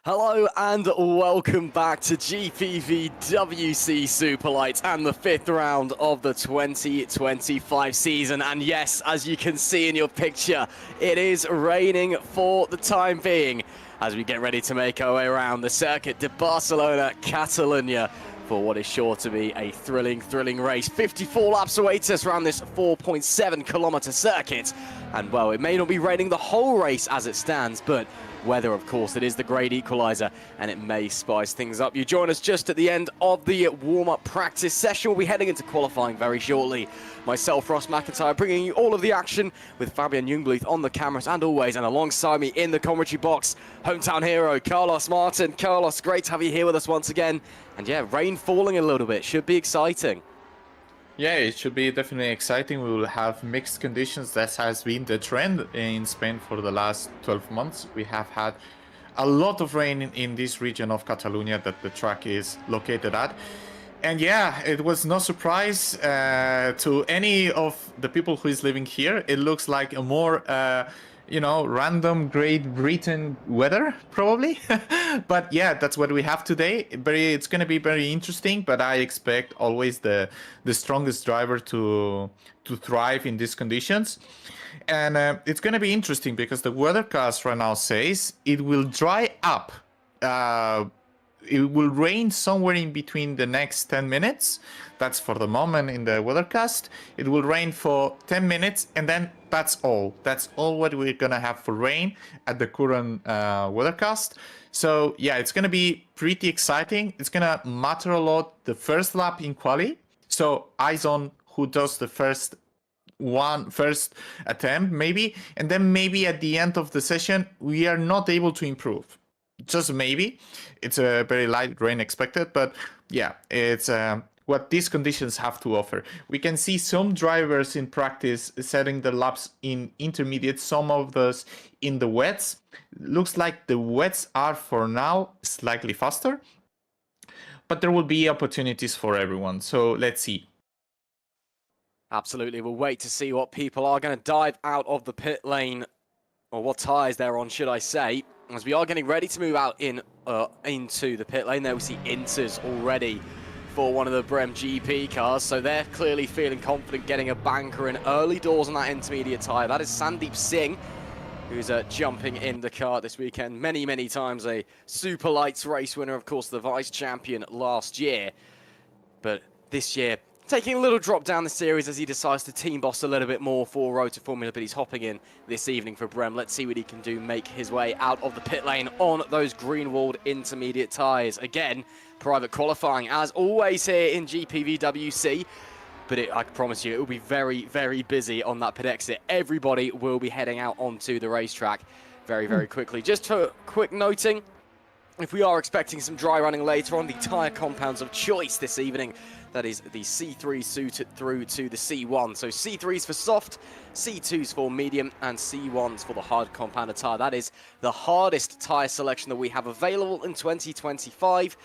Hello and welcome back to GPVWC Superlights and the 5th round of the 2025 season. And yes, as you can see in your picture, it is raining for the time being as we get ready to make our way around the circuit de Barcelona, Catalonia, for what is sure to be a thrilling race. 54 laps await us around this 4.7 kilometer circuit. And well, it may not be raining the whole race as it stands, but weather, of course, it is the great equalizer, and it may spice things up. You join us just at the end of the warm-up practice session. We'll be heading into qualifying very shortly. Myself, Ross McIntyre, bringing you all of the action with Fabian Jungbluth on the cameras and always, and alongside me in the commentary box, hometown hero Carlos Martin. Carlos, great to have you here with us once again. And yeah, rain falling a little bit, should be exciting. Yeah, it should be definitely exciting. We will have mixed conditions. That has been the trend in Spain for the last 12 months. We have had a lot of rain in this region of Catalonia that the track is located at. And yeah, it was no surprise to any of the people who is living here. It looks like a more random Great Britain weather, probably. But yeah, that's what we have today. It's going to be very interesting, but I expect always the strongest driver to thrive in these conditions. And it's going to be interesting because the weathercast right now says it will dry up. It will rain somewhere in between the next 10 minutes. That's for the moment in the weathercast. It will rain for 10 minutes and then that's all. That's all what we're going to have for rain at the current weathercast. So yeah, it's going to be pretty exciting. It's going to matter a lot the first lap in quali. So eyes on who does the first attempt maybe. And then maybe at the end of the session, we are not able to improve. Just maybe. It's a very light rain expected, but yeah, it's what these conditions have to offer. We can see some drivers in practice setting the laps in intermediate, some of those in the wets. Looks like the wets are for now slightly faster, but there will be opportunities for everyone. So let's see. Absolutely, we'll wait to see what people are going to dive out of the pit lane, or what tyres they're on, should I say. As we are getting ready to move out into the pit lane, there we see Inters already for one of the Brem GP cars, so they're clearly feeling confident getting a banker in early doors on that intermediate tyre. That is Sandeep Singh, who's jumping in the car this weekend. Many times a Superlights race winner, of course, the vice champion last year. But this year, taking a little drop down the series as he decides to team boss a little bit more for Rotor Formula, but he's hopping in this evening for Brem. Let's see what he can do, make his way out of the pit lane on those green-walled intermediate tyres. Again, private qualifying, as always here in GPVWC, but I can promise you it will be very busy on that pit exit. Everybody will be heading out onto the racetrack very quickly. Just for quick noting, if we are expecting some dry running later on, the tyre compounds of choice this evening, that is the C3 suited through to the C1. So C3s for soft, C2s for medium, and C1s for the hard compounded tyre. That is the hardest tyre selection that we have available in 2025.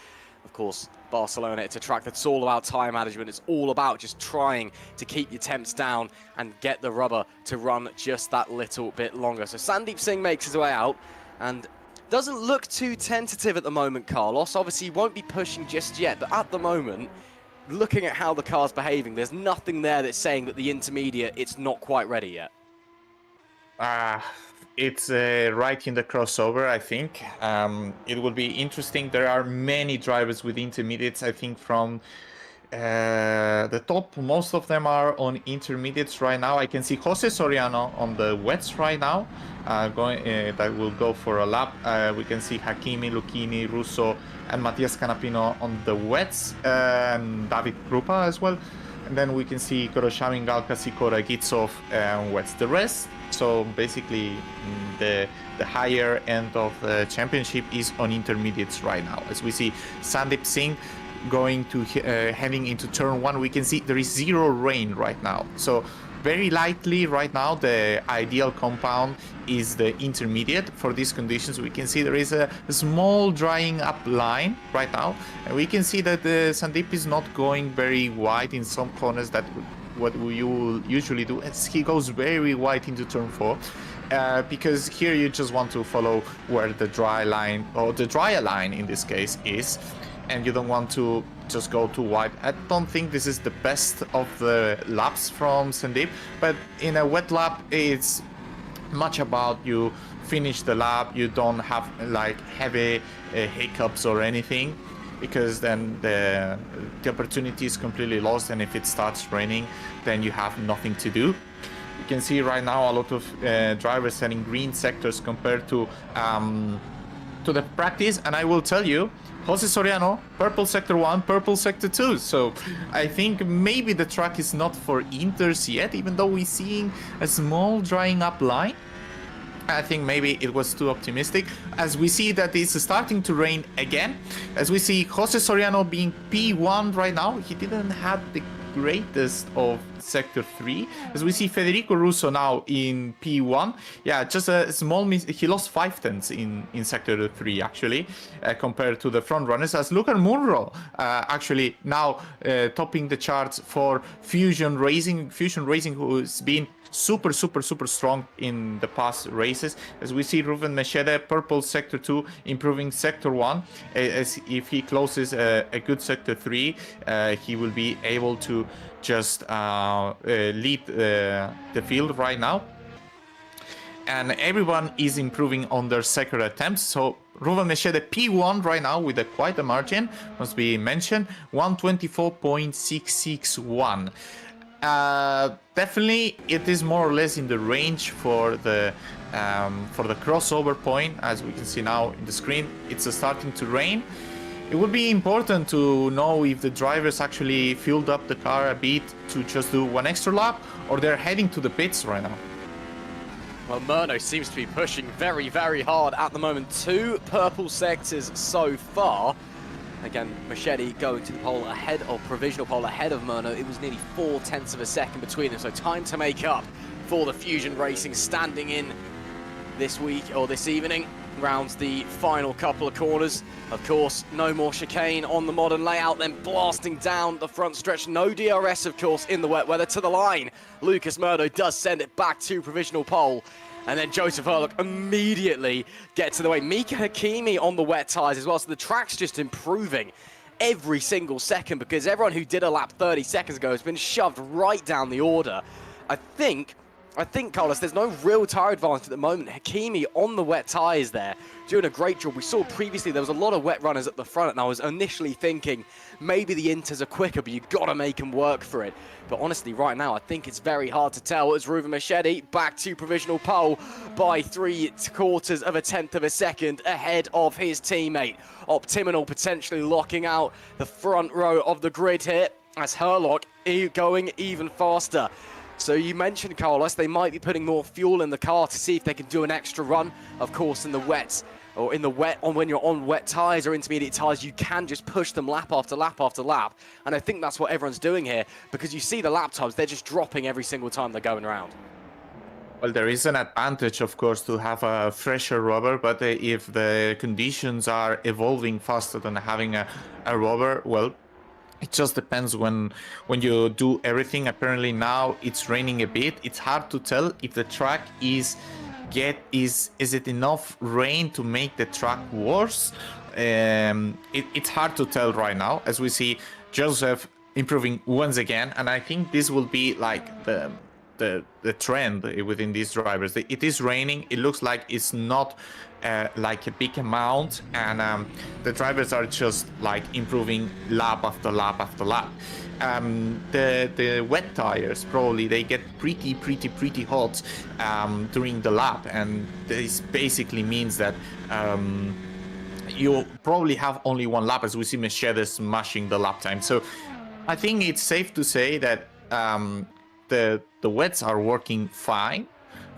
Of course, Barcelona, it's a track that's all about tyre management. It's all about just trying to keep your temps down and get the rubber to run just that little bit longer. So Sandeep Singh makes his way out and doesn't look too tentative at the moment, Carlos. Obviously, he won't be pushing just yet, but at the moment, looking at how the car's behaving, there's nothing there that's saying that the intermediate, it's not quite ready yet. It's right in the crossover, I think. It will be interesting. There are many drivers with intermediates, I think, from the top. Most of them are on intermediates right now. I can see Jose Soriano on the wets right now, that will go for a lap. We can see Hakimi, Lucchini, Russo, and Matias Canapino on the wets, and David Krupa as well. And then we can see Koroshamin, Galka, Sikora, Gitsov, and wets. The rest, so basically the higher end of the championship is on intermediates right now. As we see Sandeep Singh going to heading into turn 1, we can see there is zero rain right now. So very lightly right now, the ideal compound is the intermediate for these conditions. We can see there is a small drying up line right now, and we can see that the Sandeep is not going very wide in some corners that what you will usually do is he goes very wide into turn 4, because here you just want to follow where the dry line, or the dryer line in this case, is, and you don't want to just go too wide. I don't think this is the best of the laps from Sandeep, but in a wet lap it's much about you finish the lap, you don't have like heavy hiccups or anything, because then the opportunity is completely lost, and if it starts raining then you have nothing to do. You can see right now a lot of drivers setting green sectors compared to the practice, and I will tell you, Jose Soriano, purple sector 1, purple sector 2. So I think maybe the track is not for Inters yet, even though we're seeing a small drying up line. I think maybe it was too optimistic, as we see that it's starting to rain again. As we see Jose Soriano being P1 right now, he didn't have the greatest of sector 3. As we see Federico Russo now in P1, yeah, just a small he lost 5 tenths in sector 3 actually, compared to the front runners, as Lucan Munro actually now topping the charts for Fusion Racing, who's been super strong in the past races. As we see Ruben Mechede, purple sector 2, improving sector 1, as if he closes a good sector 3, he will be able to just lead the field right now. And everyone is improving on their sector attempts. So Ruben Mechede P1 right now with quite a margin, must be mentioned, 124.661. Definitely it is more or less in the range for the crossover point. As we can see now in the screen, it's starting to rain. It would be important to know if the drivers actually filled up the car a bit to just do one extra lap, or they're heading to the pits right now. Well, Murno seems to be pushing very hard at the moment. 2 purple sectors so far. Again, Machete going to the pole ahead of provisional pole ahead of Murno. It was nearly 4 tenths of a second between them, so time to make up for the Fusion Racing standing in this week or this evening. Rounds the final couple of corners. Of course, no more chicane on the modern layout, then blasting down the front stretch. No DRS, of course, in the wet weather. To the line, Lucas Murno does send it back to provisional pole. And then Joseph Hurlock immediately gets to the way. Mika Hakimi on the wet tyres as well. So the track's just improving every single second, because everyone who did a lap 30 seconds ago has been shoved right down the order. I think, Carlos, there's no real tyre advantage at the moment. Hakimi on the wet tyres there, doing a great job. We saw previously there was a lot of wet runners at the front, and I was initially thinking maybe the Inters are quicker, but you've got to make them work for it. But honestly, right now, I think it's very hard to tell, as Ruben Machete back to provisional pole by 3/4 of a tenth of a second ahead of his teammate. Optiminal potentially locking out the front row of the grid here, as Hurlock going even faster. So you mentioned, Carlos, they might be putting more fuel in the car to see if they can do an extra run. Of course, in the wet, or in the wet, when you're on wet tyres or intermediate tyres, you can just push them lap after lap after lap. And I think that's what everyone's doing here, because you see the lap times, they're just dropping every single time they're going around. Well, there is an advantage, of course, to have a fresher rubber, but if the conditions are evolving faster than having a rubber, well, it just depends when you do everything. Apparently now it's raining a bit. It's hard to tell if the track is it enough rain to make the track worse. It's hard to tell right now, as we see Joseph improving once again, and I think this will be like the trend within these drivers. It is raining. It looks like it's not like a big amount, and the drivers are just like improving lap after lap after lap. The wet tires, probably they get pretty hot during the lap, and this basically means that you probably have only one lap, as we see Mercedes smashing the lap time. So I think it's safe to say that the wets are working fine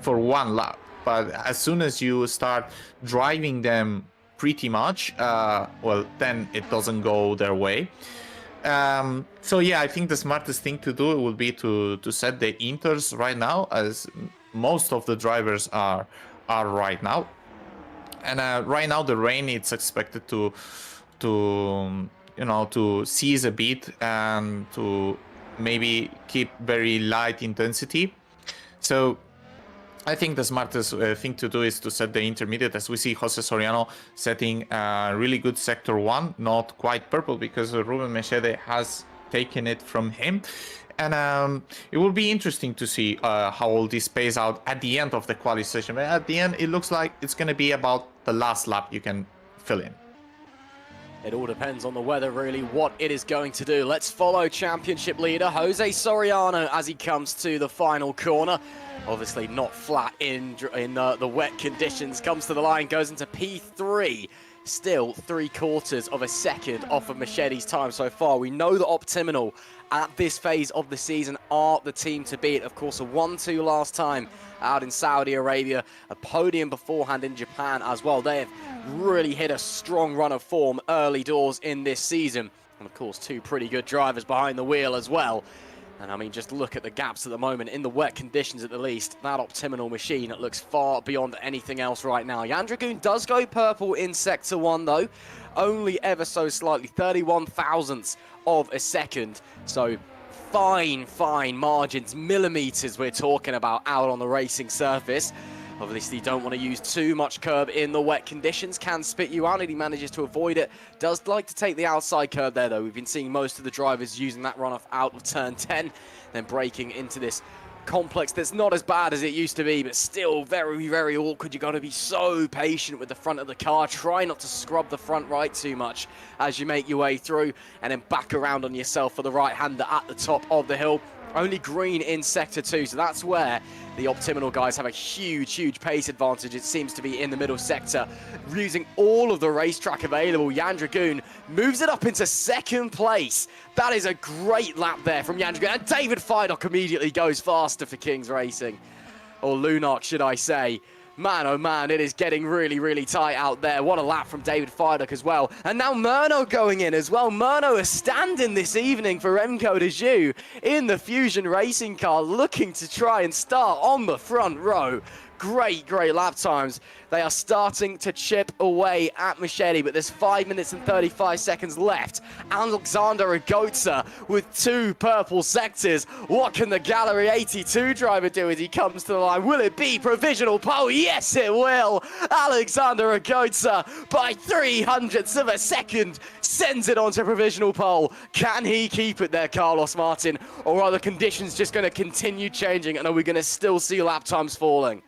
for one lap, but as soon as you start driving them pretty much, well, then it doesn't go their way. So yeah, I think the smartest thing to do will be to set the inters right now, as most of the drivers are right now. And right now the rain, it's expected to cease a bit and to maybe keep very light intensity. So I think the smartest thing to do is to set the intermediate, as we see Jose Soriano setting a really good sector 1, not quite purple because Ruben Mechede has taken it from him. And it will be interesting to see how all this plays out at the end of the quali session. But at the end, it looks like it's going to be about the last lap you can fill in. It all depends on the weather, really, what it is going to do. Let's follow championship leader Jose Soriano as he comes to the final corner. Obviously not flat in the wet conditions. Comes to the line, goes into P3. Still 3/4 of a second off of Mechede's time so far. We know that Optimal at this phase of the season are the team to beat. Of course, a 1-2 last time out in Saudi Arabia, a podium beforehand in Japan as well. They have really hit a strong run of form early doors in this season. And of course, 2 pretty good drivers behind the wheel as well. And I mean, just look at the gaps at the moment, in the wet conditions at the least. That Optimal machine looks far beyond anything else right now. Jan Dragoon does go purple in Sector 1 though, only ever so slightly, 31 thousandths of a second. So fine margins, millimeters we're talking about out on the racing surface. Obviously, you don't want to use too much curb in the wet conditions. Can spit you out, and he manages to avoid it. Does like to take the outside curb there, though. We've been seeing most of the drivers using that runoff out of turn 10, then braking into this complex that's not as bad as it used to be, but still very awkward. You've got to be so patient with the front of the car. Try not to scrub the front right too much as you make your way through, and then back around on yourself for the right-hander at the top of the hill. Only green in Sector 2, so that's where the Optimal guys have a huge pace advantage. It seems to be in the middle sector. Using all of the racetrack available, Jan Dragoon moves it up into second place. That is a great lap there from Jan Dragoon. And David Feidock immediately goes faster for Kings Racing. Or Lunark, should I say. Man, oh man, it is getting really tight out there. What a lap from David Feidock as well. And now Murno going in as well. Murno is standing this evening for Remco de Joux in the Fusion racing car, looking to try and start on the front row. Great lap times. They are starting to chip away at Mechede, but there's 5 minutes and 35 seconds left. Alexander Agotza with 2 purple sectors. What can the Gallery 82 driver do as he comes to the line? Will it be provisional pole? Yes, it will. Alexander Agotza, by 300ths of a second, sends it onto provisional pole. Can he keep it there, Carlos Martin? Or are the conditions just going to continue changing, and are we going to still see lap times falling?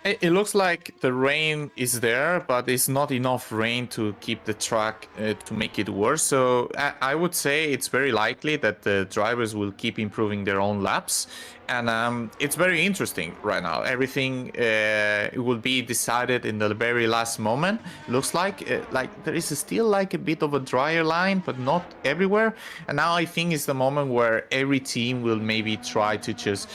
It looks like the rain is there, but it's not enough rain to keep the track to make it worse. So I would say it's very likely that the drivers will keep improving their own laps. And it's very interesting right now. Everything will be decided in the very last moment. Looks like there is still like a bit of a drier line, but not everywhere. And now I think is the moment where every team will maybe try to just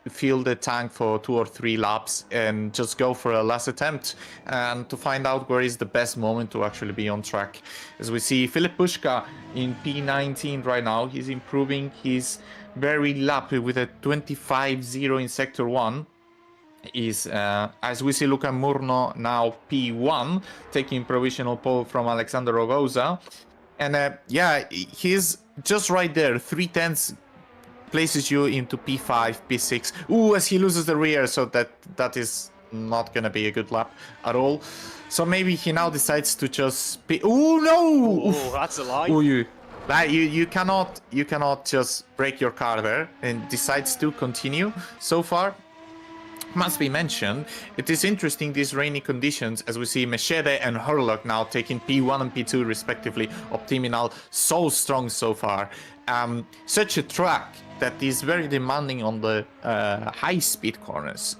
fill the tank for 2 or 3 laps and just go for a last attempt and to find out where is the best moment to actually be on track. As we see Filip Puška in P19 right now, he's improving his very lap with a 25.0 in Sector 1. Is as we see Luca Murno now P1, taking provisional pole from Alexander Rogoza. And yeah, he's just right there, 3/10 places you into P5, P6. Ooh, as he loses the rear, so that is not gonna be a good lap at all. So maybe he now decides to just oh no! Oh, that's a lie. Ooh, you cannot just break your car there, and decides to continue. So far, must be mentioned, it is interesting these rainy conditions as we see Mechede and Hurlock now taking P1 and P2 respectively. Optimal so strong so far. Such a track that is very demanding on the high speed corners.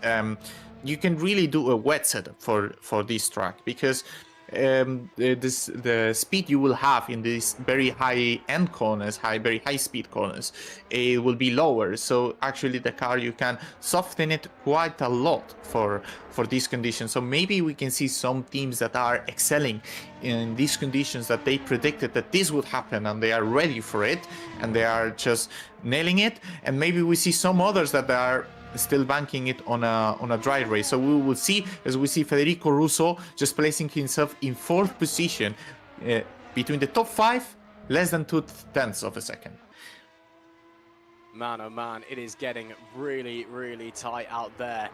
You can really do a wet setup for this track because the speed you will have in these very high end corners, very high speed corners, it will be lower. So actually the car, you can soften it quite a lot for these conditions. So maybe we can see some teams that are excelling in these conditions, that they predicted that this would happen and they are ready for it and they are just nailing it. And maybe we see some others that are still banking it on a dry race. So we will see, as we see Federico Russo just placing himself in 4th position between the top 5, less than 2/10 of a second. Man, oh man, it is getting really, really tight out there.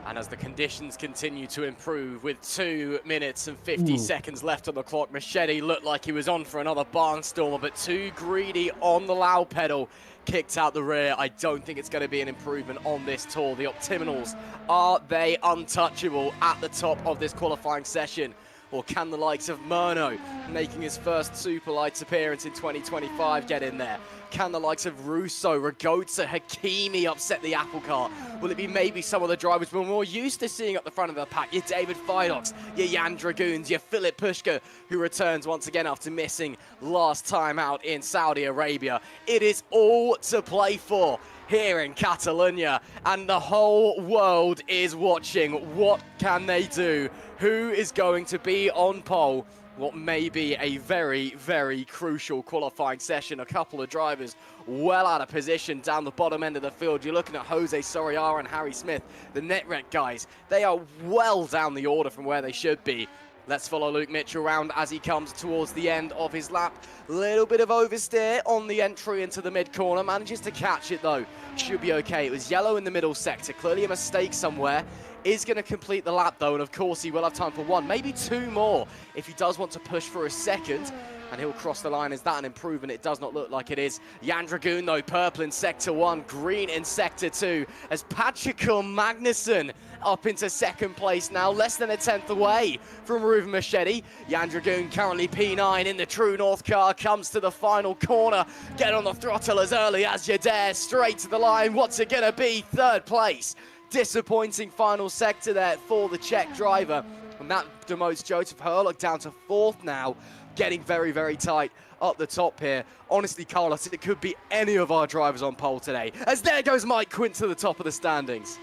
And as the conditions continue to improve, with 2 minutes and 50 seconds left on the clock, Machete looked like he was on for another barnstormer, but too greedy on the loud pedal, kicked out the rear. I don't think it's going to be an improvement on this tour. The Optiminals, are they untouchable at the top of this qualifying session? Or can the likes of Murno, making his first Superlights appearance in 2025, get in there? Can the likes of Russo, Ragozza, Hakimi upset the apple cart? Will it be maybe some of the drivers we're more used to seeing at the front of the pack? Your David Fidox, your Jan Dragoons, your Philip Pushka, who returns once again after missing last time out in Saudi Arabia. It is all to play for here in Catalonia, and the whole world is watching. What can they do? Who is going to be on pole? What may be a very, very crucial qualifying session. A couple of drivers well out of position down the bottom end of the field. You're looking at Jose Soriara and Harry Smith, the NetRec guys. They are well down the order from where they should be. Let's follow Luke Mitchell around as he comes towards the end of his lap. Little bit of oversteer on the entry into the mid-corner. Manages to catch it, though. Should be okay. It was yellow in the middle sector. Clearly a mistake somewhere. Is going to complete the lap, though, and of course he will have time for one, maybe two more, if he does want to push for a second. And he'll cross the line. Is that an improvement? It does not look like it is. Jan Dragoon, though, purple in Sector 1, green in Sector 2, as Patrickle Magnussen up into second place now, less than a tenth away from Ruben Machete. Jan Dragoon currently P9 in the True North car, comes to the final corner. Get on the throttle as early as you dare, straight to the line. What's it going to be? Third place. Disappointing final sector there for the Czech driver. And that demotes Joseph Herlock down to fourth now. Getting very, very tight up the top here. Honestly, Carlos, it could be any of our drivers on pole today. As there goes Mike Quint to the top of the standings.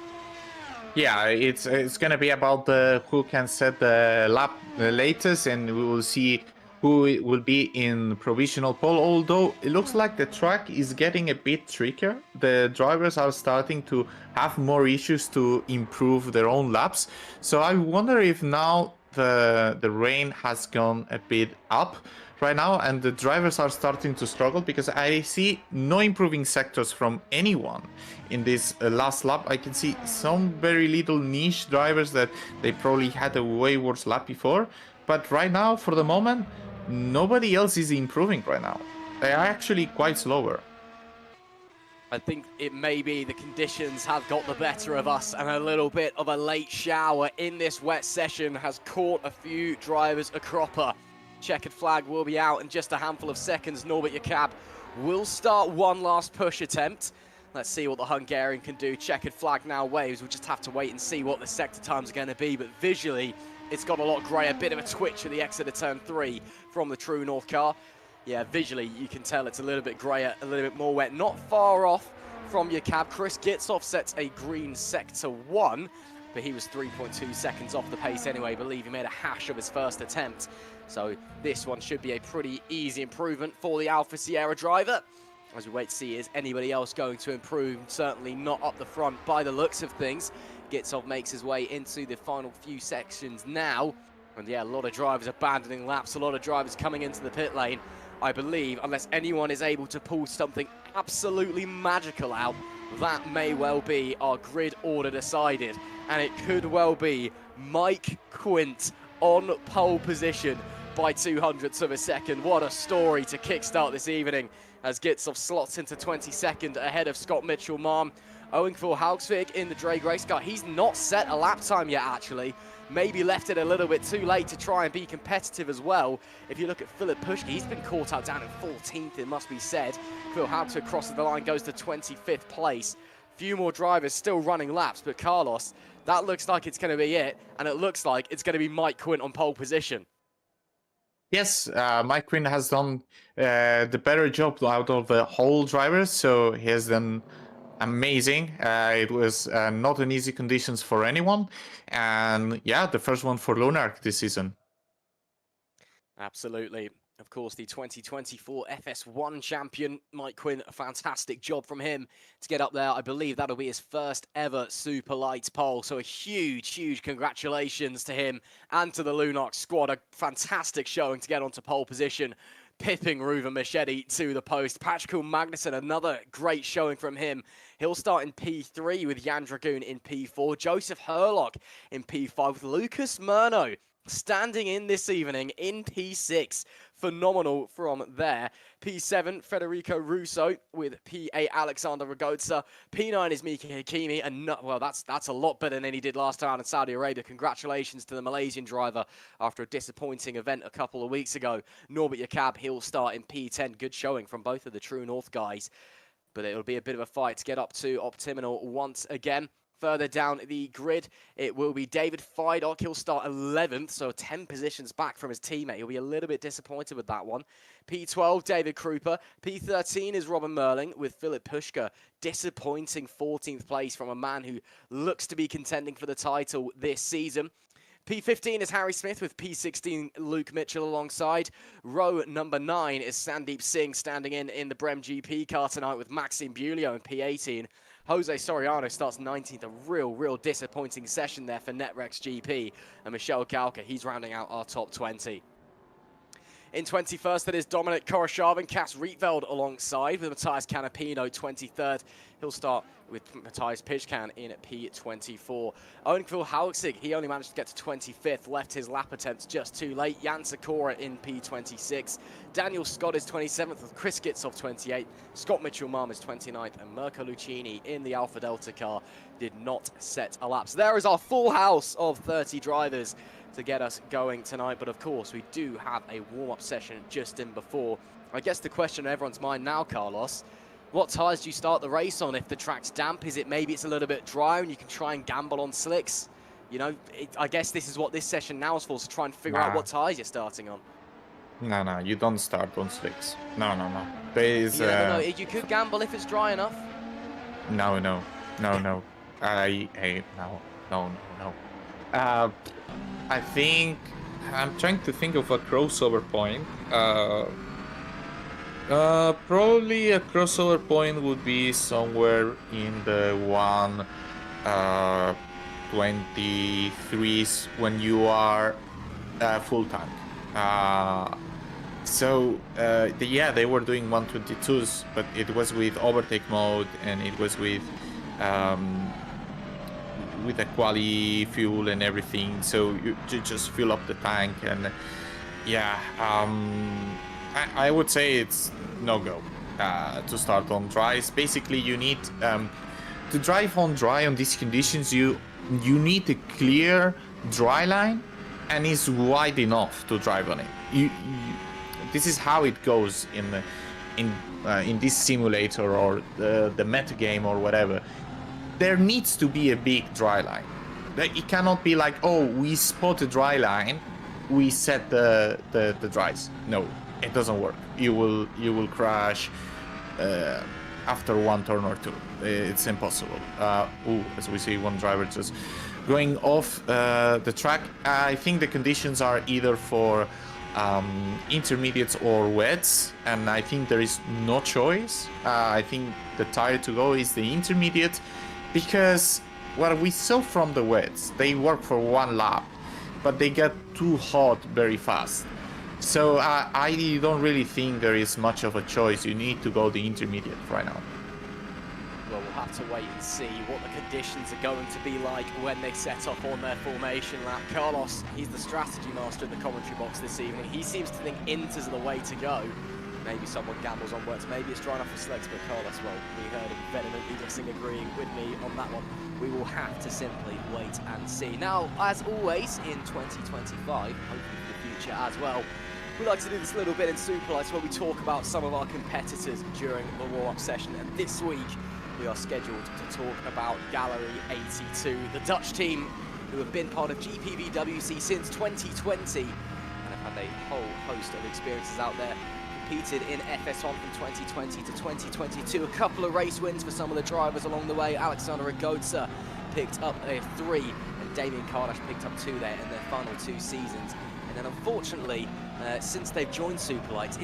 Yeah, it's going to be about who can set the lap the latest, and we will see who will be in provisional pole. Although it looks like the track is getting a bit trickier. The drivers are starting to have more issues to improve their own laps. So I wonder if now the rain has gone a bit up right now and the drivers are starting to struggle, because I see no improving sectors from anyone in this last lap. I can see some very little niche drivers that they probably had a way worse lap before, but right now, for the moment, nobody else is improving right now. They are actually quite slower. I think it may be the conditions have got the better of us, and a little bit of a late shower in this wet session has caught a few drivers a cropper. Checkered flag will be out in just a handful of seconds. Norbert Jakab will start one last push attempt. Let's see what the Hungarian can do. Checkered flag now waves. We'll just have to wait and see what the sector times are going to be, but visually it's got a lot grey, a bit of a twitch at the exit of turn 3 from the True North car. Yeah, visually you can tell it's a little bit greyer, a little bit more wet. Not far off from your cab. Chris Gitzoff sets a green Sector 1, but he was 3.2 seconds off the pace anyway. I believe he made a hash of his first attempt. So this one should be a pretty easy improvement for the Alfa Sierra driver. As we wait to see, is anybody else going to improve? Certainly not up the front by the looks of things. Gitzoff makes his way into the final few sections now. And yeah, a lot of drivers abandoning laps, a lot of drivers coming into the pit lane. I believe, unless anyone is able to pull something absolutely magical out, that may well be our grid order decided. And it could well be Mike Quint on pole position by 200ths of a second. What a story to kickstart this evening, as Gitzoff slots into 22nd ahead of Scott Mitchell-Marm. Owing for Haugsvik in the drag race car. He's not set a lap time yet, actually. Maybe left it a little bit too late to try and be competitive as well. If you look at Philip Pushka, he's been caught out down in 14th, it must be said. Phil Haugsvik crosses the line, goes to 25th place. Few more drivers still running laps, but Carlos, that looks like it's going to be it, and it looks like it's going to be Mike Quint on pole position. Yes, Mike Quinn has done the better job out of the whole drivers, so he has done amazing. It was not an easy conditions for anyone, and yeah, the first one for Lunark this season. Absolutely. Of course, the 2024 FS1 champion, Mike Quinn, a fantastic job from him to get up there. I believe that'll be his first ever Superlights pole. So a huge, huge congratulations to him and to the Lunark squad. A fantastic showing to get onto pole position pipping Ruven Machete to the post. Patrick Magnussen, another great showing from him. He'll start in P3 with Jan Dragoon in P4. Joseph Herlock in P5 with Lucas Murno standing in this evening in P6. Phenomenal from there. P7, Federico Russo with P8, Alexander Ragotza. P9 is Mika Hakimi, and well, that's a lot better than he did last time in Saudi Arabia. Congratulations to the Malaysian driver after a disappointing event a couple of weeks ago. Norbert Jakab, he'll start in P10. Good showing from both of the True North guys, but it'll be a bit of a fight to get up to Optiminal once again. Further down the grid, it will be David Feidock. He'll start 11th, so 10 positions back from his teammate. He'll be a little bit disappointed with that one. P12, David Krupa. P13 is Robin Merling with Philip Pushka. Disappointing 14th place from a man who looks to be contending for the title this season. P15 is Harry Smith with P16 Luke Mitchell alongside. Row number 9 is Sandeep Singh standing in the Brem GP car tonight with Maxime Bulio in P18. Jose Soriano starts 19th, a real disappointing session there for Netrex GP. And Michel Galka, he's rounding out our top 20. In 21st, that is Dominic Koroshavin, Cass Rietveld alongside with Matthias Canapino, 23rd. He'll start with Matthias Pitchcan in at P24. Owen Phil Hauxig, he only managed to get to 25th, left his lap attempts just too late. Jan Sakura in P26. Daniel Scott is 27th with Chris Gitzoff 28. Scott Mitchell-Marm is 29th, and Mirko Lucchini in the Alpha Delta car did not set a lap. So there is our full house of 30 drivers to get us going tonight, but of course we do have a warm-up session just in before. I guess the question on everyone's mind now, Carlos, what tyres do you start the race on? If the track's damp, is it maybe it's a little bit dry and you can try and gamble on slicks? You know, I guess this is what this session now is for, to try and figure out what tyres you're starting on. No, you don't start on slicks. No. There is. You never know. You could gamble if it's dry enough. No. No. I think I'm trying to think of a crossover point. Probably a crossover point would be somewhere in the 123s when you are full tank. Yeah, they were doing 122s, but it was with overtake mode and it was with a quali fuel and everything, so you just fill up the tank. And yeah, I would say it's no-go to start on dries. Basically, you need to drive on dry on these conditions. You need a clear dry line and it's wide enough to drive on it. This is how it goes in this simulator or the meta game or whatever. There needs to be a big dry line. It cannot be like, oh, we spot a dry line, we set the dries. No, it doesn't work. You will crash after one turn or two. It's impossible. As we see, one driver just going off the track. I think the conditions are either for intermediates or wets, and I think there is no choice. I think the tire to go is the intermediate, because what we saw from the wets, they work for one lap, but they get too hot very fast. So I don't really think there is much of a choice. You need to go the intermediate right now. Well, we'll have to wait and see what the conditions are going to be like when they set up on their formation lap. Carlos, he's the strategy master in the commentary box this evening. He seems to think Inters are the way to go. Maybe someone gambles on words, maybe it's drying off the slicks, but Carlos, well, we heard him vehemently agreeing with me on that one. We will have to simply wait and see. Now, as always, in 2025, hopefully for the future as well, we like to do this little bit in Superlights where we talk about some of our competitors during the warm-up session, and this week we are scheduled to talk about Gallery 82, the Dutch team who have been part of GPVWC since 2020 and have had a whole host of experiences out there. Competed in FS1 from 2020 to 2022. A couple of race wins for some of the drivers along the way. Alexander Ragotza picked up a 3, and Damien Kardash picked up 2 there in their final 2 seasons. And then unfortunately, since they've joined Superlights,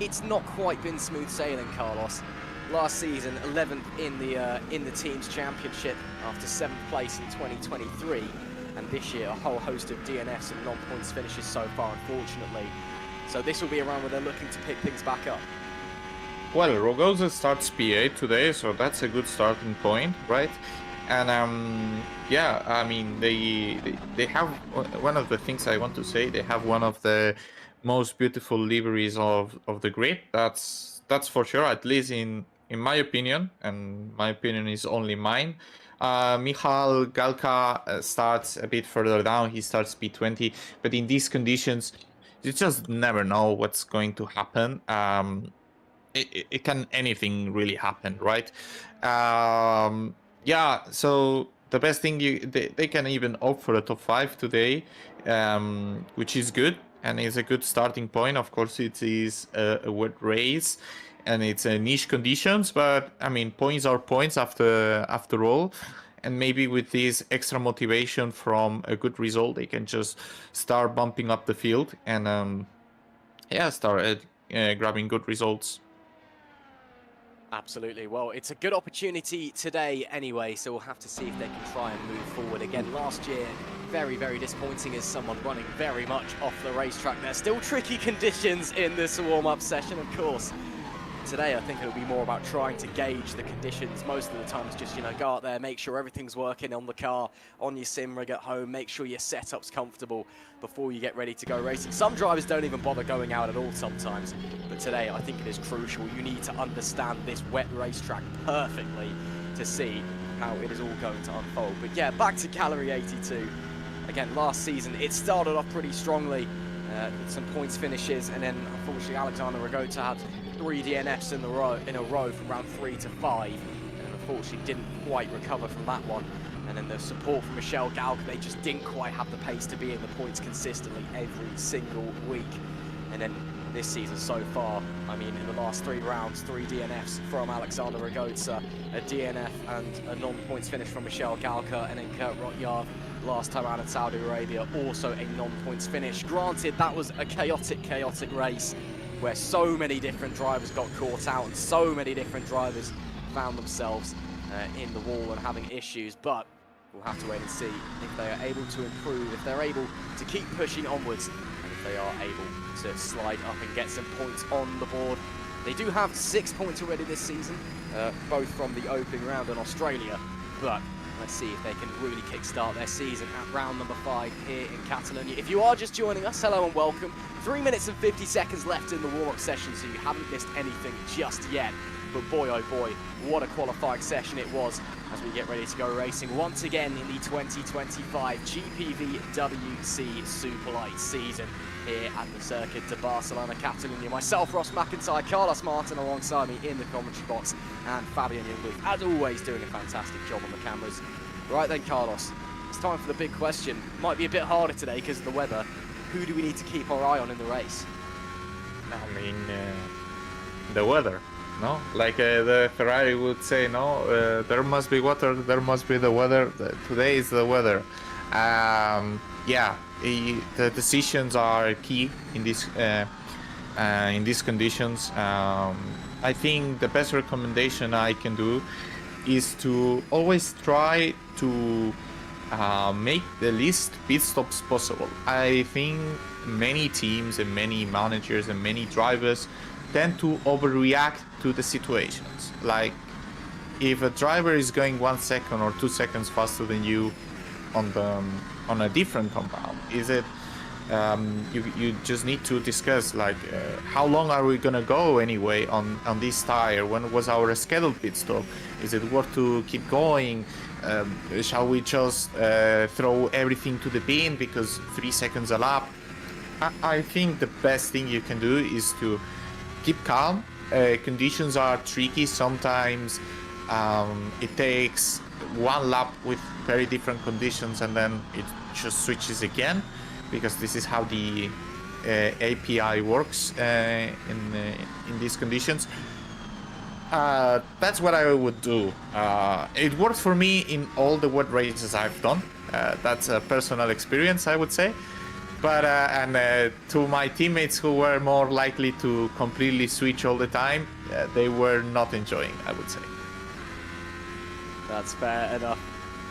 it's not quite been smooth sailing, Carlos. Last season, 11th in the team's championship after 7th place in 2023, and this year a whole host of DNFs and non-points finishes so far, unfortunately. So this will be a round where they're looking to pick things back up. Well, Rogoza starts P8 today, so that's a good starting point, right? And yeah, I mean they have one of the things I want to say. They have one of the most beautiful liveries of the grid. That's for sure, at least in my opinion, and my opinion is only mine. Michal Galka starts a bit further down. He starts P20, but in these conditions, you just never know what's going to happen. It can anything really happen, right? Yeah, so the best thing they can even opt for a top 5 today, which is good, and is a good starting point. Of course, it is a wet race and it's niche conditions, but I mean, points are points after all. And maybe with this extra motivation from a good result, they can just start bumping up the field and yeah, start grabbing good results. Absolutely. Well, it's a good opportunity today anyway, so we'll have to see if they can try and move forward. Again, last year, very, very disappointing as someone running very much off the racetrack. There's still tricky conditions in this warm-up session, of course. Today, I think it'll be more about trying to gauge the conditions. Most of the time, it's just, go out there, make sure everything's working on the car, on your sim rig at home, make sure your setup's comfortable before you get ready to go racing. Some drivers don't even bother going out at all sometimes, but today, I think it is crucial. You need to understand this wet racetrack perfectly to see how it is all going to unfold. But yeah, back to Gallery 82. Again, last season, it started off pretty strongly, with some points finishes, and then unfortunately Alexander Ragota had 3 DNFs in a row from round 3 to 5, and unfortunately didn't quite recover from that one. And then the support from Michelle Galka, they just didn't quite have the pace to be in the points consistently every single week. And then this season so far, I mean, in the last 3 rounds, 3 DNFs from Alexander Ragota, a DNF and a non-points finish from Michelle Galka, and then Kurt Rotyard last time out in Saudi Arabia, also a non-points finish. Granted, that was a chaotic race where so many different drivers got caught out and so many different drivers found themselves in the wall and having issues, but we'll have to wait and see if they are able to improve, if they're able to keep pushing onwards, and if they are able to slide up and get some points on the board. They do have 6 points already this season, both from the opening round in Australia, but let's see if they can really kickstart their season at round number 5 here in Catalonia. If you are just joining us, hello and welcome. 3 minutes and 50 seconds left in the warm-up session, so you haven't missed anything just yet. But boy, oh boy, what a qualifying session it was as we get ready to go racing once again in the 2025 GPVWC Superlights season here at the Circuit de Barcelona, Catalonia. Myself, Ross McIntyre, Carlos Martin alongside me in the commentary box, and Fabian Jungbluth, as always, doing a fantastic job on the cameras. Right then, Carlos, it's time for the big question. Might be a bit harder today because of the weather. Who do we need to keep our eye on in the race? I mean, the weather, no? Like the Ferrari would say, no, there must be water, there must be the weather. Today is the weather. Yeah, the decisions are key in these conditions. I think the best recommendation I can do is to always try to make the least pit stops possible. I think many teams and many managers and many drivers tend to overreact to the situations. Like, if a driver is going 1 second or 2 seconds faster than you on a different compound, is it you just need to discuss, like, how long are we gonna go anyway on this tire? When was our scheduled pit stop? Is it worth to keep going? Shall we just throw everything to the bin because 3 seconds a lap? I think the best thing you can do is to keep calm. Conditions are tricky. Sometimes it takes 1 lap with very different conditions and then it just switches again, because this is how the API works in these conditions. That's what I would do. It works for me in all the wet races I've done. That's a personal experience, I would say. But to my teammates who were more likely to completely switch all the time, they were not enjoying, I would say. That's fair enough.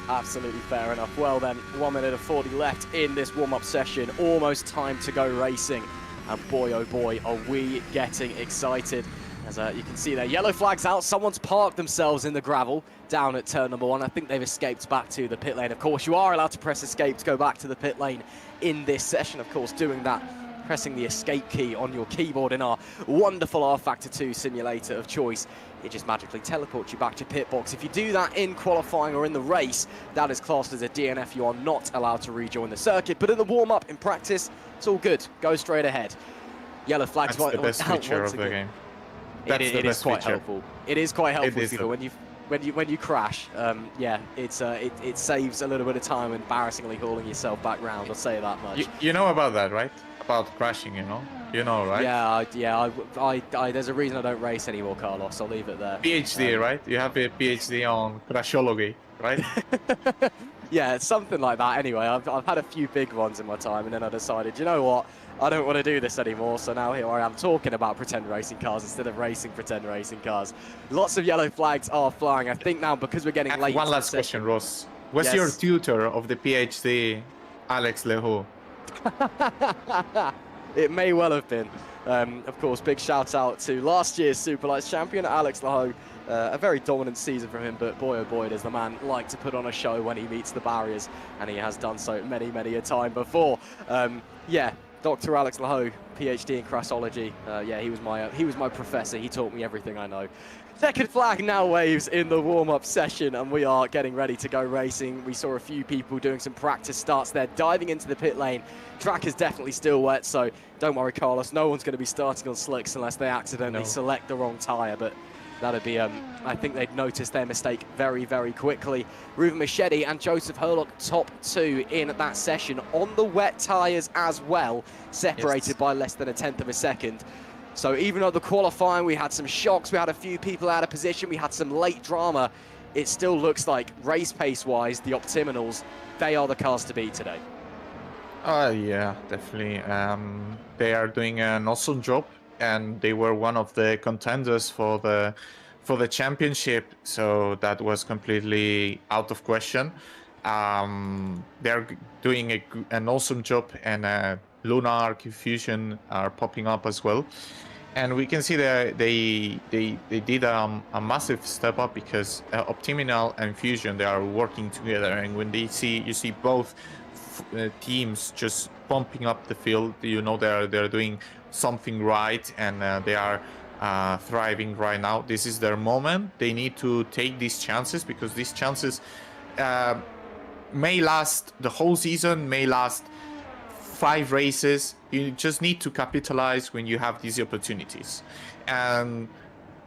Absolutely fair enough. Well then, 1 minute and 40 left in this warm-up session. Almost time to go racing. And boy, oh boy, are we getting excited. As you can see there, yellow flags out. Someone's parked themselves in the gravel down at turn number 1. I think they've escaped back to the pit lane. Of course, you are allowed to press escape to go back to the pit lane in this session. Of course, doing that, pressing the escape key on your keyboard in our wonderful R-Factor 2 simulator of choice, it just magically teleports you back to pit box. If you do that in qualifying or in the race, that is classed as a DNF. You are not allowed to rejoin the circuit. But in the warm-up, in practice, it's all good. Go straight ahead. Yellow flags. That's the best feature of the game. It is quite helpful. It is quite helpful people, when you crash. Yeah, it saves a little bit of time embarrassingly hauling yourself back round. I'll say that much. You know about that, right? About crashing, you know, right? Yeah, there's a reason I don't race anymore, Carlos. I'll leave it there. PhD, right? You have a PhD on crashology, right? Yeah, it's something like that. Anyway, I've had a few big ones in my time, and then I decided, you know what? I don't want to do this anymore, so now here I am talking about pretend racing cars instead of racing pretend racing cars. Lots of yellow flags are flying. I think now, because we're getting late. One last question, Ross. Was your tutor of the PhD Alex Lehoux? It may well have been. Of course, big shout out to last year's Superlights champion, Alex Lehoux. A very dominant season from him, but boy oh boy does the man like to put on a show when he meets the barriers, and he has done so many a time before. Yeah, Dr. Alex Lehoux, PhD in crashology. Yeah, he was my professor. He taught me everything I know. Second flag now waves in the warm-up session, and we are getting ready to go racing. We saw a few people doing some practice starts there, diving into the pit lane. Track is definitely still wet, so don't worry, Carlos. No one's going to be starting on slicks unless they accidentally select the wrong tyre, but that'd be, I think they'd notice their mistake very quickly. Ruben Machete and Joseph Herlock top 2 in that session on the wet tyres as well, separated by less than 1/10 of a second. So even though the qualifying, we had some shocks, we had a few people out of position, we had some late drama, it still looks like race pace-wise, the Optiminals, they are the cars to beat today. Yeah, definitely. They are doing an awesome job, and they were one of the contenders for the championship, so that was completely out of question. They're doing an awesome job, and Lunar, Fusion are popping up as well. And we can see that they did a massive step up, because Optiminal and Fusion, they are working together, and when you see both teams just pumping up the field, you know they're doing something right, and they are thriving right now. This is their moment. They need to take these chances, because these chances may last the whole season, may last 5 races. You just need to capitalize when you have these opportunities. And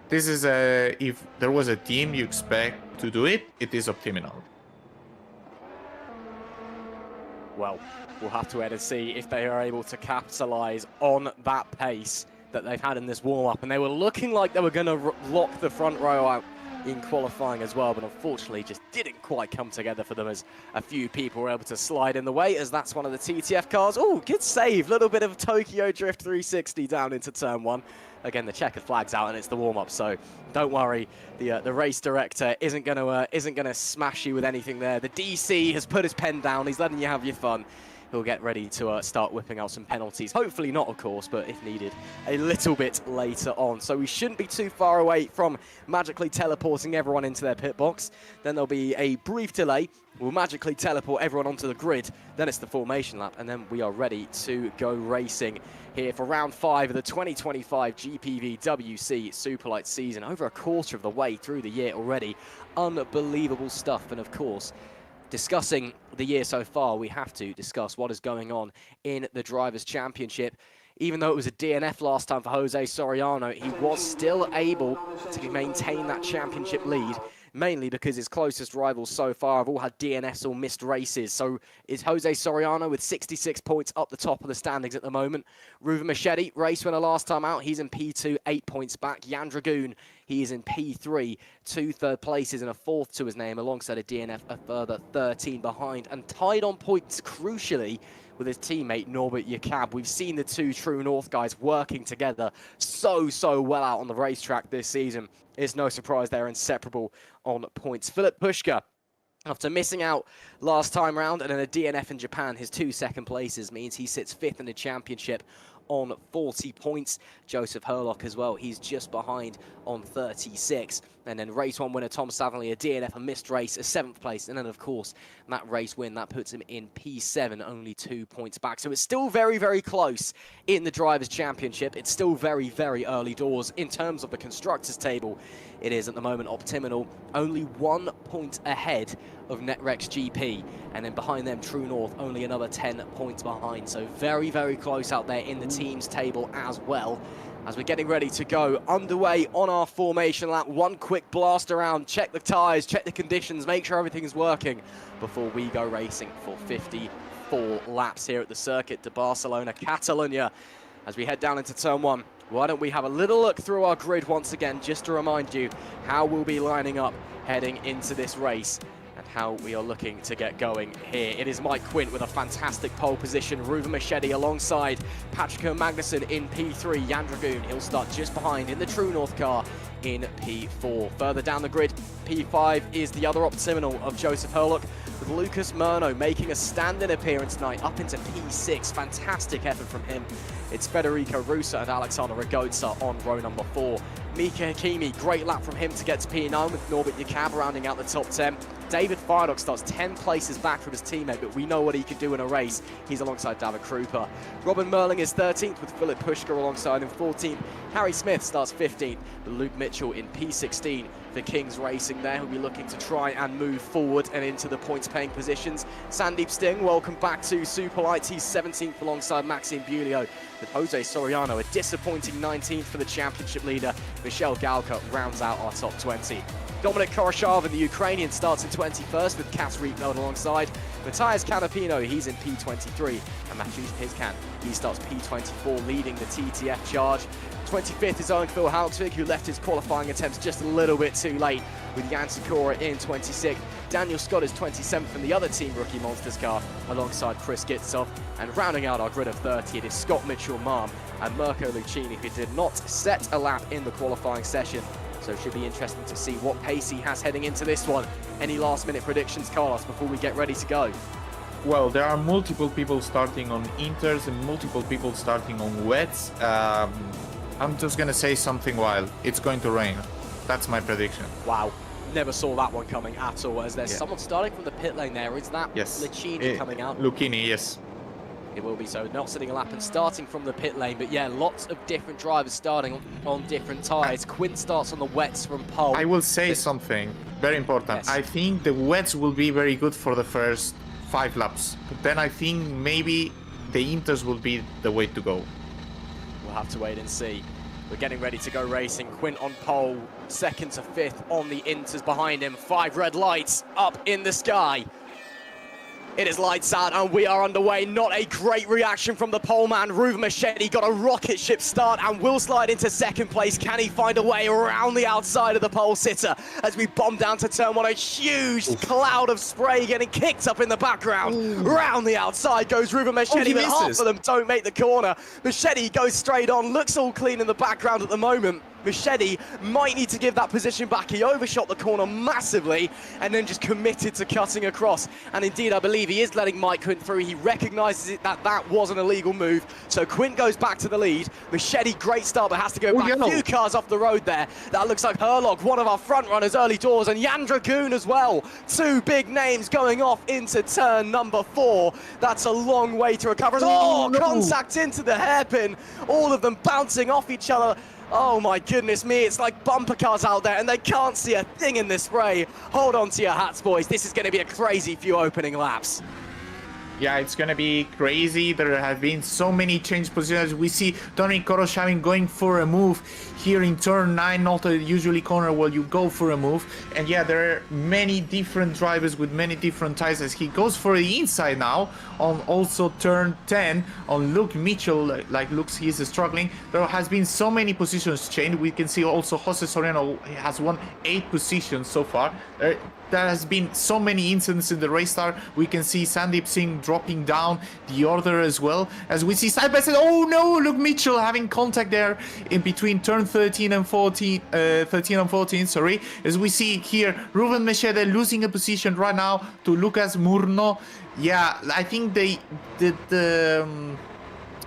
this is if there was a team you expect to do it, it is Optiminal. Well, we'll have to wait and see if they are able to capitalize on that pace that they've had in this warm-up. And they were looking like they were going to lock the front row out in qualifying as well, but unfortunately just didn't quite come together for them, as a few people were able to slide in the way, as that's one of the TTF cars. Oh, good save. Little bit of Tokyo Drift 360 down into turn 1. Again, the checkered flag's out and it's the warm-up, so don't worry. The race director isn't gonna smash you with anything there. The DC has put his pen down. He's letting you have your fun. He'll get ready to start whipping out some penalties. Hopefully not, of course, but if needed, a little bit later on. So we shouldn't be too far away from magically teleporting everyone into their pit box. Then there'll be a brief delay. We'll magically teleport everyone onto the grid. Then it's the formation lap, and then we are ready to go racing here for round 5 of the 2025 GPVWC Superlights season. Over a quarter of the way through the year already. Unbelievable stuff, and of course, discussing the year so far, we have to discuss what is going on in the Drivers' Championship. Even though it was a DNF last time for Jose Soriano, he was still able to maintain that championship lead, mainly because his closest rivals so far have all had DNFs or missed races. So is Jose Soriano with 66 points up the top of the standings at the moment. Ruben Machete, race winner last time out, he's in P2, 8 points back. Jan Dragoon, he is in P3, 2 third places and a 4th to his name, alongside a DNF a further 13 behind, and tied on points, crucially, with his teammate Norbert Jakab. We've seen the two True North guys working together so well out on the racetrack this season. It's no surprise they're inseparable on points. Philip Pushka, after missing out last time round and in a DNF in Japan, his 2 second places means he sits 5th in the championship on 40 points. Joseph Herlock as well, he's just behind on 36. And then race 1 winner Tom Savinley, a DNF, a missed race, a 7th place. And then, of course, that race win, that puts him in P7, only 2 points back. So it's still very, very close in the Drivers' Championship. It's still very, very early doors in terms of the Constructors' table. It is, at the moment, Optiminal, only 1 point ahead of Netrex GP. And then behind them, True North, only another 10 points behind. So very, very close out there in the team's table as well. As we're getting ready to go underway on our formation lap, one quick blast around, check the tyres, check the conditions, make sure everything is working before we go racing for 54 laps here at the Circuit de Barcelona, Catalonia. As we head down into turn 1, why don't we have a little look through our grid once again, just to remind you how we'll be lining up heading into this race and how we are looking to get going here. It is Mike Quint with a fantastic pole position. Ruben Machete alongside Patrick Magnussen in P3. Jan Dragoon, he'll start just behind in the True North car in P4. Further down the grid, P5 is the other Optiminal of Joseph Herlock, with Lucas Murno making a stand-in appearance tonight up into P6. Fantastic effort from him. It's Federico Russa and Alexander Ragozza on row number 4. Mika Hakimi, great lap from him to get to P9 with Norbert Jakab rounding out the top 10. David Firedock starts 10 places back from his teammate, but we know what he can do in a race. He's alongside David Krupa. Robin Merling is 13th with Philip Pushker alongside him 14th. Harry Smith starts 15th, but Luke Mitchell in P16 for Kings Racing there, who'll be looking to try and move forward and into the points-paying positions. Sandeep Singh, welcome back to Superlights. He's 17th alongside Maxime Bulio, with Jose Soriano, a disappointing 19th for the championship leader. Michelle Galka rounds out our top 20. Dominic Koroshavin, the Ukrainian, starts in 21st with Cass Riepmeld alongside. Matthias Canapino, he's in P23. And Matthews Pizkan, he starts P24, leading the TTF charge. 25th is Owen Phil Hauksvig, who left his qualifying attempts just a little bit too late, with Jan Sikora in 26th. Daniel Scott is 27th from the other Team Rookie Monsters car, alongside Chris Gitzoff. And rounding out our grid of 30, it is Scott Mitchell-Marm and Mirko Lucchini, who did not set a lap in the qualifying session. So it should be interesting to see what pace he has heading into this one. Any last-minute predictions, Carlos, before we get ready to go? Well, there are multiple people starting on inters and multiple people starting on wets. I'm just going to say something wild. It's going to rain. That's my prediction. Wow. Never saw that one coming at all. As there's someone starting from the pit lane there. Is that Lucchini coming out? Lucchini, yes. It will be so. Not sitting a lap and starting from the pit lane. But yeah, lots of different drivers starting on different tyres. Quint starts on the wets from pole. I will say something very important. Yes. I think the wets will be very good for the first 5 laps. But then I think maybe the inters will be the way to go. We'll have to wait and see. We're getting ready to go racing. Quint on pole, 2nd to 5th on the inters behind him. 5 red lights up in the sky. It is lights out and we are underway. Not a great reaction from the pole man. Ruben Machete got a rocket ship start and will slide into 2nd place. Can he find a way around the outside of the pole sitter as we bomb down to turn 1? A huge cloud of spray getting kicked up in the background. Round the outside goes Ruben Machete, but half of them don't make the corner. Machete goes straight on, looks all clean in the background at the moment. Machete might need to give that position back. He overshot the corner massively and then just committed to cutting across. And indeed, I believe he is letting Mike Quint through. He recognises it, that was an illegal move. So Quint goes back to the lead. Machete, great start, but has to go back. A few cars off the road there. That looks like Herlock, one of our front runners early doors, and Jan Dragoon as well. 2 big names going off into turn number 4. That's a long way to recover. Contact into the hairpin. All of them bouncing off each other. Oh my goodness me, it's like bumper cars out there and they can't see a thing in this spray. Hold on to your hats, boys. This is going to be a crazy few opening laps. Yeah, it's going to be crazy. There have been so many change positions. We see Dominic Koroshavin going for a move here in turn 9, not a usually corner where you go for a move. And yeah, there are many different drivers with many different tires as he goes for the inside now on also turn 10 on Luke Mitchell. Like looks he's struggling. There has been so many positions changed. We can see also Jose Soriano has won 8 positions so far. There has been so many incidents in the race start. We can see Sandeep Singh dropping down the order as well. As we see side by side, oh no, Luke Mitchell having contact there in between turn 13 and 14, sorry. As we see here, Ruben Machete losing a position right now to Lucas Murno. Yeah, I think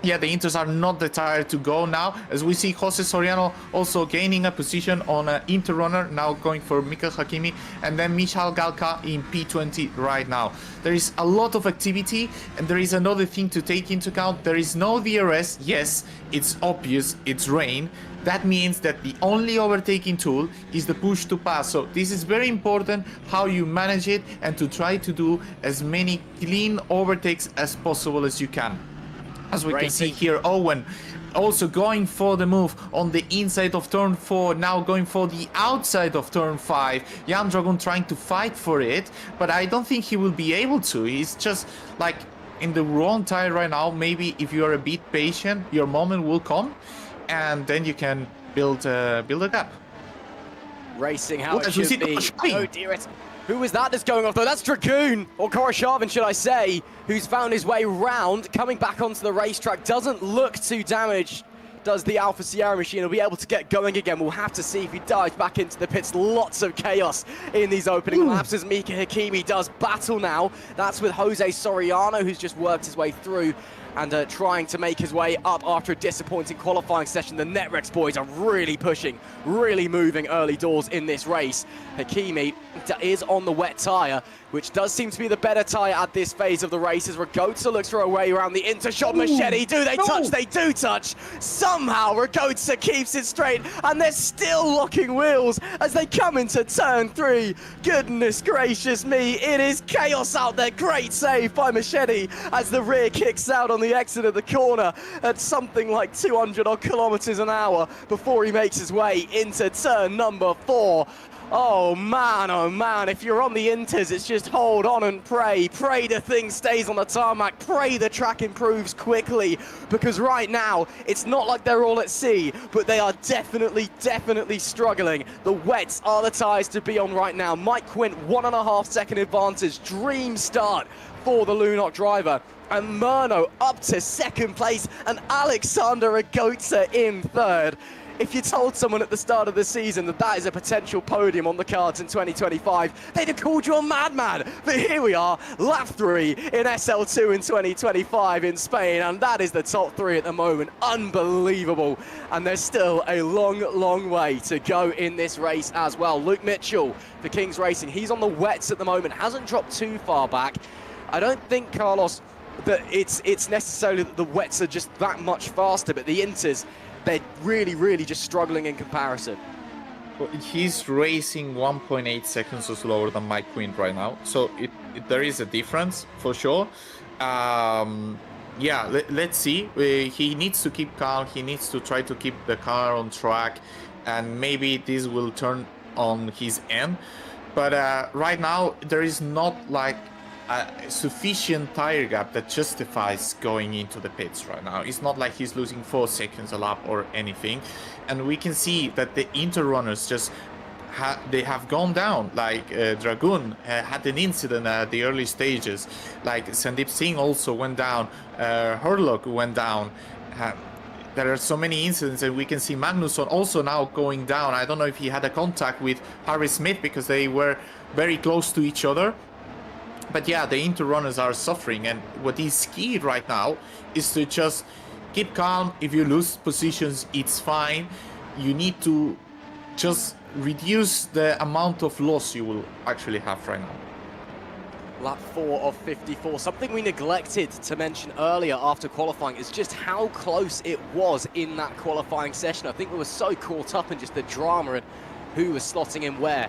yeah, the Inters are not the tire to go now, as we see Jose Soriano also gaining a position on an Inter runner, now going for Mikael Hakimi, and then Michal Galka in P20 right now. There is a lot of activity, and there is another thing to take into account. There is no DRS. Yes, it's obvious, it's rain. That means that the only overtaking tool is the push to pass. So this is very important, how you manage it, and to try to do as many clean overtakes as possible as you can. As we can see here, Owen also going for the move on the inside of turn 4, now going for the outside of turn 5. Jan Dragon trying to fight for it, but I don't think he will be able to. He's just like in the wrong tire right now. Maybe if you are a bit patient, your moment will come, and then you can build a gap. Racing how it should be. Oh dear, who was that that's going off though? That's Dragoon, or Koroshavin should I say, who's found his way round, coming back onto the racetrack. Doesn't look too damaged, does the Alpha Sierra machine. He'll be able to get going again. We'll have to see if he dives back into the pits. Lots of chaos in these opening laps as Mika Hakimi does battle now. That's with Jose Soriano, who's just worked his way through and trying to make his way up after a disappointing qualifying session. The Netrex boys are really pushing, really moving early doors in this race. Hakimi is on the wet tyre, which does seem to be the better tyre at this phase of the race, as Ragota looks for a way around the Intershot Machete. Do they touch? They do touch. Somehow Ragota keeps it straight, and they're still locking wheels as they come into turn 3. Goodness gracious me, it is chaos out there. Great save by Machete as the rear kicks out on the exit of the corner at something like 200 odd kilometers an hour before he makes his way into turn number 4. Oh man, if you're on the Inters, it's just hold on and pray. Pray the thing stays on the tarmac. Pray the track improves quickly, because right now, it's not like they're all at sea, but they are definitely struggling. The wets are the tyres to be on right now. Mike Quint, 1.5 second advantage. Dream start for the Lunok driver. And Murno up to second place, and Alexander Ragota in third. If you told someone at the start of the season that that is a potential podium on the cards in 2025, they'd have called you a madman. But here we are, lap 3 in SL2 in 2025 in Spain, and that is the top 3 at the moment. Unbelievable. And there's still a long way to go in this race as well. Luke Mitchell for Kings Racing, he's on the wets at the moment, hasn't dropped too far back. I don't think, Carlos, that it's necessarily that the wets are just that much faster, but the Inters, they're really just struggling in comparison. Well, he's racing 1.8 seconds slower than Mike Quinn right now, so there is a difference for sure. Yeah, let's see. He needs to keep calm. He needs to try to keep the car on track, and maybe this will turn on his end. But right now, there is not like a sufficient tire gap that justifies going into the pits right now. It's not like he's losing 4 seconds a lap or anything, and we can see that the Inter runners just they have gone down. Like Dragoon had an incident at the early stages, like Sandeep Singh also went down, Herlock went down. There are so many incidents, and we can see Magnusson also now going down. I don't know if he had a contact with Harry Smith because they were very close to each other. But yeah, the Inter runners are suffering, and what is key right now is to just keep calm. If you lose positions, it's fine. You need to just reduce the amount of loss you will actually have right now. Lap 4 of 54. Something we neglected to mention earlier after qualifying is just how close it was in that qualifying session. I think we were so caught up in just the drama and who was slotting in where.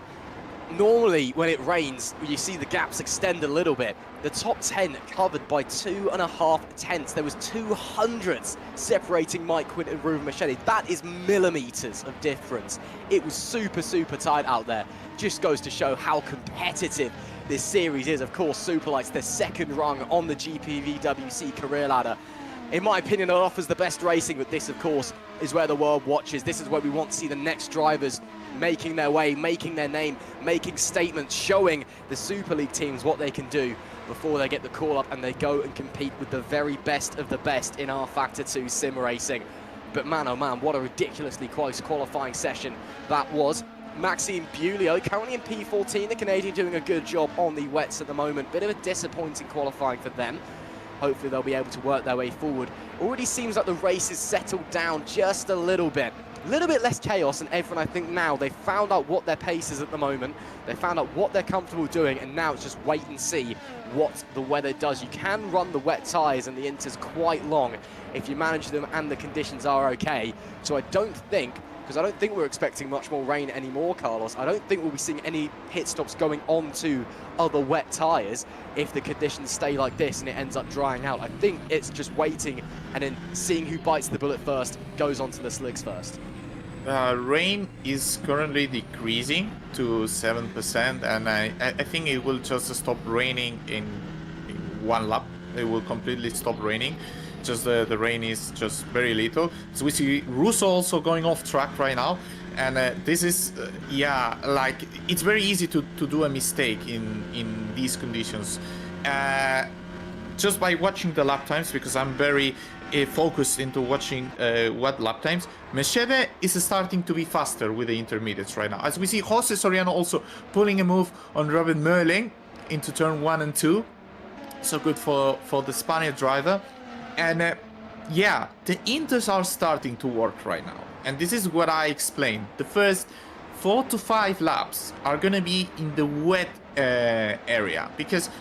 Normally, when it rains, you see the gaps extend a little bit. The top 10 covered by 2.5 tenths. There was 200s separating Mike Quint and Ruben Machete. That is millimeters of difference. It was super tight out there. Just goes to show how competitive this series is. Of course, Superlights, their second rung on the GPVWC career ladder. In my opinion, it offers the best racing, but this, of course, is where the world watches. This is where we want to see the next drivers making their way, making their name, making statements, showing the Super League teams what they can do before they get the call up and they go and compete with the very best of the best in our Factor 2 sim racing. But man, oh man, what a ridiculously close qualifying session that was. Maxime Bulio, currently in P14, the Canadian doing a good job on the wets at the moment. Bit of a disappointing qualifying for them. hopefully they'll be able to work their way forward. Already seems like the race is settled down just a little bit. A little bit less chaos, and everyone, I think now, they've found out what their pace is at the moment. They found out what they're comfortable doing, and now it's just wait and see what the weather does. You can run the wet tyres and the inters quite long if you manage them and the conditions are okay. So I don't think, because I don't think we're expecting much more rain anymore, Carlos, I don't think we'll be seeing any pit stops going on to other wet tyres if the conditions stay like this and it ends up drying out. I think it's just waiting and then seeing who bites the bullet first, goes onto the slicks first. Rain is currently decreasing to 7%, and I think it will just stop raining in one lap. It will completely stop raining. Just the rain is just very little. So we see Russo also going off track right now, and this is yeah, like it's very easy to do a mistake in these conditions. Just by watching the lap times, because I'm very focused into watching what lap times. Machete is starting to be faster with the intermediates right now. As we see Jose Soriano also pulling a move on Robin Merling into turn 1 and 2. So good for the Spaniard driver. And yeah, the inters are starting to work right now. And this is what I explained. The first 4 to 5 laps are going to be in the wet area. Because,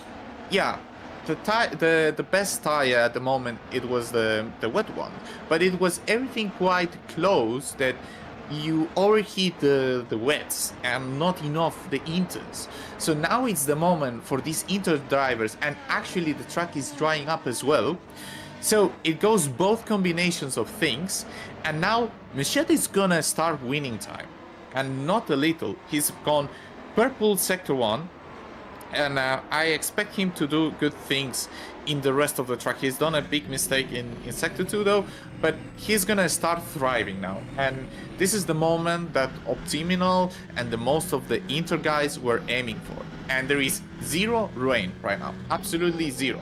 yeah, the best tire at the moment, it was the wet one, but it was everything quite close that you overheat the wets and not enough the inters. So now it's the moment for these inter drivers, and actually the track is drying up as well. So it goes both combinations of things, and now Machete is gonna start winning time, and not a little. He's gone purple sector 1. And I expect him to do good things in the rest of the track. He's done a big mistake in Sector 2 though, but he's gonna start thriving now. And this is the moment that Optiminal and the most of the Inter guys were aiming for. And there is zero rain right now, absolutely zero.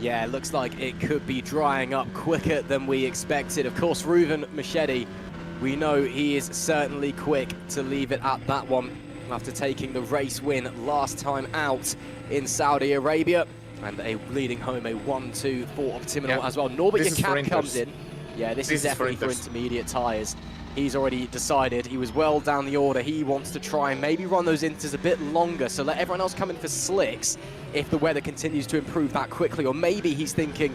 Yeah, it looks like it could be drying up quicker than we expected. Of course, Ruven Machete, we know he is certainly quick to leave it at that one, after taking the race win last time out in Saudi Arabia, and leading home a 1-2 for Optiminal as well. Norbert Yakat comes in. Yeah, this is definitely for intermediate tyres. He's already decided, he was well down the order. He wants to try and maybe run those inters a bit longer, so let everyone else come in for slicks if the weather continues to improve that quickly. Or maybe he's thinking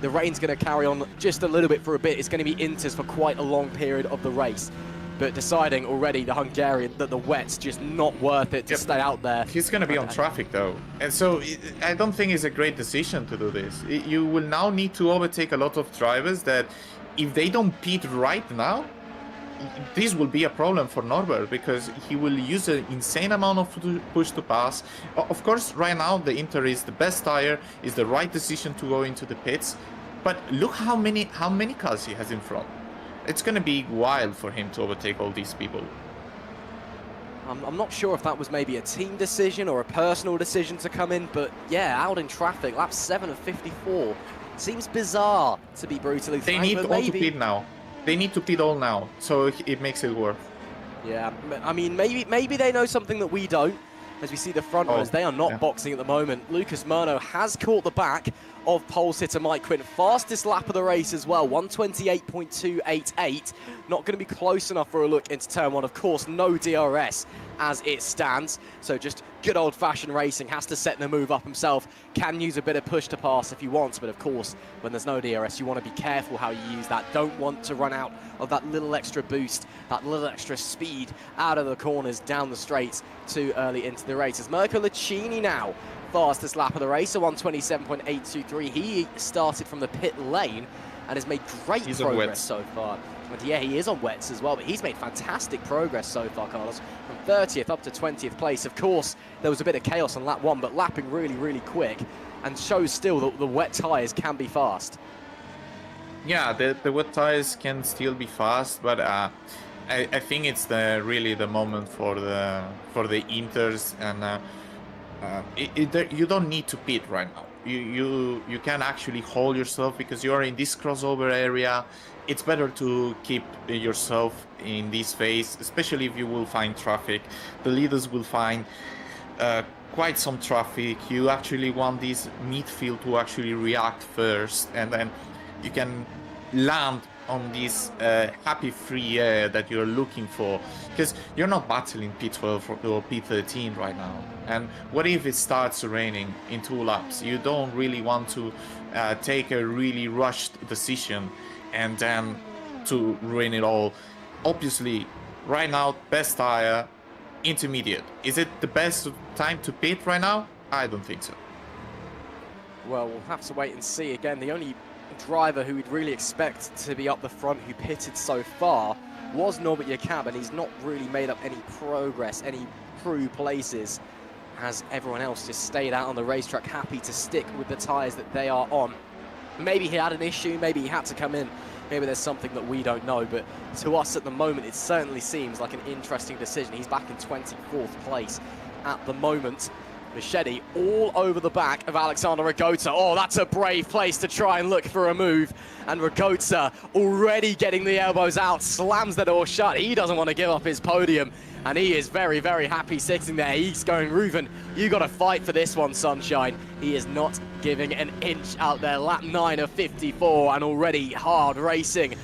the rain's going to carry on just a little bit for a bit. It's going to be inters for quite a long period of the race. But deciding already, the Hungarian, that the wet's just not worth it to stay out there. He's going to be on traffic though. And so I don't think it's a great decision to do this. You will now need to overtake a lot of drivers that if they don't pit right now, this will be a problem for Norbert, because he will use an insane amount of push to pass. Of course, right now the Inter is the best tire, is the right decision to go into the pits. But look how many cars he has in front. It's going to be wild for him to overtake all these people. I'm not sure if that was maybe a team decision or a personal decision to come in, but yeah, out in traffic, lap 7 of 54. Seems bizarre, to be brutally frank. They need all to pit now. They need to pit all now, so it makes it worth. Yeah, I mean, maybe they know something that we don't. As we see the front runners, they are not boxing at the moment. Lucas Murno has caught the back of pole sitter Mike Quinn. Fastest lap of the race as well, 1:28.288. Not going to be close enough for a look into turn 1. Of course, no DRS as it stands. So just good old-fashioned racing. Has to set the move up himself. Can use a bit of push to pass if he wants. But of course, when there's no DRS, you want to be careful how you use that. Don't want to run out of that little extra boost, that little extra speed out of the corners, down the straights, too early into the race. As Mirko Lucchini now, fastest lap of the race, a 1:27.823. He started from the pit lane and has made great progress so far. And yeah, he is on wets as well, but he's made fantastic progress so far, Carlos. From 30th up to 20th place. Of course, there was a bit of chaos on lap 1, but lapping really, really quick, and shows still that the wet tyres can be fast. Yeah, the wet tyres can still be fast, but I think it's really the moment for the Inters, and you don't need to pit right now. You can actually hold yourself because you are in this crossover area. It's better to keep yourself in this phase, especially if you will find traffic. The leaders will find quite some traffic. You actually want this midfield to actually react first, and then you can land on this happy free air that you're looking for, because you're not battling P12 or P13 right now. And what if it starts raining in 2 laps? You don't really want to take a really rushed decision and then to ruin it all. Obviously, right now, best tire, intermediate. Is it the best time to pit right now? I don't think so. Well, we'll have to wait and see. Again, the only driver who we'd really expect to be up the front who pitted so far was Norbert Jakab, and he's not really made up any progress, any true places, as everyone else just stayed out on the racetrack, happy to stick with the tyres that they are on. Maybe he had an issue, maybe he had to come in, maybe there's something that we don't know, but to us at the moment it certainly seems like an interesting decision. He's back in 24th place at the moment. Machete all over the back of Alexander Ragota. Oh, that's a brave place to try and look for a move. And Ragota already getting the elbows out, slams the door shut. He doesn't want to give up his podium. And he is very, very happy sitting there. He's going, Reuven, you got to fight for this one, sunshine. He is not giving an inch out there. Lap 9 of 54 and already hard racing.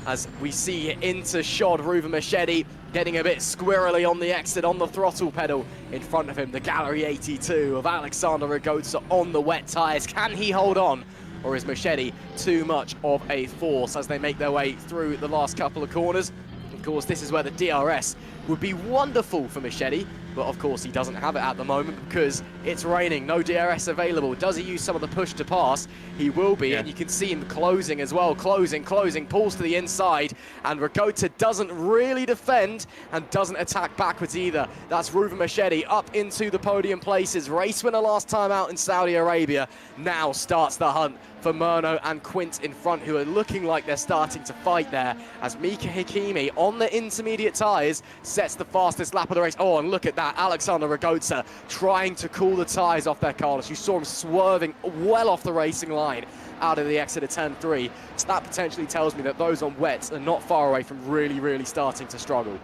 As we see into shod Reuven Machete getting a bit squirrely on the exit, on the throttle pedal. In front of him, the Gallery 82 of Alexander Ragota on the wet tyres. Can he hold on? Or is Machete too much of a force as they make their way through the last couple of corners? Of course, this is where the DRS would be wonderful for Machete, but of course he doesn't have it at the moment because it's raining, no DRS available. Does he use some of the push to pass? He will be, and you can see him closing as well, closing, pulls to the inside, and Ragota doesn't really defend and doesn't attack backwards either. That's Reuven Machete up into the podium places. Race winner last time out in Saudi Arabia. Now starts the hunt for Murno and Quint in front, who are looking like they're starting to fight there, as Mika Hakimi on the intermediate tyres sets the fastest lap of the race. Oh, and look at that, Alexander Ragota trying to cool the tyres off their Carlos. You saw him swerving well off the racing line out of the exit of 10-3. So that potentially tells me that those on wets are not far away from really, really starting to struggle.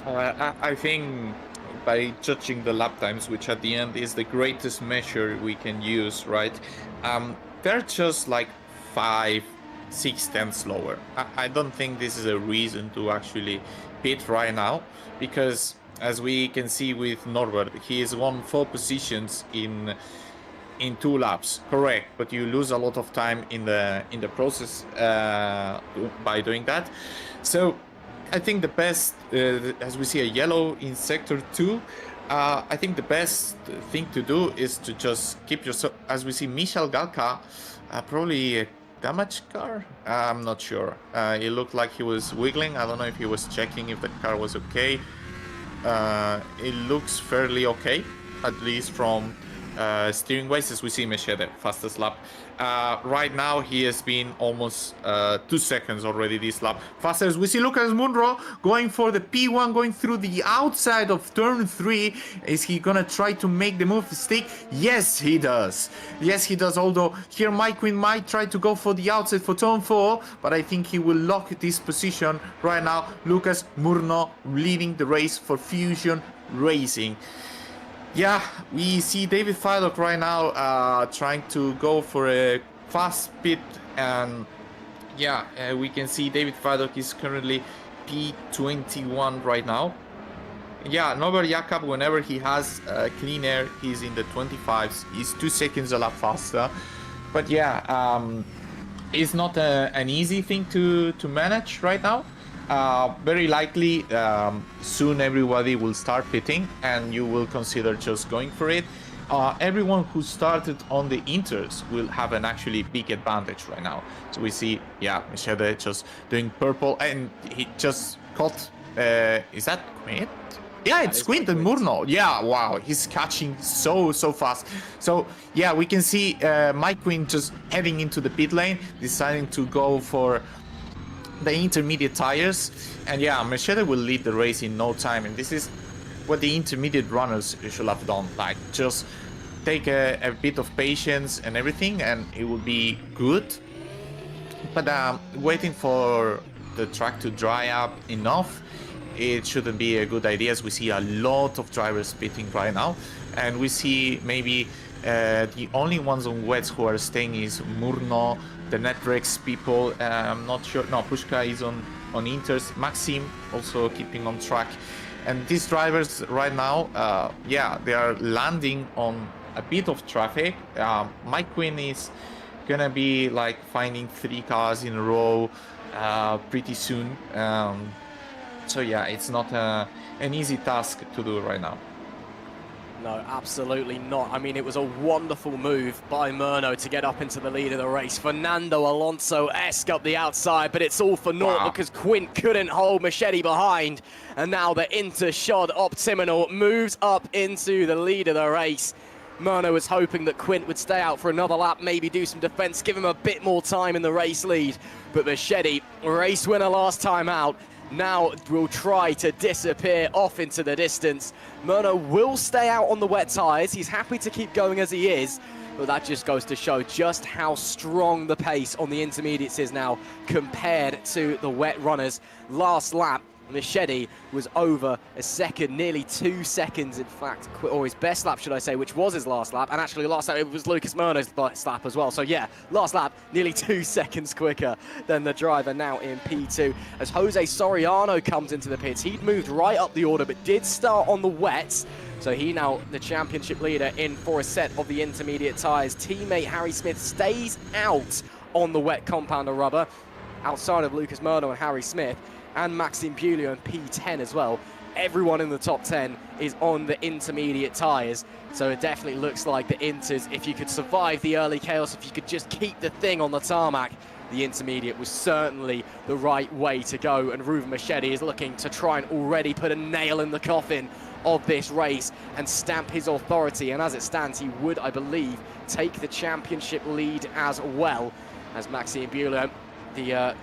I think by judging the lap times, which at the end is the greatest measure we can use, right? They're just like 5-6 tenths lower. I don't think this is a reason to actually pit right now, because as we can see with Norbert, he has won 4 positions in 2 laps, correct, but you lose a lot of time in the process by doing that. So I think the best, as we see a yellow in sector 2, I think the best thing to do is to just keep yourself, as we see Michel Galka, probably a damaged car? I'm not sure. It looked like he was wiggling. I don't know if he was checking if the car was okay. It looks fairly okay, at least from steering wise, as we see Machete, fastest lap. Right now he has been almost 2 seconds already this lap faster. As we see Lucas Munro going for the P1, going through the outside of turn 3. Is he gonna try to make the move stick? Yes, he does. Yes, he does. Although here Mike Quinn might try to go for the outside for turn 4, but I think he will lock this position right now. Lucas Murno leading the race for Fusion Racing. Yeah, we see David Fidok right now trying to go for a fast pit, and yeah, we can see David Fidok is currently P21 right now. Yeah, Norbert Jakab, whenever he has clean air, he's in the 25s. He's 2 seconds a lap faster. But yeah, it's not an easy thing to manage right now. Very likely soon everybody will start pitting and you will consider just going for it. Everyone who started on the inters will have an actually big advantage right now. So we see, yeah, Machete just doing purple, and he just caught, is that Quint? Yeah, it's Quint and Murno. Yeah, wow, he's catching so fast. So yeah, we can see Mike Quinn just heading into the pit lane, deciding to go for the intermediate tires, and yeah, Machete will lead the race in no time, and this is what the intermediate runners should have done. Like, just take a bit of patience and everything, and it will be good. But waiting for the track to dry up enough, it shouldn't be a good idea, as we see a lot of drivers pitting right now. and we see maybe the only ones on wets who are staying is Murno, the Netrex people. I'm not sure. No, Pushka is on Inters. Maxim also keeping on track. And these drivers right now, yeah, they are landing on a bit of traffic. Mike Quinn is gonna be like finding 3 cars in a row pretty soon. So yeah, it's not an easy task to do right now. No, absolutely not. I mean, it was a wonderful move by Murno to get up into the lead of the race. Fernando Alonso-esque up the outside, but it's all for naught because Quint couldn't hold Machete behind. And now the Intershod Optiminal moves up into the lead of the race. Murno was hoping that Quint would stay out for another lap, maybe do some defense, give him a bit more time in the race lead. But Machete, race winner last time out, now will try to disappear off into the distance. Murno will stay out on the wet tyres. He's happy to keep going as he is, but that just goes to show just how strong the pace on the intermediates is now compared to the wet runners. Last lap, Machete was over a second, nearly 2 seconds in fact, or his best lap should I say, which was his last lap, and actually last lap it was Lucas Murno's last lap as well. So yeah, last lap nearly 2 seconds quicker than the driver now in P2. As Jose Soriano comes into the pits, he'd moved right up the order but did start on the wets. So he now the championship leader in for a set of the intermediate tyres. Teammate Harry Smith stays out on the wet compounder rubber, outside of Lucas Murno and Harry Smith, and Maxime Bullion in P10 as well. Everyone in the top 10 is on the intermediate tyres, so it definitely looks like the Inters, if you could survive the early chaos, if you could just keep the thing on the tarmac, the intermediate was certainly the right way to go, and Ruven Machete is looking to try and already put a nail in the coffin of this race and stamp his authority, and as it stands, he would, I believe, take the championship lead as well, as Maxime Bullion, the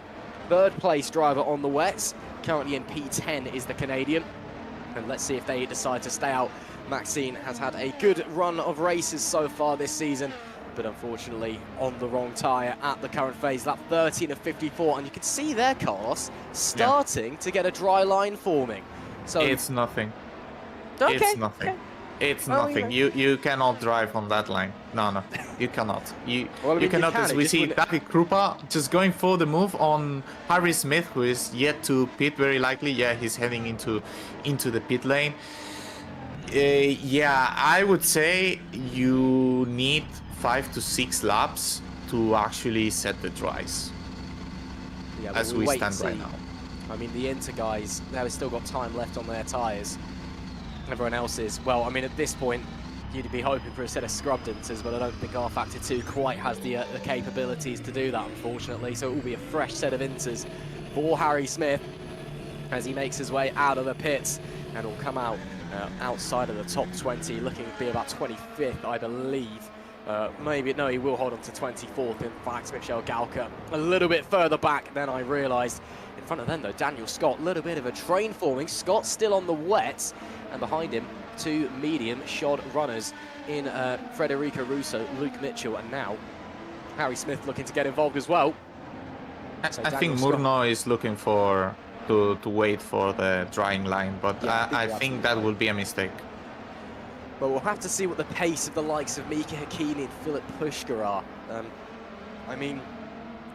third place driver on the wets, currently in P10 is the Canadian, and let's see if they decide to stay out. Maxime has had a good run of races so far this season, but unfortunately on the wrong tyre at the current phase, lap 13 of 54, and you can see there, Carlos, starting to get a dry line forming. So it's nothing. Okay. It's nothing. Okay. It's Well, nothing. you You cannot drive on that line. No, you cannot. You Well, I mean, you cannot. you can. As It we just see wouldn't- David Krupa just going for the move on Harry Smith, who is yet to pit very likely. Yeah, he's heading into the pit lane. Yeah, I would say you need 5 to 6 laps to actually set the dries, Yeah, as we'll we wait and stand right see. now. I mean, the Inter guys, they've still got time left on their tyres. Everyone else is, well, I mean, at this point, you'd be hoping for a set of scrubbed Inters, but I don't think R Factor 2 quite has the capabilities to do that, unfortunately. So it will be a fresh set of Inters for Harry Smith as he makes his way out of the pits and will come out outside of the top 20, looking to be about 25th, I believe. Maybe, no, he will hold on to 24th, in fact, Michel Galka. A little bit further back than I realised. In front of them, though, Daniel Scott, a little bit of a train forming. Scott still on the wets, and behind him, 2 medium shod runners in Federico Russo, Luke Mitchell, and now Harry Smith looking to get involved as well. So I think Daniel Scott- Murno is looking for to wait for the drying line, but Yeah, I you're think absolutely that right. will be a mistake. But we'll have to see what the pace of the likes of Mika Hakkinen and Philip Pushka are. I mean,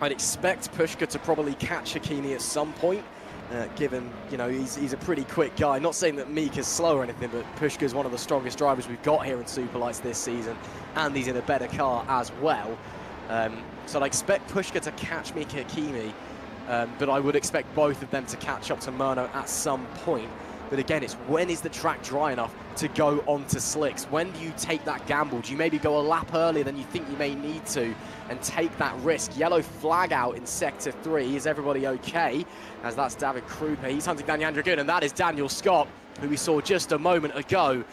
I'd expect Pushka to probably catch Hakkinen at some point, given, you know, he's a pretty quick guy. Not saying that Mika's slow or anything, but Pushka is one of the strongest drivers we've got here in Superlights this season, and he's in a better car as well. So I'd expect Pushka to catch Mika Hakkinen, but I would expect both of them to catch up to Murno at some point. But again, it's when is the track dry enough to go onto slicks? When do you take that gamble? Do you maybe go a lap earlier than you think you may need to and take that risk? Yellow flag out in Sector 3. Is everybody okay? As that's David Krupa. He's hunting down Yandra Good, and that is Daniel Scott, who we saw just a moment ago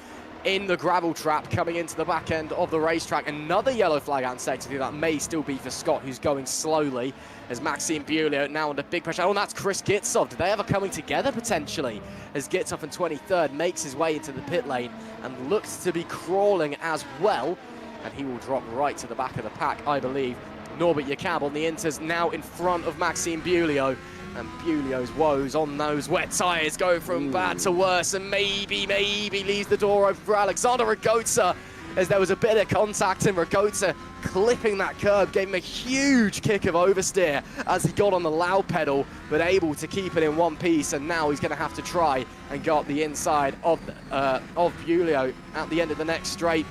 in the gravel trap coming into the back end of the racetrack. Another yellow flag out in Sector 3. That may still be for Scott, who's going slowly, as Maxime Bullion now under big pressure. Oh, and that's Chris Gitsov. Do they ever coming together potentially? As Gitsov in 23rd makes his way into the pit lane and looks to be crawling as well. And he will drop right to the back of the pack, I believe. Norbert Jakab on the Inters now in front of Maxime Bullion. And Bulio's woes on those wet tyres go from bad to worse, and maybe leaves the door open for Alexander Ragota, as there was a bit of contact and Ragota clipping that curb gave him a huge kick of oversteer as he got on the loud pedal, but able to keep it in one piece. And now he's going to have to try and go up the inside of Bulio at the end of the next straight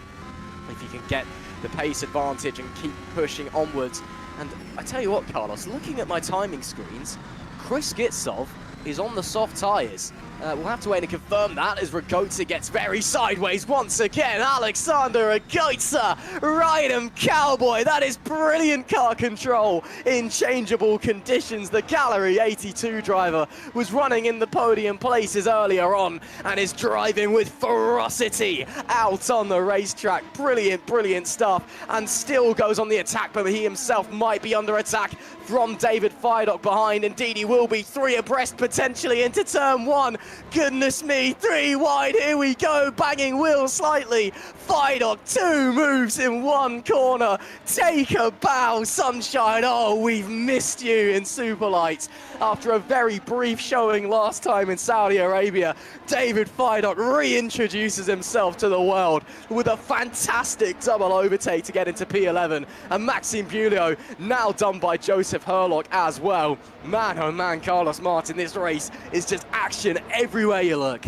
if he can get the pace advantage and keep pushing onwards. And I tell you what, Carlos, looking at my timing screens, Chris Gitsov is on the soft tyres. We'll have to wait and confirm that as Ragota gets very sideways once again. Alexander Ragota, ride 'em cowboy. That is brilliant car control in changeable conditions. The Gallery 82 driver was running in the podium places earlier on and is driving with ferocity out on the racetrack. Brilliant stuff, and still goes on the attack, but he himself might be under attack from David Feidock behind. Indeed, he will be 3 abreast potentially into turn 1. Goodness me, 3 wide, here we go, banging wheels slightly. Feidock 2 moves in 1 corner. Take a bow, sunshine. Oh, we've missed you in Superlights. After a very brief showing last time in Saudi Arabia, David Feidock reintroduces himself to the world with a fantastic double overtake to get into P11. And Maxime Bulio now done by Joseph Herlock as well. Man, oh man, Carlos Martin, this race is just action everywhere you look.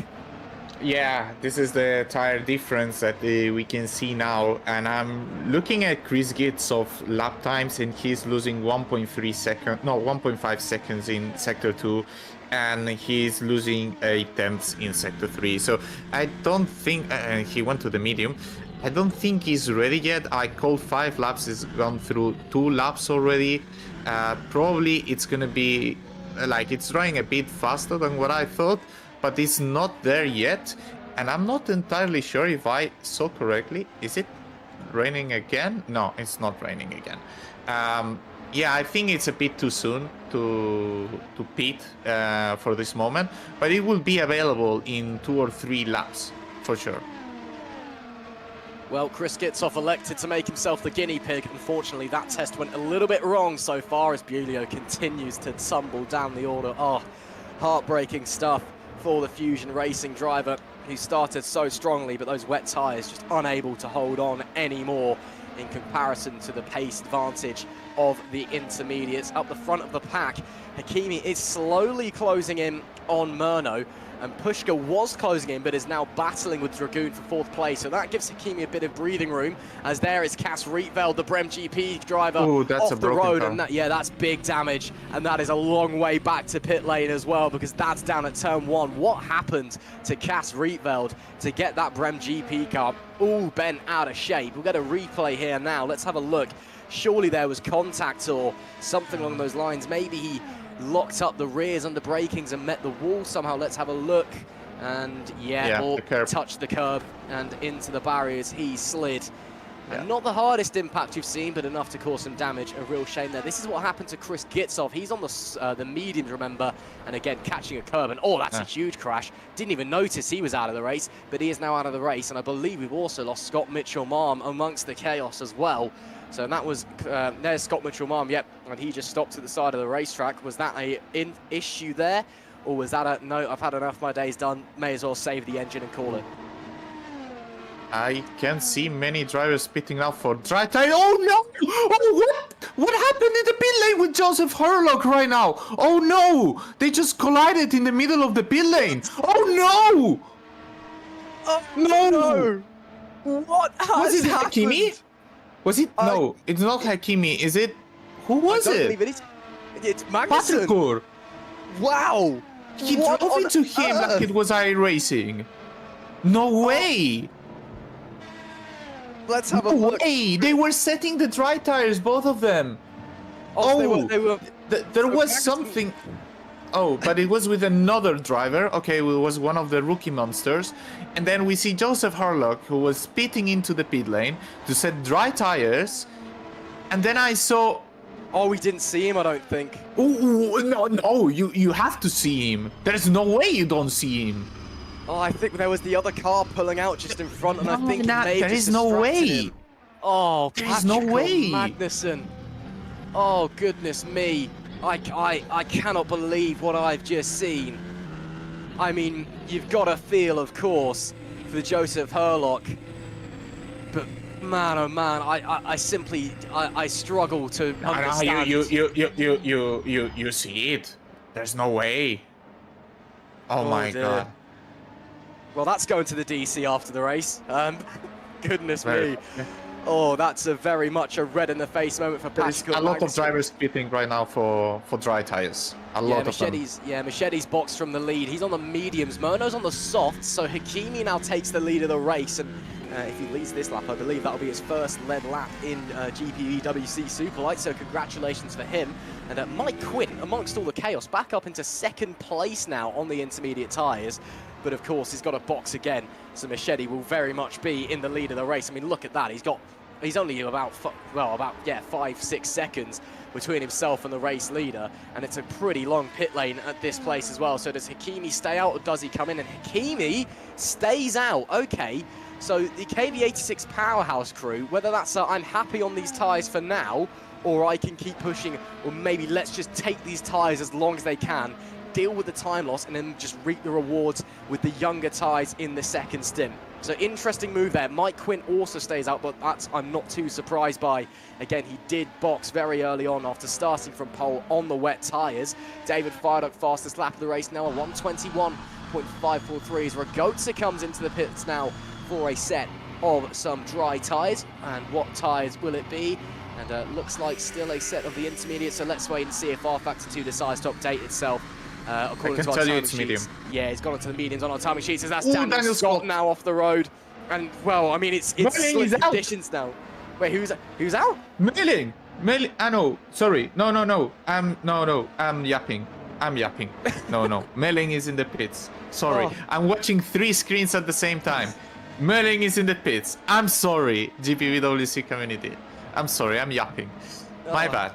Yeah, this is the tire difference that we can see now, and I'm looking at Chris Gitsov lap times, and he's losing 1.5 seconds in sector 2, and he's losing 8 tenths in sector 3. So I don't think he went to the medium. I don't think he's ready yet. I called 5 laps. He's gone through 2 laps already. Probably it's gonna be like it's running a bit faster than what I thought, but it's not there yet. And I'm not entirely sure if I saw correctly. Is it raining again? No, it's not raining again. Yeah, I think it's a bit too soon to pit for this moment, but it will be available in 2 or 3 laps for sure. Well, Chris Gitsov elected to make himself the guinea pig. Unfortunately, that test went a little bit wrong so far as Bulio continues to tumble down the order. Oh, heartbreaking stuff for the Fusion Racing driver who started so strongly, but those wet tyres just unable to hold on anymore in comparison to the pace advantage of the intermediates. Up the front of the pack, Hakimi is slowly closing in on Murno, and Pushka was closing in, but is now battling with Dragoon for 4th place. So that gives Hakimi a bit of breathing room, as there is Cas Rietveld, the Brem GP driver, off the road. And that, yeah, that's big damage. And that is a long way back to pit lane as well, because that's down at turn 1. What happened to Cas Rietveld to get that Brem GP car all bent out of shape? We'll get a replay here now. Let's have a look. Surely there was contact or something along those lines. Maybe he locked up the rears under brakings and met the wall somehow. Let's have a look. And or touched the curb and into the barriers he slid. And not the hardest impact you've seen, but enough to cause some damage. A real shame there. This is what happened to Chris Gitsov. He's on the mediums, remember, and again catching a curb. And oh, that's a huge crash. Didn't even notice he was out of the race, but he is now out of the race. And I believe we've also lost Scott Mitchell-Marm amongst the chaos as well. So that was, there's Scott Mitchell-Marm, yep, and he just stopped at the side of the racetrack. Was that a issue there? Or was that a, no, I've had enough, my day's done, may as well save the engine and call it? I can see many drivers pitting out for dry tire. Oh no! Oh, what happened in the pit lane with Joseph Herlock right now? Oh no! They just collided in the middle of the pit lane. Oh no! Oh no! What has Was it happened? Hakimi? Was it? No, it's not Hakimi. Is it? Who was I don't it? believe it's Magnussen. Patrikur. Wow! He What drove on into him like earth? it was iRacing. No way! Let's have a No look. way! They were setting the dry tires, both of them. Oh, they were There was something. Oh, but it was with another driver. Okay, it was one of the rookie monsters. And then we see Joseph Herlock, who was pitting into the pit lane to set dry tires. And then I saw... Oh, we didn't see him, I don't think. Oh, no, you have to see him. There's no way you don't see him. Oh, I think there was the other car pulling out just in front, and I think there is no way. Him. Oh, There is no way. Magnussen. Oh, goodness me. I cannot believe what I've just seen. I mean, you've got a feel, of course, for Joseph Herlock, but man, oh man, I simply struggle to understand. You see it. There's no way. Oh my dear. god. Well, that's going to the DC after the race. Goodness Very- me. Oh, that's a very much a red in the face moment for There's Pascal. a lot of Magnussen. drivers pitting right now for dry tires. A lot of them. Machete's boxed from the lead. He's on the mediums. Murno's on the softs. So Hakimi now takes the lead of the race. And if he leads this lap, I believe that'll be his first lead lap in GPVWC Superlights. So congratulations for him. And Mike Quinn, amongst all the chaos, back up into second place now on the intermediate tyres. But of course, he's got a box again. So Machete will very much be in the lead of the race. I mean, look at that. He's only about 5-6 seconds between himself and the race leader, and it's a pretty long pit lane at this place as well. So does Hakimi stay out, or does he come in? And Hakimi stays out. Okay, so the KV86 powerhouse crew, whether that's I'm happy on these tyres for now, or I can keep pushing, or maybe let's just take these tyres as long as they can, deal with the time loss, and then just reap the rewards with the younger tyres in the second stint. So interesting move there. Mike Quinn also stays out, but that's I'm not too surprised by. Again, he did box very early on after starting from pole on the wet tyres. David fired up fastest lap of the race now, a 121.543 as Ragozza comes into the pits now for a set of some dry tyres. And what tyres will it be? And looks like still a set of the intermediate, so let's wait and see if R Factor 2 decides to update itself. According to our timing sheets. Medium. Yeah, it's gone into the mediums on our timing sheets, as that's Ooh, Daniel Scott now off the road. And, well, I mean, it's slick conditions now. Wait, who's out? Milling! No, sorry. No. I'm yapping. No. Melling is in the pits. Sorry. Oh. I'm watching 3 screens at the same time. Melling is in the pits. I'm sorry, GPVWC community. I'm sorry, I'm yapping. My bad.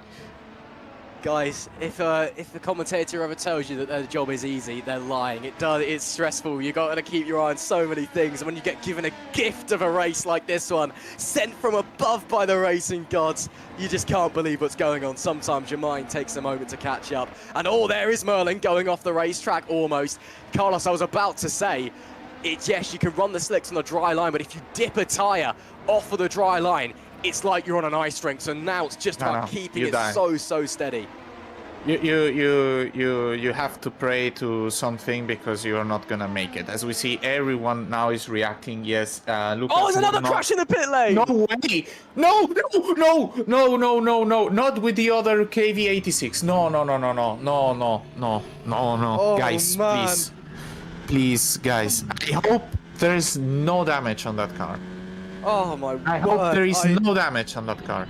Guys, if the commentator ever tells you that their job is easy, they're lying. It's stressful. You got to keep your eye on so many things. And when you get given a gift of a race like this one, sent from above by the racing gods, you just can't believe what's going on. Sometimes your mind takes a moment to catch up. And there is Merlin going off the racetrack almost. Carlos, I was about to say, yes, you can run the slicks on the dry line, but if you dip a tyre off of the dry line, it's like you're on an ice rink. So now it's just about keeping it so steady. You have to pray to something because you're not gonna make it. As we see, everyone now is reacting. Yes, Lucas. There's another crash in the pit lane. No way! No! Not with the other KV86. No. Oh, guys, man. please, guys. I hope there's no damage on that car. Oh my I word. hope there is no damage on that car.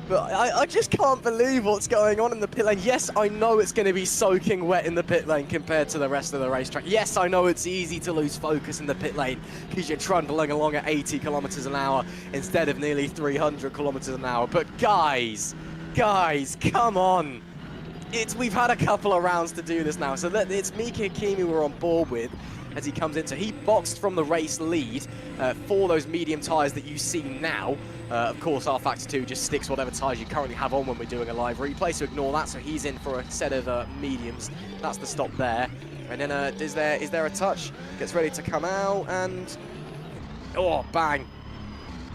But I just can't believe what's going on in the pit lane. Yes, I know it's going to be soaking wet in the pit lane compared to the rest of the racetrack. Yes, I know it's easy to lose focus in the pit lane because you're trundling along at 80 kilometers an hour instead of nearly 300 kilometers an hour. But guys, come on. We've had a couple of rounds to do this now. So it's Mika Hakimi we're on board with as he comes in. So he boxed from the race lead for those medium tyres that you see now. Of course, R Factor 2 just sticks whatever tyres you currently have on when we're doing a live replay, so ignore that. So he's in for a set of mediums. That's the stop there. And then is there a touch? Gets ready to come out, and bang!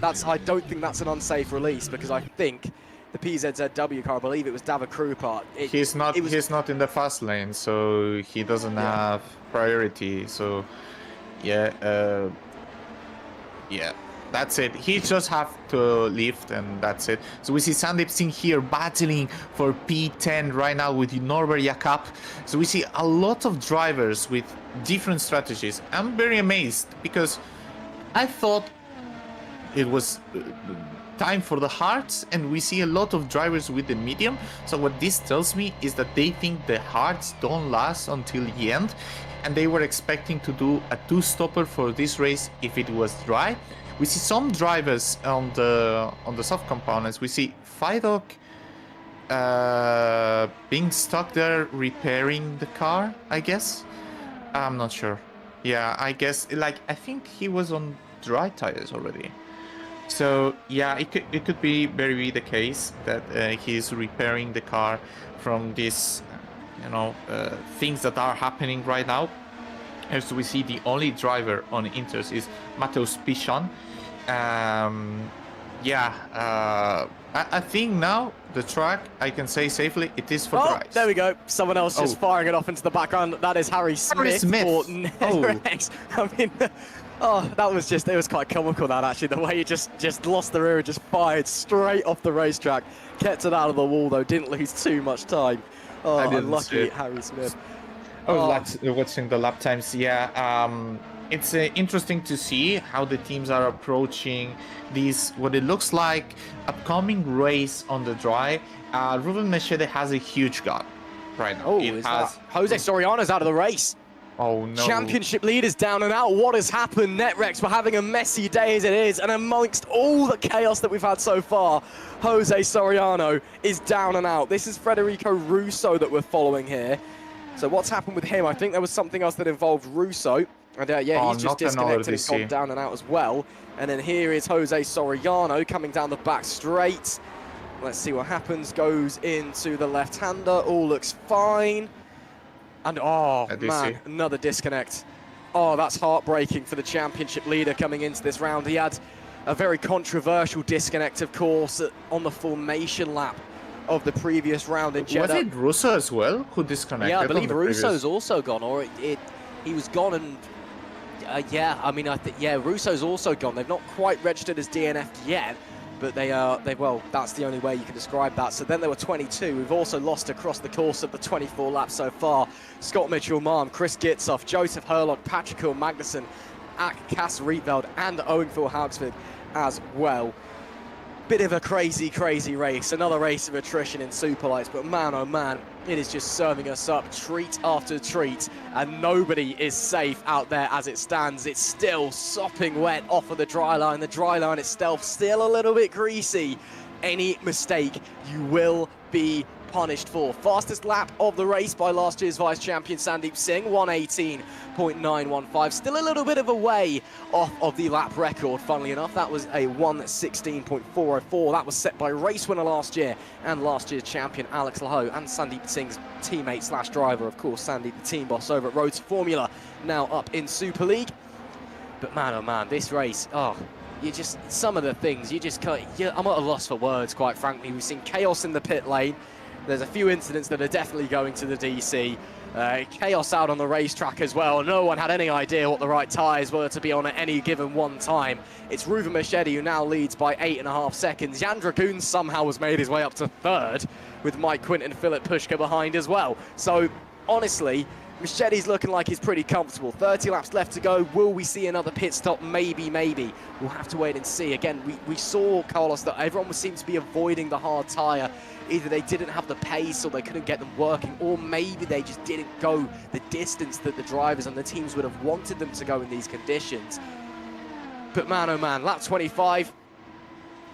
I don't think that's an unsafe release, because I think the PZZW car, I believe it was David Krupa. He's not in the fast lane, so he doesn't have priority. So yeah. That's it. He just have to lift, and that's it. So we see Sandeep Singh here battling for P10 right now with Norbert Jakob. So we see a lot of drivers with different strategies. I'm very amazed because I thought it was time for the hards, and we see a lot of drivers with the medium. So what this tells me is that they think the hards don't last until the end, and they were expecting to do a 2-stopper for this race if it was dry. We see some drivers on the soft components. We see Fidok being stuck there repairing the car, I guess. I'm not sure. Yeah, I guess, I think he was on dry tires already. So yeah, it could be very the case that he's repairing the car from these, things that are happening right now. As we see, the only driver on Inters is Mateusz Pichon. I think now the track, I can say safely, it is for Prix. There we go. Someone else just firing it off into the background. That is Harry Smith. For Netrex. I mean, it was quite comical, that actually, the way he just lost the rear and just fired straight off the racetrack. Kept it out of the wall though, didn't lose too much time. Oh, unlucky Harry Smith. Watching the lap times, it's interesting to see how the teams are approaching this, what it looks like, upcoming race on the dry. Ruben Machete has a huge gap right now. Jose Soriano's out of the race. Oh no. Championship leaders down and out. What has happened? Netrex, we're having a messy day as it is, and amongst all the chaos that we've had so far, Jose Soriano is down and out. This is Federico Russo that we're following here. So what's happened with him? I think there was something else that involved Russo. And he's just disconnected and gone down and out as well. And then here is Jose Soriano coming down the back straight. Let's see what happens. Goes into the left-hander. All looks fine. And another disconnect. Oh, that's heartbreaking for the championship leader coming into this round. He had a very controversial disconnect, of course, on the formation lap of the previous round in Jeddah. Was it Russo as well who disconnected? Yeah, I believe Russo's also gone, or he was gone and... Russo's also gone. They've not quite registered as DNF'd yet, but that's the only way you can describe that. So then there were 22. We've also lost across the course of the 24 laps so far. Scott Mitchell-Marm, Chris Gitzoff, Joseph Herlog, Patrick Magnussen, Ak Cass Rietveld, and Owen Phil Haugsvig as well. Bit of a crazy race. Another race of attrition in Superlights, but man, oh man, it is just serving us up treat after treat, and nobody is safe out there as it stands. It's still sopping wet off of the dry line. The dry line itself still a little bit greasy. Any mistake you will be punished for. Fastest lap of the race by last year's vice champion Sandeep Singh, 1:18.915. Still a little bit of a way off of the lap record, funnily enough. That was a 1:16.404. That was set by race winner last year and last year's champion Alex Laho and Sandeep Singh's teammate slash driver, of course, Sandeep, the team boss over at Road to Formula, now up in Super League. But man, oh man, this race, some of the things, I'm at a loss for words, quite frankly. We've seen chaos in the pit lane. There's a few incidents that are definitely going to the DC. Chaos out on the racetrack as well. No one had any idea what the right tyres were to be on at any given one time. It's Ruben Machete who now leads by 8.5 seconds. Jan Dragoon somehow has made his way up to third, with Mike Quint and Philip Pushka behind as well. So, honestly, Machete's looking like he's pretty comfortable. 30 laps left to go. Will we see another pit stop? Maybe. We'll have to wait and see. Again, we saw, Carlos, that everyone seemed to be avoiding the hard tyre. Either they didn't have the pace or they couldn't get them working, or maybe they just didn't go the distance that the drivers and the teams would have wanted them to go in these conditions. But man, oh man, lap 25.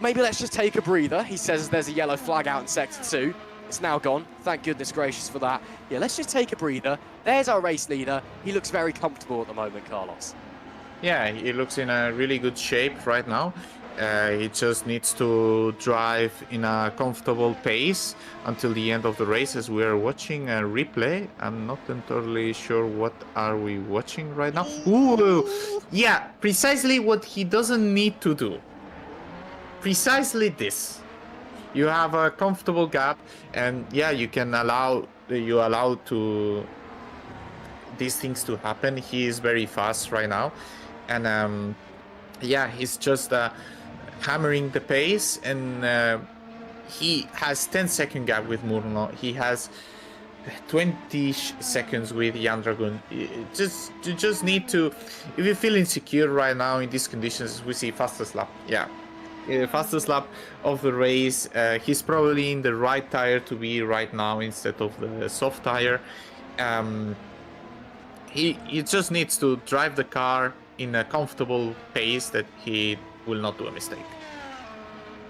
Maybe let's just take a breather. He says there's a yellow flag out in sector 2. It's now gone. Thank goodness gracious for that. Yeah, let's just take a breather. There's our race leader. He looks very comfortable at the moment, Carlos. Yeah, he looks in a really good shape right now. He just needs to drive in a comfortable pace until the end of the race, as we are watching a replay. I'm not entirely sure what are we watching right now. Ooh, yeah, precisely what he doesn't need to do. Precisely this. You have a comfortable gap, and yeah, you allow to these things to happen. He is very fast right now, and he's just hammering the pace, and he has 10-second gap with Murno. He has 20 seconds with Jan Dragoon. You just need to, if you feel insecure right now in these conditions, we see fastest lap. Fastest lap of the race. He's probably in the right tire to be right now instead of the soft tire. He just needs to drive the car in a comfortable pace that he will not do a mistake.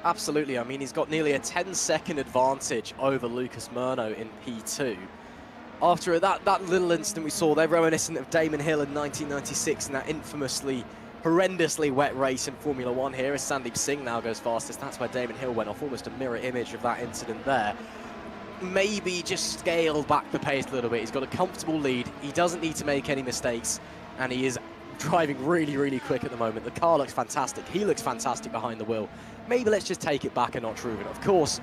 Absolutely. I mean, he's got nearly a 10-second advantage over Lucas Murno in P2. After that little incident we saw, they're reminiscent of Damon Hill in 1996 and that infamously horrendously wet race in Formula 1 here as Sandeep Singh now goes fastest. That's where Damon Hill went off, almost a mirror image of that incident there. Maybe just scale back the pace a little bit. He's got a comfortable lead. He doesn't need to make any mistakes, and he is driving really, really quick at the moment. The car looks fantastic. He looks fantastic behind the wheel. Maybe let's just take it back a notch, Ruben. Of course,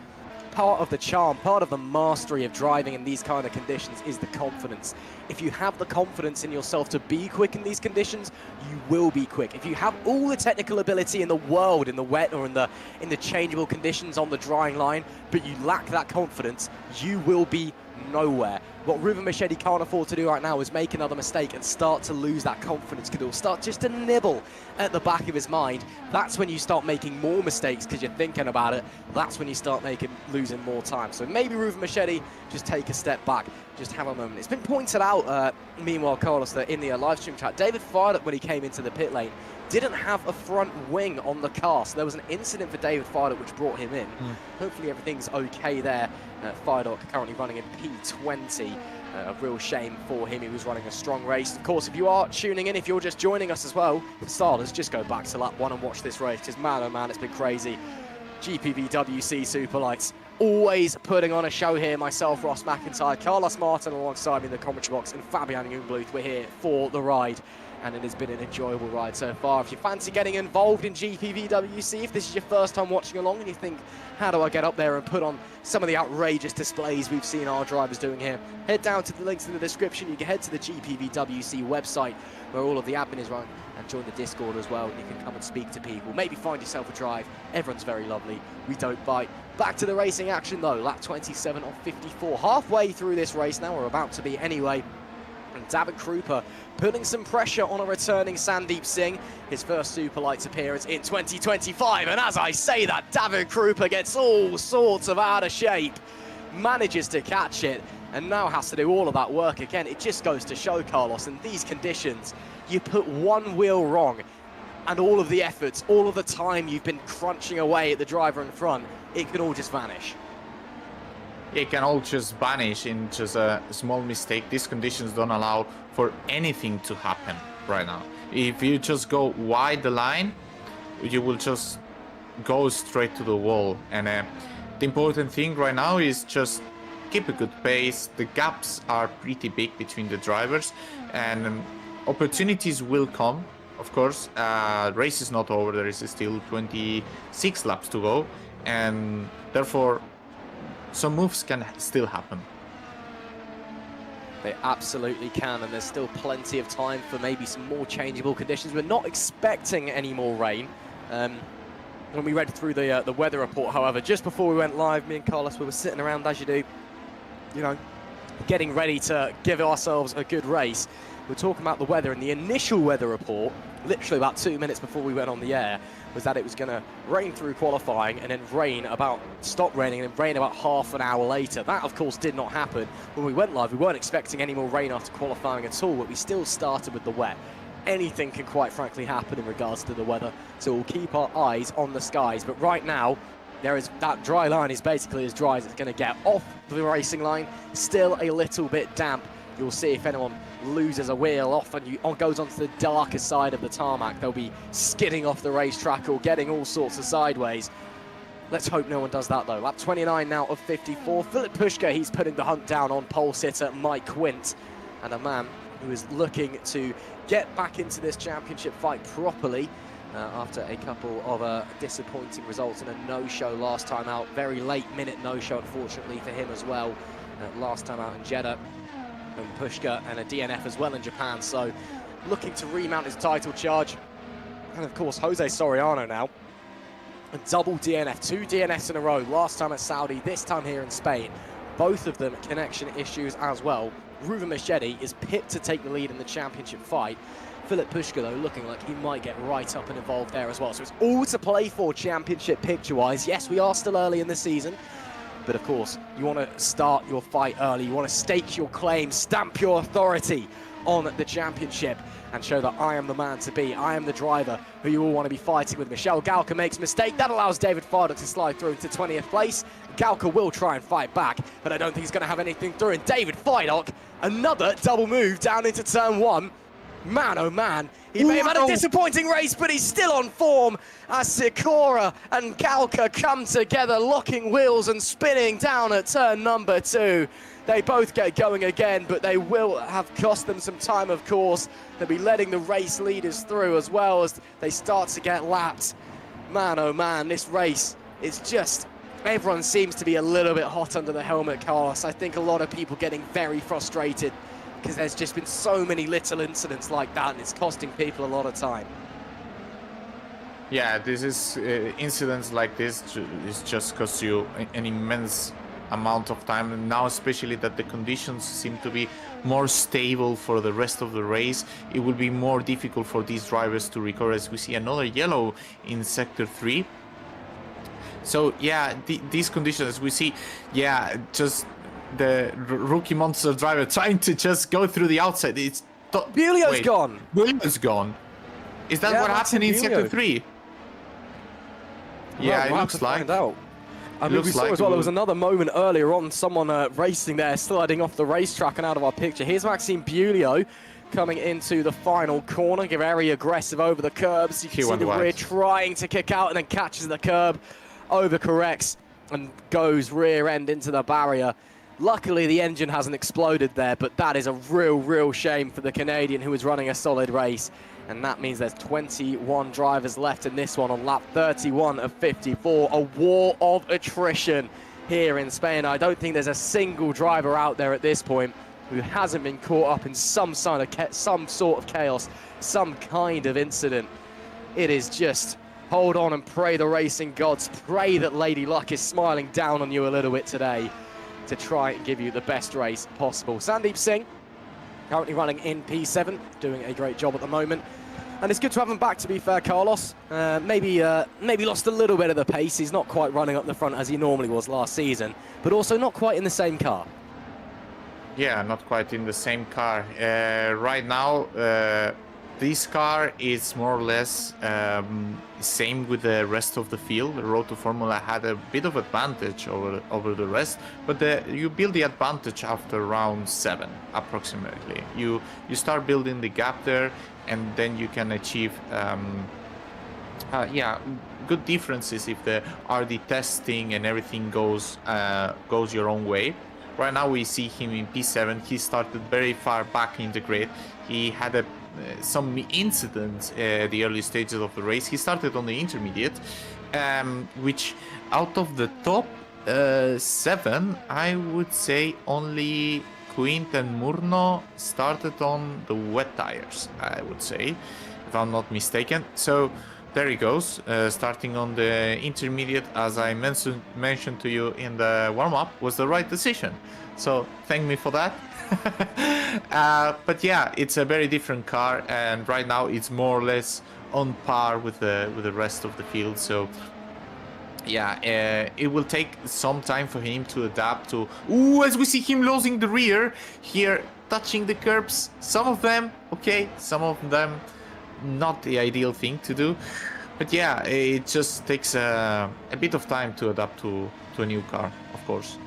part of the charm, part of the mastery of driving in these kind of conditions is the confidence. If you have the confidence in yourself to be quick in these conditions, you will be quick. If you have all the technical ability in the world, in the wet or in the changeable conditions on the drying line, but you lack that confidence, you will be nowhere. What Ruben Machedi can't afford to do right now is make another mistake and start to lose that confidence, because it'll start just to nibble at the back of his mind. That's when you start making more mistakes because you're thinking about it. That's when you start losing more time. So maybe Ruben Machedi just take a step back, just have a moment. It's been pointed out, meanwhile, Carlos, that in the live stream chat, David Fidok, when he came into the pit lane, didn't have a front wing on the car. So there was an incident for David Fidok which brought him in. Hopefully everything's okay there. Fidok currently running in P20. A real shame for him. He was running a strong race. Of course, if you are tuning in, if you're just joining us as well, for starters, just go back to lap 1 and watch this race, because man, oh man, it's been crazy. GPVWC Superlights always putting on a show here. Myself, Ross McIntyre, Carlos Martin alongside me in the commentary box, and Fabian Jungbluth. We're here for the ride, and it has been an enjoyable ride so far. If you fancy getting involved in GPVWC, if this is your first time watching along and you think, how do I get up there and put on some of the outrageous displays we've seen our drivers doing here, head down to the links in the description. You can head to the GPVWC website where all of the admin is run, and join the Discord as well. You can come and speak to people, maybe find yourself a drive. Everyone's very lovely. We don't bite. Back to the racing action though, lap 27 of 54. Halfway through this race now, we're about to be anyway. And David Krupa putting some pressure on a returning Sandeep Singh, his first Superlights appearance in 2025. And as I say that, David Krupa gets all sorts of out of shape, manages to catch it, and now has to do all of that work again. It just goes to show, Carlos, in these conditions, you put one wheel wrong, and all of the efforts, all of the time you've been crunching away at the driver in front, it can all just vanish. It can all just vanish in just a small mistake. These conditions don't allow for anything to happen right now. If you just go wide the line, you will just go straight to the wall. And the important thing right now is just keep a good pace. The gaps are pretty big between the drivers, and opportunities will come, of course. Race is not over. There is still 26 laps to go, and therefore some moves can still happen. They absolutely can, and there's still plenty of time for maybe some more changeable conditions. We're not expecting any more rain. When we read through the weather report, however, just before we went live, me and Carlos, we were sitting around as you do, you know, getting ready to give ourselves a good race. We're talking about the weather, and the initial weather report, literally about 2 minutes before we went on the air, was that it was going to rain through qualifying and then stop raining and then rain about half an hour later. That, of course, did not happen. When we went live, we weren't expecting any more rain after qualifying at all, but we still started with the wet. Anything can quite frankly happen in regards to the weather, so we'll keep our eyes on the skies. But right now, that dry line is basically as dry as it's going to get. Off the racing line, still a little bit damp. You'll see if anyone loses a wheel off and goes onto the darker side of the tarmac, they'll be skidding off the racetrack or getting all sorts of sideways. Let's hope no one does that though. Lap 29 now of 54. Philip Pushka, he's putting the hunt down on pole sitter Mike Quint, and a man who is looking to get back into this championship fight properly after a couple of disappointing results and a no-show last time out. Very late minute no-show, unfortunately, for him as well. Last time out in Jeddah. And Pushka and a DNF as well in Japan, so looking to remount his title charge. And of course, Jose Soriano now, a double DNF, 2 DNFs in a row, last time at Saudi, this time here in Spain. Both of them connection issues as well. Ruben Machedi is picked to take the lead in the championship fight. Philip Pushka, though, looking like he might get right up and involved there as well. So it's all to play for championship picture-wise. Yes, we are still early in the season, but of course, you want to start your fight early. You want to stake your claim, stamp your authority on the championship, and show that I am the man to be. I am the driver who you all want to be fighting with. Michelle Galka makes a mistake. That allows David Fidok to slide through into 20th place. Galka will try and fight back, but I don't think he's going to have anything through. And David Fidok, another double move down into turn 1. Man, oh man, he may have had a disappointing race, but he's still on form as Sikora and Galka come together, locking wheels and spinning down at turn number 2. They both get going again, but they will have cost them some time, of course. They'll be letting the race leaders through as well as they start to get lapped. Man, oh man, this race is just... Everyone seems to be a little bit hot under the helmet, Carlos. I think a lot of people getting very frustrated because there's just been so many little incidents like that, and it's costing people a lot of time. Yeah, this is incidents like this is just cost you an immense amount of time, and now especially that the conditions seem to be more stable for the rest of the race, it will be more difficult for these drivers to recover, as we see another yellow in sector 3. So yeah, these conditions, as we see, yeah, just the rookie monster driver trying to just go through the outside. It's Bulio's gone. Bulio's gone. Is that what happened in sector 3? Yeah, well, it looks like. Out. I mean, we saw as well, there was another moment earlier on, someone racing there, sliding off the racetrack and out of our picture. Here's Maxime Bulio coming into the final corner, very aggressive over the curbs. You can see the rear trying to kick out and then catches the curb, overcorrects and goes rear end into the barrier. Luckily, the engine hasn't exploded there, but that is a real shame for the Canadian who was running a solid race. And that means there's 21 drivers left in this one on lap 31 of 54. A war of attrition here in Spain. I don't think there's a single driver out there at this point who hasn't been caught up in some sort of chaos, some kind of incident. It is just hold on and pray the racing gods, pray that Lady Luck is smiling down on you a little bit today to try and give you the best race possible. Sandeep Singh, currently running in P7, doing a great job at the moment. And it's good to have him back, to be fair, Carlos. Maybe lost a little bit of the pace. He's not quite running up the front as he normally was last season, but also not quite in the same car. Yeah, not quite in the same car. Right now, this car is more or less same with the rest of the field. The Road to Formula had a bit of advantage over the rest, but you build the advantage after round 7 approximately. You start building the gap there, and then you can achieve good differences if the RD testing and everything goes your own way. Right now we see him in P7. He started very far back in the grid. He had some incidents the early stages of the race. He started on the intermediate, which out of the top 7, I would say only Quint and Murno started on the wet tires, I would say, if I'm not mistaken. So there he goes, starting on the intermediate, as I mentioned to you in the warm-up, was the right decision. So thank me for that. But yeah, it's a very different car, and right now it's more or less on par with the rest of the field. So yeah, it will take some time for him to adapt to. Ooh, as we see him losing the rear here, touching the curbs. Some of them okay, some of them not the ideal thing to do. But yeah, it just takes a bit of time to adapt to a new car, of course.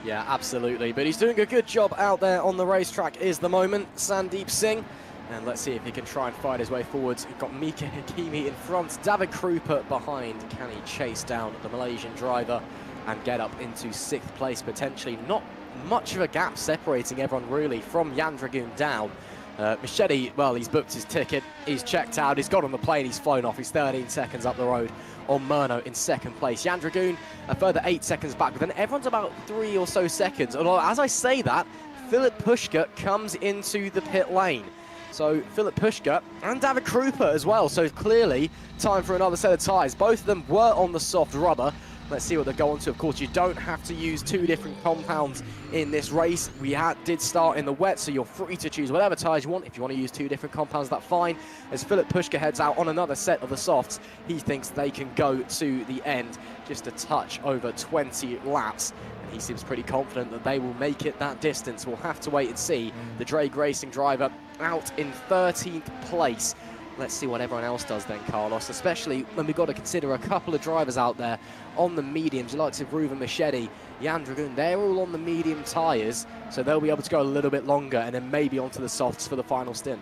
Yeah, absolutely. But he's doing a good job out there on the racetrack is the moment, Sandeep Singh. And let's see if he can try and fight his way forwards. We've got Mika Hakimi in front, David Krupa behind. Can he chase down the Malaysian driver and get up into 6th place potentially? Not much of a gap separating everyone really from Jan Dragoon down. Machete, well, he's booked his ticket, he's checked out, he's got on the plane, he's flown off, he's 13 seconds up the road on Murno in 2nd place. Jan Dragoon a further 8 seconds back, but then everyone's about 3 or so seconds. Although, as I say that, Philip Pushka comes into the pit lane. So Philip Pushka and David Krupa as well, so clearly time for another set of tyres. Both of them were on the soft rubber. Let's see what they go on to. Of course, you don't have to use 2 different compounds in this race. We did start in the wet, so you're free to choose whatever tyres you want. If you want to use 2 different compounds, that's fine. As Philip Pushka heads out on another set of the softs, he thinks they can go to the end, just a touch over 20 laps. And he seems pretty confident that they will make it that distance. We'll have to wait and see. The Drake Racing driver out in 13th place let's see what everyone else does then, Carlos, especially when we've got to consider a couple of drivers out there on the mediums, the likes of Ruven Machete, Jan Dragoon, they're all on the medium tyres, so they'll be able to go a little bit longer and then maybe onto the softs for the final stint.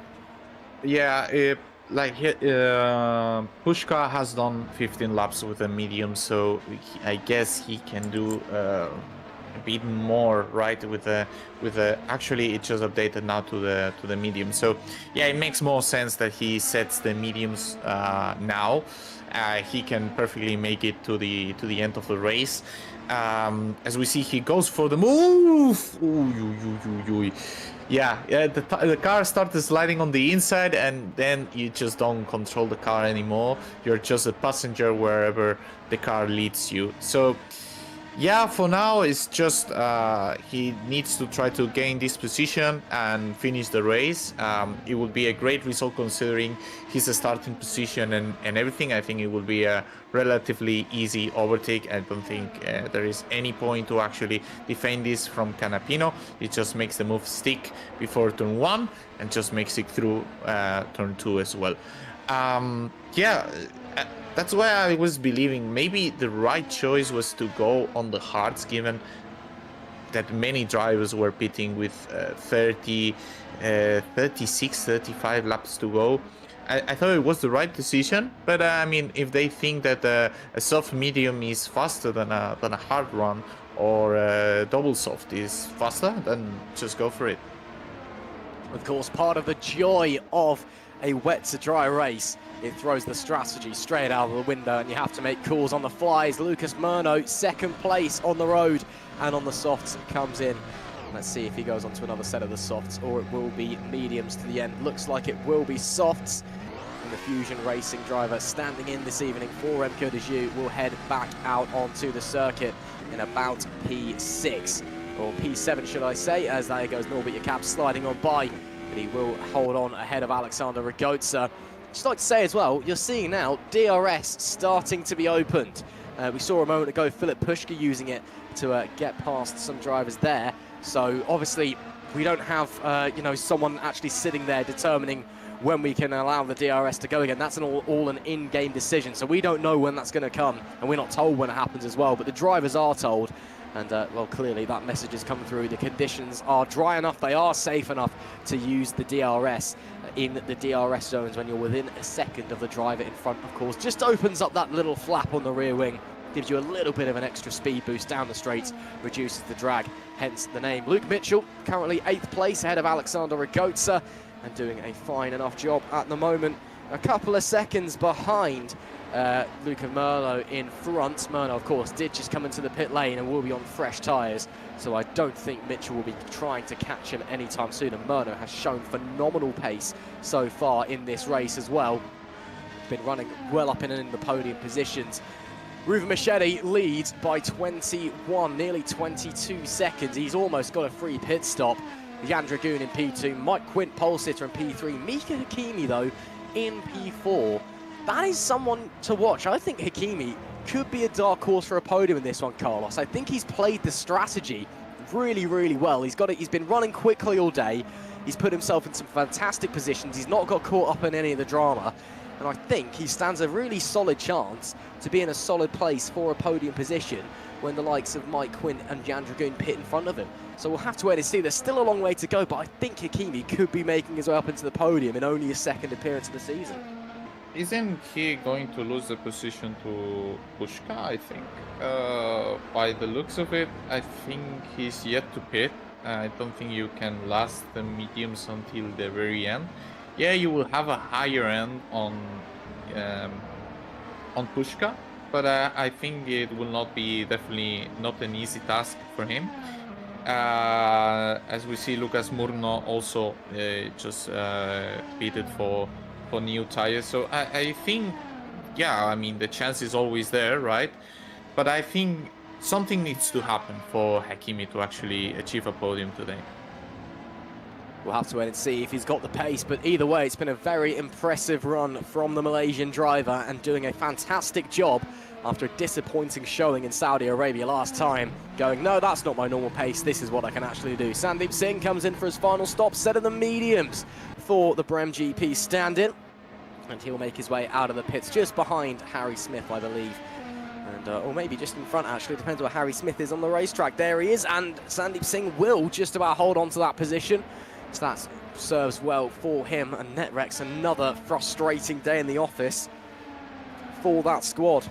Yeah, Pushka has done 15 laps with a medium, so I guess he can do a bit more, right? Actually, it just updated now to the medium. So yeah, it makes more sense that he sets the mediums now. He can perfectly make it to the end of the race. As we see, he goes for the move. Ooh. Yeah, the car started sliding on the inside, and then you just don't control the car anymore. You're just a passenger wherever the car leads you. So yeah, for now it's just he needs to try to gain this position and finish the race. It would be a great result considering his starting position and everything. I think it will be a relatively easy overtake. I don't think there is any point to actually defend this from Canapino. It just makes the move stick before turn 1 and just makes it through turn 2 as well. Yeah, that's why I was believing maybe the right choice was to go on the hards, given that many drivers were pitting with 30, 36, 35 laps to go. I thought it was the right decision, but I mean, if they think that a soft medium is faster than a hard run, or a double soft is faster, then just go for it. Of course, part of the joy of a wet to dry race, it throws the strategy straight out of the window and you have to make calls on the flies. Lucas Murno, second place on the road, and on the softs comes in. Let's see if he goes on to another set of the softs, or it will be mediums to the end. Looks like it will be softs. And the Fusion Racing driver standing in this evening for MK Dejeu will head back out onto the circuit in about P6, or P7 should I say, as there goes Norbert Jakab sliding on by, but he will hold on ahead of Alexander Ragotza. Just like to say as well, you're seeing now DRS starting to be opened. We saw a moment ago Philip Pushka using it to get past some drivers there. So obviously we don't have you know, someone actually sitting there determining when we can allow the DRS to go again. That's all an in-game decision. So we don't know when that's going to come, and we're not told when it happens as well. But the drivers are told, and well, clearly that message has come through. The conditions are dry enough, they are safe enough to use the DRS in the DRS zones when you're within a second of the driver in front, of course. Just opens up that little flap on the rear wing, gives you a little bit of an extra speed boost down the straights, reduces the drag, hence the name. Luke Mitchell, currently 8th place ahead of Alexander Ragotza, and doing a fine enough job at the moment. A couple of seconds behind Luca Merlo in front. Merlo, of course, did just come into the pit lane and will be on fresh tyres, so I don't think Mitchell will be trying to catch him anytime soon. And Merlo has shown phenomenal pace so far in this race as well. Been running well up in the podium positions. Ruven Machete leads by 21, nearly 22 seconds. He's almost got a free pit stop. Jan Dragoon in P2, Mike Quint, pole sitter in P3, Mika Hakimi, though, in P4. That is someone to watch. I think Hakimi could be a dark horse for a podium in this one, Carlos. I think he's played the strategy really, really well. He's been running quickly all day. He's put himself in some fantastic positions. He's not got caught up in any of the drama. And I think he stands a really solid chance to be in a solid place for a podium position when the likes of Mike Quint and Jan Dragoon pit in front of him. So we'll have to wait and see. There's still a long way to go, but I think Hakimi could be making his way up into the podium in only his second appearance of the season. Isn't he going to lose the position to Pushka, I think? By the looks of it, I think he's yet to pit. I don't think you can last the mediums until the very end. Yeah, you will have a higher end on Pushka, but I think it will not be, definitely not an easy task for him. As we see, Lucas Murno also just pitted for new tires. So I think, yeah, I mean, the chance is always there, right? But I think something needs to happen for Hakimi to actually achieve a podium today. We'll have to wait and see if he's got the pace, but either way, it's been a very impressive run from the Malaysian driver and doing a fantastic job after a disappointing showing in Saudi Arabia last time, going, no, that's not my normal pace, this is what I can actually do. Sandeep Singh comes in for his final stop, set of the mediums for the Brem GP stand-in. And he'll make his way out of the pits just behind Harry Smith, I believe. And, or maybe just in front, actually. Depends where Harry Smith is on the racetrack. There he is, and Sandeep Singh will just about hold on to that position. So that serves well for him. And Netrex, another frustrating day in the office for that squad.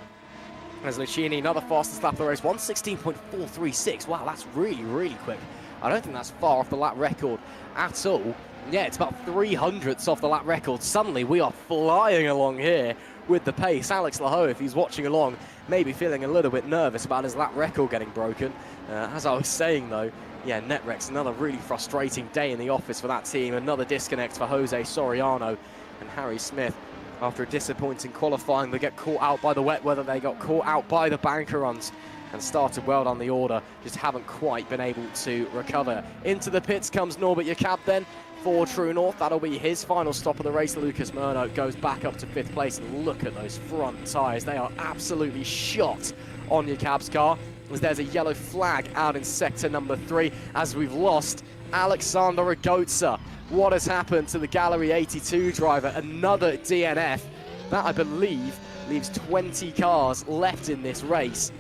As Lucchini, another fastest lap of the race, 1:16.436. Wow, that's really, really quick. I don't think that's far off the lap record at all. Yeah, it's about 300ths off the lap record. Suddenly, we are flying along here with the pace. Alex Laho, if he's watching along, maybe feeling a little bit nervous about his lap record getting broken. As I was saying, though, yeah, Netrex, another really frustrating day in the office for that team. Another disconnect for Jose Soriano and Harry Smith. After a disappointing qualifying, they get caught out by the wet weather. They got caught out by the banker runs and started well down the order. Just haven't quite been able to recover. Into the pits comes Norbert Jakob then for True North. That'll be his final stop of the race. Lucas Murno goes back up to 5th place. And look at those front tyres. They are absolutely shot on Jakob's car. As there's a yellow flag out in sector number 3 as we've lost Alexander Ragotza. What has happened to the Gallery 82 driver? Another DNF. That, I believe, leaves 20 cars left in this race.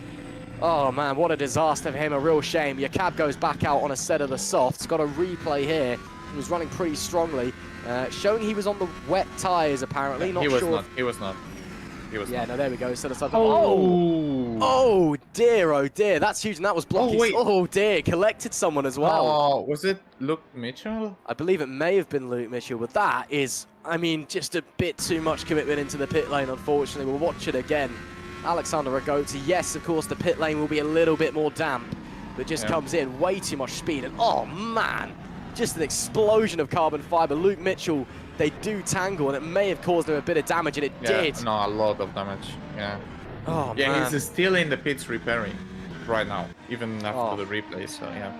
Oh man, what a disaster for him, a real shame. Jakob goes back out on a set of the softs. Got a replay here. He was running pretty strongly, showing he was on the wet tyres apparently. Not sure. He was not. Yeah, no, there we go. So oh dear, that's huge, and that was blocky. Oh dear, collected someone as well. Oh, was it Luke Mitchell? I believe it may have been Luke Mitchell, but that is, I mean, just a bit too much commitment into the pit lane, unfortunately. We'll watch it again. Alexander Ragotza, yes, of course, the pit lane will be a little bit more damp, but just comes in way too much speed, and oh man, just an explosion of carbon fiber. Luke Mitchell, they do tangle, and it may have caused him a bit of damage, and it did. No, a lot of damage, yeah. Oh, yeah, man. he's still in the pits repairing right now, even after the replay, so yeah.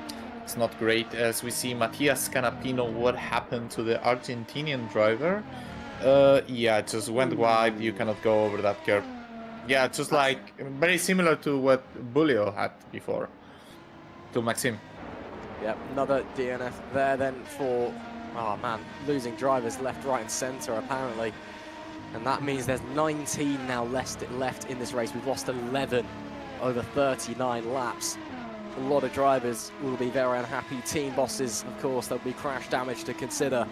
It's not great. As we see Matias Canapino, what happened to the Argentinian driver? Yeah, it just went wide, you cannot go over that curve. Yeah, just like, very similar to what Bulio had before, to Maxim. Yep, another DNF there then for, oh man, losing drivers left, right and centre apparently. And that means there's 19 now left in this race. We've lost 11 over 39 laps. A lot of drivers will be very unhappy. Team bosses, of course, there'll be crash damage to consider.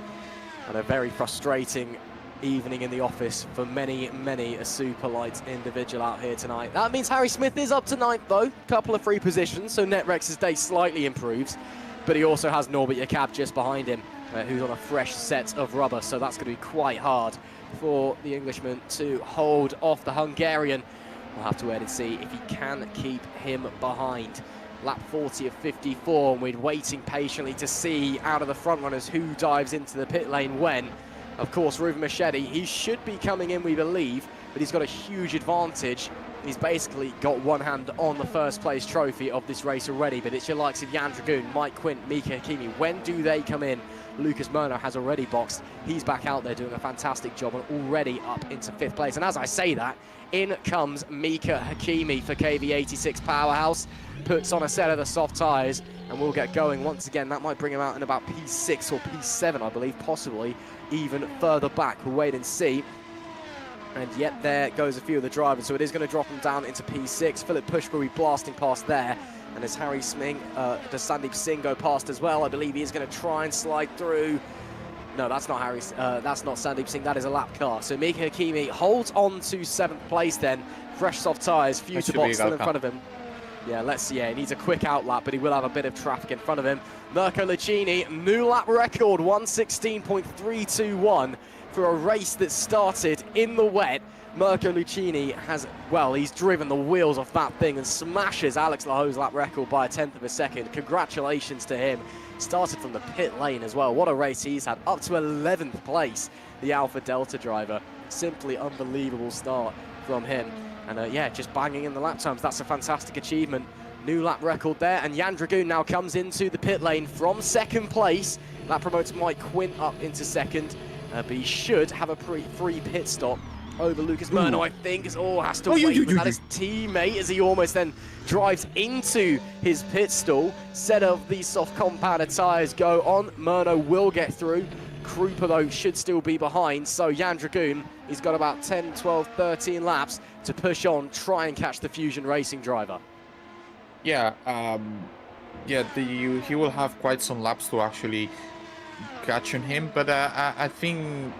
And a very frustrating evening in the office for many, many a Superlights individual out here tonight. That means Harry Smith is up to 9th though. Couple of free positions, so Netrex's day slightly improves. But he also has Norbert Jakob just behind him, who's on a fresh set of rubber, so that's going to be quite hard for the Englishman to hold off the Hungarian. We'll have to wait and see if he can keep him behind. Lap 40 of 54, and we're waiting patiently to see out of the front runners who dives into the pit lane when. Of course, Ruben Machete, he should be coming in, we believe, but he's got a huge advantage. He's basically got one hand on the first place trophy of this race already, but it's your likes of Jan Dragoon, Mike Quint, Mika Hakimi. When do they come in? Lucas Murno has already boxed. He's back out there doing a fantastic job and already up into 5th place. And as I say that, in comes Mika Hakimi for KV86 Powerhouse. Puts on a set of the soft tyres and we'll get going once again. That might bring him out in about P6 or P7, I believe, possibly even further back. We'll wait and see. And yet there goes a few of the drivers, so it is going to drop them down into P6. Philip Pushbury blasting past there. And as Harry Smith, does Sandeep Singh go past as well? I believe he is going to try and slide through. No, that's not that's not Sandeep Singh, that is a lap car. So Mika Hakimi holds on to 7th place then. Fresh soft tyres, Future Box still in front of him. Yeah, let's see. Yeah, he needs a quick out lap, but he will have a bit of traffic in front of him. Mirko Lucchini, new lap record, 1:16.321 for a race that started in the wet. Mirko Lucchini has, well, he's driven the wheels off that thing and smashes Alex Laho's lap record by 1/10 of a second. Congratulations to him. Started from the pit lane as well. What a race he's had. Up to 11th place, the Alpha Delta driver. Simply unbelievable start from him. And yeah, just banging in the lap times. That's a fantastic achievement. New lap record there. And Jan Dragoon now comes into the pit lane from 2nd place. That promotes Mike Quint up into 2nd. But he should have a free pit stop over Lucas Murno, I think. Has to wait for his teammate as he almost then drives into his pit stall. Set of these soft compounded tyres go on. Murno will get through. Krupa, though, should still be behind. So Jan Dragoon, he's got about 10, 12, 13 laps to push on, try and catch the Fusion Racing driver. Yeah, he will have quite some laps to actually catch on him, but I think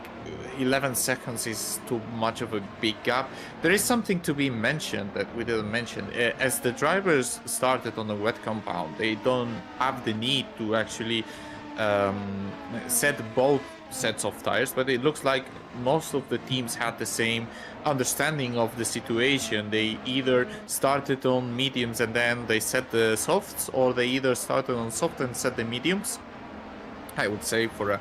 11 seconds is too much of a big gap. There is something to be mentioned that we didn't mention. As the drivers started on the wet compound, they don't have the need to actually set both sets of tires, but it looks like most of the teams had the same understanding of the situation. They either started on mediums and then they set the softs, or they either started on soft and set the mediums. I would say for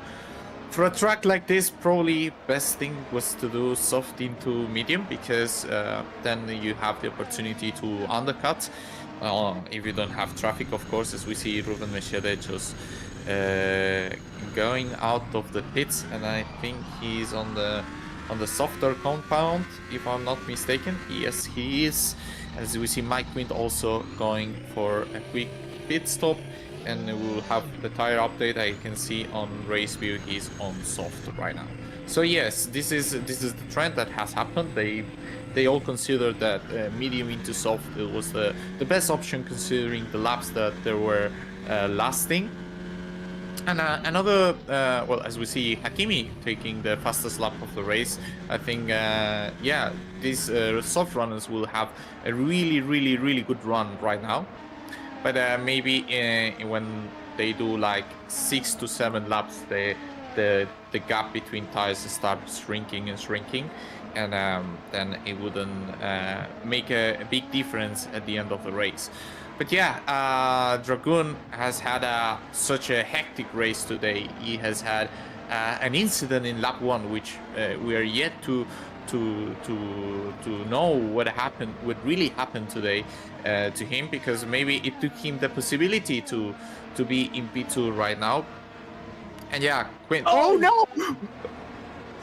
a track like this, probably best thing was to do soft into medium, because then you have the opportunity to undercut if you don't have traffic, of course, as we see Ruben Mechede just going out of the pits, and I think he's on the softer compound, if I'm not mistaken. Yes, he is. As we see Mike Quint also going for a quick pit stop, and we'll have the tire update. I can see on race view he's on soft right now. So yes, this is the trend that has happened. They all considered that medium into soft was the best option, considering the laps that they were lasting. And another, well, as we see Hakimi taking the fastest lap of the race, I think, yeah, these soft runners will have a really good run right now. But maybe when they do like 6 to 7 laps, the gap between tires starts shrinking, and then it wouldn't make a big difference at the end of the race. But yeah, Dragoon has had such a hectic race today. He has had an incident in lap 1, which we are yet to know what really happened today to him, because maybe it took him the possibility to be in P2 right now. And yeah, Quinn. Oh no!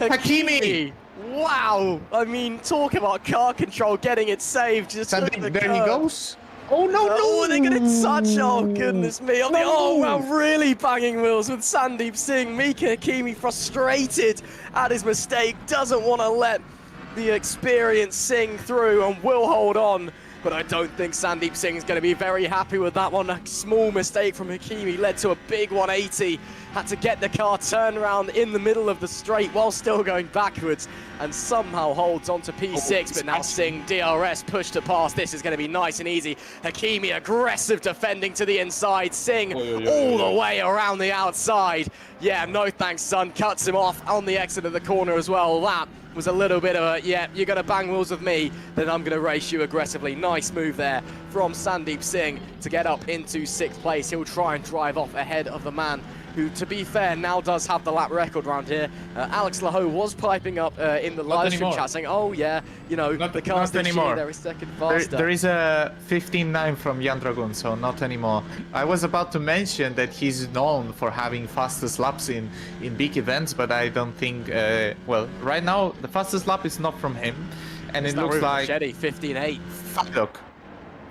Hakimi! Wow! I mean, talk about car control, getting it saved. Just there he goes. Oh no, no! Oh, they're gonna touch! Oh goodness me! On the wow, really banging wheels with Sandeep Singh. Mika Hakimi frustrated at his mistake, doesn't want to let the experience Singh through, and will hold on. But I don't think Sandeep Singh is going to be very happy with that one. A small mistake from Hakimi led to a big 180. Had to get the car turned around in the middle of the straight while still going backwards, and somehow holds on to P6. But now Singh, DRS, pushed to pass. This is going to be nice and easy. Hakimi aggressive defending to the inside. Singh all the way around the outside. Yeah, no thanks, son. Cuts him off on the exit of the corner as well. That was a little bit of a, yeah, you're going to bang wheels with me, then I'm going to race you aggressively. Nice move there from Sandeep Singh to get up into 6th place. He'll try and drive off ahead of the man who, to be fair, now does have the lap record round here. Alex Laho was piping up in the live stream chat saying, oh yeah, you know, the cars this year, they're a second faster. There is a 15.9 from Jan Dragoon, so not anymore. I was about to mention that he's known for having fastest laps in big events, but I don't think, well, right now, the fastest lap is not from him, and it looks like... 15.8.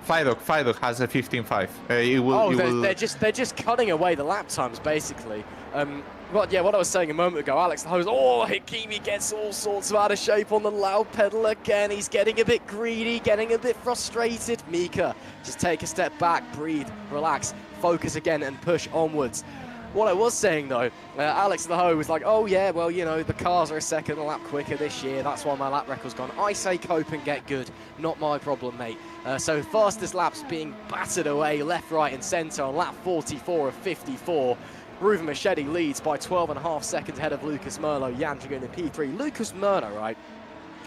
Fidok has a 15.5. They're just cutting away the lap times, basically. What I was saying a moment ago, Alex Laho's, Hakimi gets all sorts of out of shape on the loud pedal again. He's getting a bit greedy, getting a bit frustrated. Mika, just take a step back, breathe, relax, focus again, and push onwards. What I was saying though, Alex Laho was like, oh yeah, well, you know, the cars are a second lap quicker this year. That's why my lap record's gone. I say cope and get good. Not my problem, mate. So fastest laps being battered away left, right and centre on lap 44 of 54. Ruben Machete leads by 12.5 seconds ahead of Lucas Merlo, Jan Dragoon in P3. Lucas Merlo, right?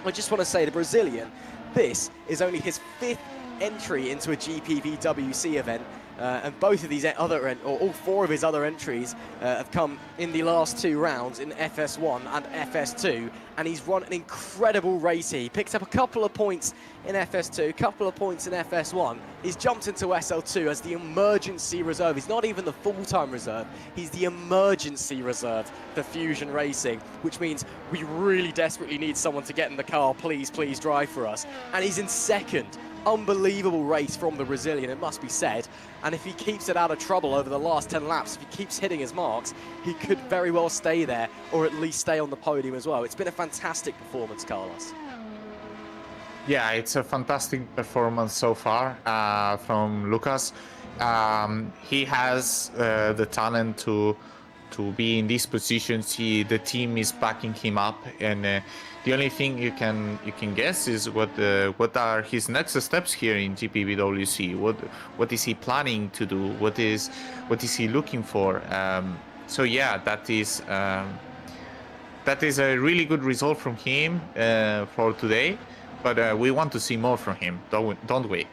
I just want to say, the Brazilian, this is only his 5th entry into a GPVWC event. And both of these all 4 of his other entries have come in the last 2 rounds in FS1 and FS2, and he's run an incredible race here. He picked up a couple of points in FS2, a couple of points in FS1. He's jumped into SL2 as the emergency reserve. He's not even the full-time reserve, he's the emergency reserve for Fusion Racing, which means we really desperately need someone to get in the car. Please drive for us. And he's in 2nd. Unbelievable race from the Brazilian, it must be said. And if he keeps it out of trouble over the last 10 laps, if he keeps hitting his marks, he could very well stay there or at least stay on the podium as well. It's been a fantastic performance, Carlos. Yeah, it's a fantastic performance so far from Lucas. He has the talent to be in these positions. The team is backing him up, and the only thing you can guess is what are his next steps here in GPVWC. What is he planning to do? What is he looking for? So yeah, that is a really good result from him for today. But we want to see more from him, don't we?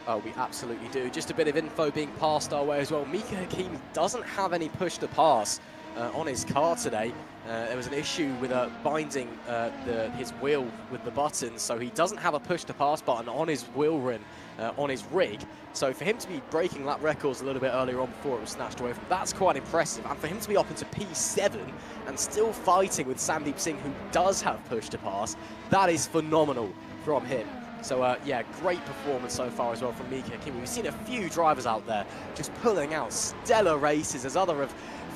Oh, we absolutely do. Just a bit of info being passed our way as well. Mika Hakimi doesn't have any push to pass on his car today. There was an issue with binding his wheel with the buttons, so he doesn't have a push to pass button on his wheel rim on his rig. So for him to be breaking lap records a little bit earlier on before it was snatched away from, that's quite impressive. And for him to be up into P7 and still fighting with Sandeep Singh, who does have push to pass, that is phenomenal from him. So yeah, great performance so far as well from Mika Hakimi. We've seen a few drivers out there just pulling out stellar races as others have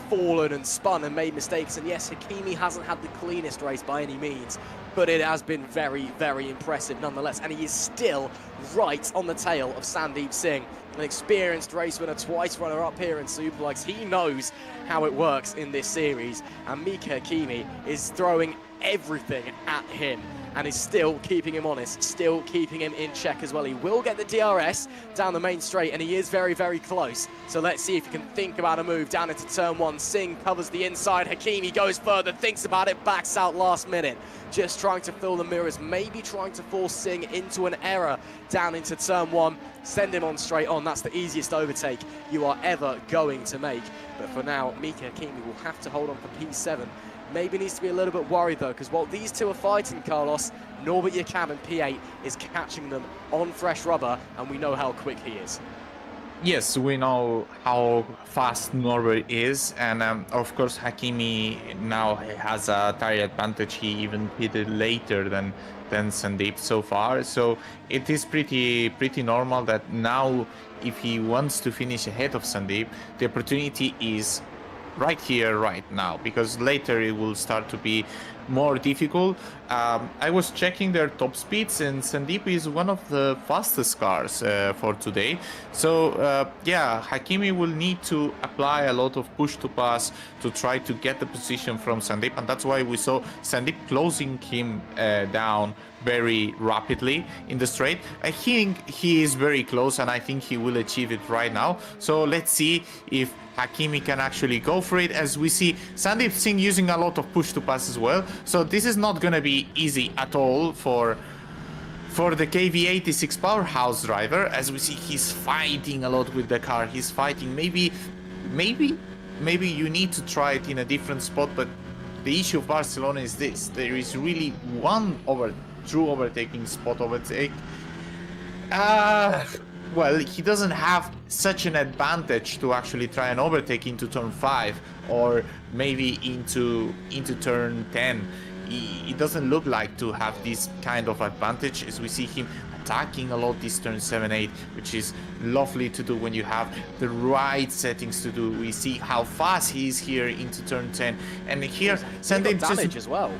fallen and spun and made mistakes. And yes, Hakimi hasn't had the cleanest race by any means, but it has been very, very impressive nonetheless. And he is still right on the tail of Sandeep Singh, an experienced race winner, twice runner-up here in Superlights. He knows how it works in this series, and Mika Hakimi is throwing everything at him and is still keeping him honest, still keeping him in check as well. He will get the DRS down the main straight, and he is very, very close. So let's see if he can think about a move down into turn one. Singh covers the inside. Hakimi goes further, thinks about it, backs out last minute. Just trying to fill the mirrors, maybe trying to force Singh into an error down into turn one. Send him on straight on. That's the easiest overtake you are ever going to make. But for now, Mika Hakimi will have to hold on for P7. Maybe needs to be a little bit worried though, because while these two are fighting, Carlos, Norbert Yakab in P8 is catching them on fresh rubber, and we know how quick he is. Yes, we know how fast Norbert is, and of course Hakimi now has a tire advantage. He even pitted later than Sandeep so far, so it is pretty normal that now if he wants to finish ahead of Sandeep, the opportunity is right here, right now, because later it will start to be more difficult. I was checking their top speeds, and Sandeep is one of the fastest cars for today. So yeah, Hakimi will need to apply a lot of push to pass to try to get the position from Sandeep, and that's why we saw Sandeep closing him down very rapidly in the straight. I think he is very close, and I think he will achieve it right now. So let's see if Hakimi can actually go for it, as we see Sandeep Singh using a lot of push to pass as well. So this is not gonna be easy at all for the KV86 powerhouse driver, as we see he's fighting a lot with the car. He's fighting. Maybe you need to try it in a different spot, but the issue of Barcelona is this: there is really one true overtaking spot overtake. Well, he doesn't have such an advantage to actually try and overtake into turn 5 or maybe into turn 10. It doesn't look like to have this kind of advantage, as we see him attacking a lot this turn 7-8, which is lovely to do when you have the right settings to do. We see how fast he is here into turn 10, and here Sandeep damage as well.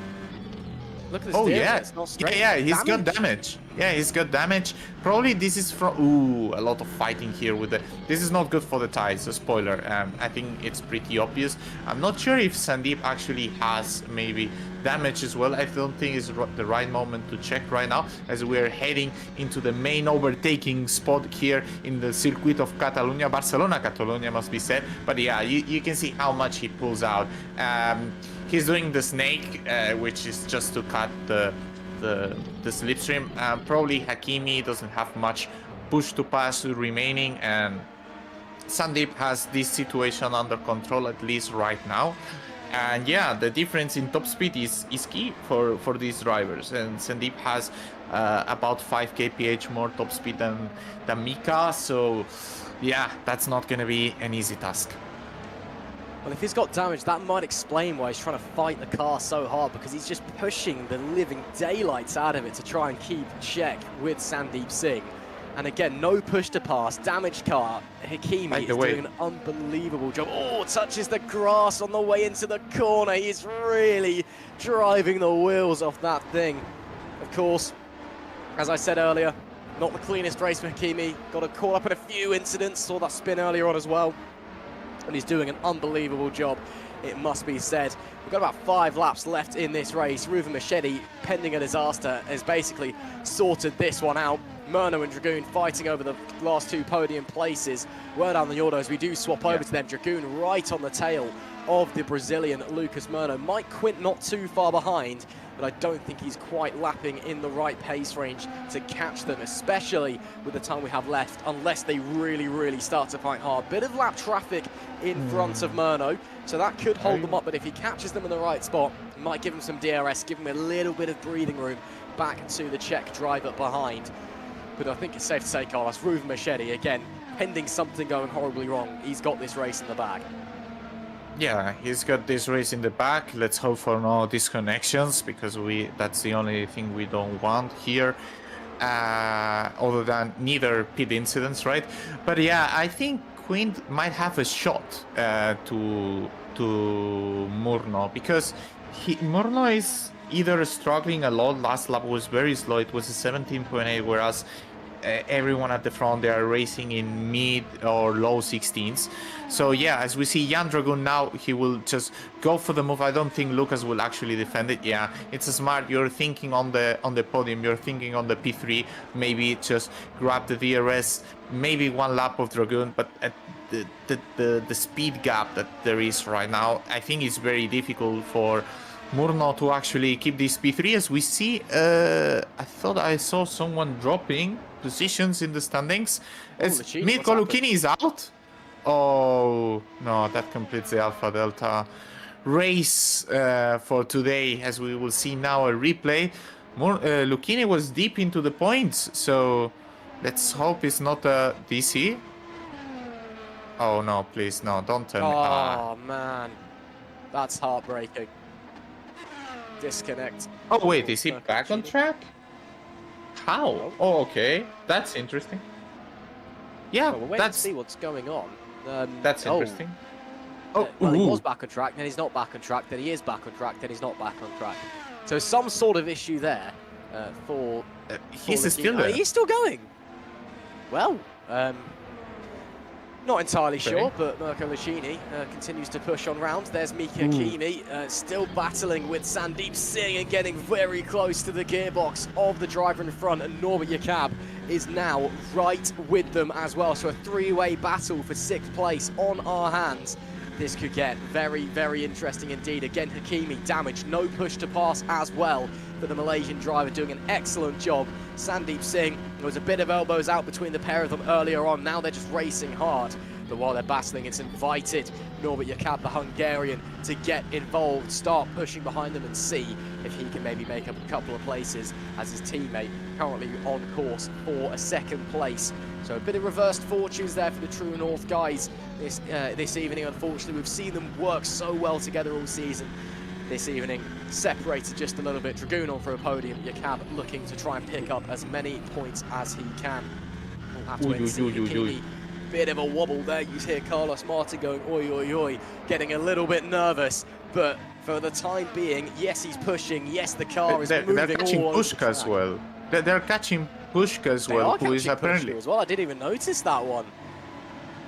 Look at this. Oh damage. yeah, It's not straight. yeah, he's got damage. Yeah, he's got damage. Probably this is from a lot of fighting here with the. This is not good for the tires. A spoiler. I think it's pretty obvious. I'm not sure if Sandeep actually has maybe damage as well. I don't think it's the right moment to check right now, as we're heading into the main overtaking spot here in the circuit of Catalonia, Barcelona, Catalonia must be said. But yeah, you can see how much he pulls out. He's doing the snake, which is just to cut the slipstream. Probably Hakimi doesn't have much push to pass remaining, and Sandeep has this situation under control, at least right now. And yeah, the difference in top speed is key for these drivers, and Sandeep has about 5 kph more top speed than Mika, so yeah, that's not gonna be an easy task. Well, if he's got damage, that might explain why he's trying to fight the car so hard, because he's just pushing the living daylights out of it to try and keep check with Sandeep Singh. And again, no push to pass, damaged car. Hakimi is doing an unbelievable job. Oh, touches the grass on the way into the corner. He's really driving the wheels off that thing. Of course, as I said earlier, not the cleanest race for Hakimi. Got caught up in a few incidents, saw that spin earlier on as well. And he's doing an unbelievable job, it must be said. We've got about 5 laps left in this race. Ruven Machedi, pending a disaster, has basically sorted this one out. Murno and Dragoon fighting over the last 2 podium places. Word on the Autos, we do swap over to them. Dragoon right on the tail of the Brazilian Lucas Murno. Mike Quint not too far behind, but I don't think he's quite lapping in the right pace range to catch them, especially with the time we have left, unless they really start to fight hard. Bit of lap traffic in front of Murno, so that could hold them up, but if he catches them in the right spot, might give him some DRS, give him a little bit of breathing room back to the Czech driver behind. But I think it's safe to say, Carlos, Ruven Machedi, again, pending something going horribly wrong, he's got this race in the bag. Yeah, he's got this race in the back. Let's hope for no disconnections, because that's the only thing we don't want here, other than neither pit incidents, right? But yeah, I think Quint might have a shot to Murno, because Murno is either struggling a lot. Last lap was very slow, it was a 17.8, whereas everyone at the front, they are racing in mid or low 16s. So yeah, as we see Jan Dragoon now, he will just go for the move. I don't think Lucas will actually defend it. Yeah, it's a smart. You're thinking on the podium, you're thinking on the P3, maybe just grab the DRS, maybe 1 lap of Dragoon, but at the speed gap that there is right now, I think it's very difficult for Murno to actually keep this P3. As we see, I thought I saw someone dropping positions in the standings. As Mirko Lucchini is out. Oh no, that completes the Alpha Delta race for today. As we will see now a replay, Lucchini was deep into the points, so let's hope it's not a DC. Oh no, please no, don't tell me. Oh man, that's heartbreaking. Disconnect. Oh wait, is he back on track? How? Oh, okay, that's interesting. Yeah, well, we'll wait and see what's going on. That's interesting. Well, he was back on track, then he's not back on track, then he is back on track, then he's not back on track. So some sort of issue there for. He's still there. He's still going. Well, not entirely sure, but Mirko Lucchini continues to push on round. There's Mika Hakimi still battling with Sandeep Singh and getting very close to the gearbox of the driver in front, and Norbert Jakab is now right with them as well. So a 3-way battle for 6th place on our hands. This could get very interesting indeed. Again, Hakimi damaged, no push to pass as well for the Malaysian driver, doing an excellent job. Sandeep Singh, there was a bit of elbows out between the pair of them earlier on. Now they're just racing hard. But while they're battling, it's invited Norbert Jakab, the Hungarian, to get involved, start pushing behind them and see if he can maybe make up a couple of places as his teammate currently on course for a 2nd place. So a bit of reversed fortunes there for the True North guys this evening. Unfortunately, we've seen them work so well together all season. This evening, separated just a little bit. Dragoon on for a podium. Jakab looking to try and pick up as many points as he can. We'll have to wait and see. Bit of a wobble there. You hear Carlos Martin going oi oi oi, getting a little bit nervous, but for the time being, yes, he's pushing, yes, the car is moving. They're catching Pushka as well. They're catching Pushka as well, who is apparently as well. I didn't even notice that one.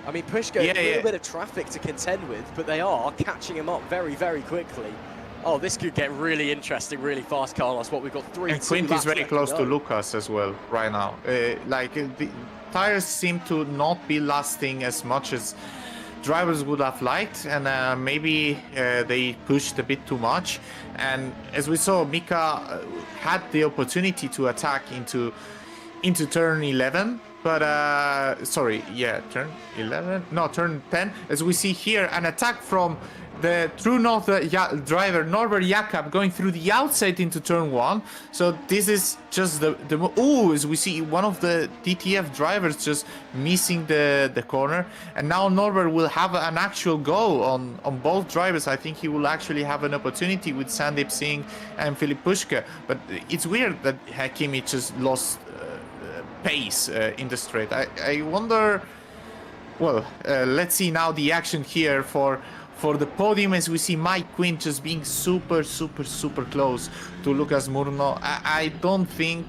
I mean, Pushka, a little bit of traffic to contend with, but they are catching him up very quickly. Oh, this could get really interesting, really fast, Carlos. What we've got 3. And Quint is very close to Lucas as well right now. The tires seem to not be lasting as much as drivers would have liked, and maybe they pushed a bit too much. And as we saw, Mika had the opportunity to attack into turn 11, but turn 11, no, turn 10. As we see here, an attack from the True North driver Norbert Jakab going through the outside into turn 1. So this is just as we see one of the DTF drivers just missing the corner, and now Norbert will have an actual go on both drivers. I think he will actually have an opportunity with Sandeep Singh and Filip Pushka, but it's weird that Hakimi just lost pace in the straight. I wonder. Well, let's see now the action here for the podium, as we see Mike Quinn just being super close to Lucas Murno. I don't think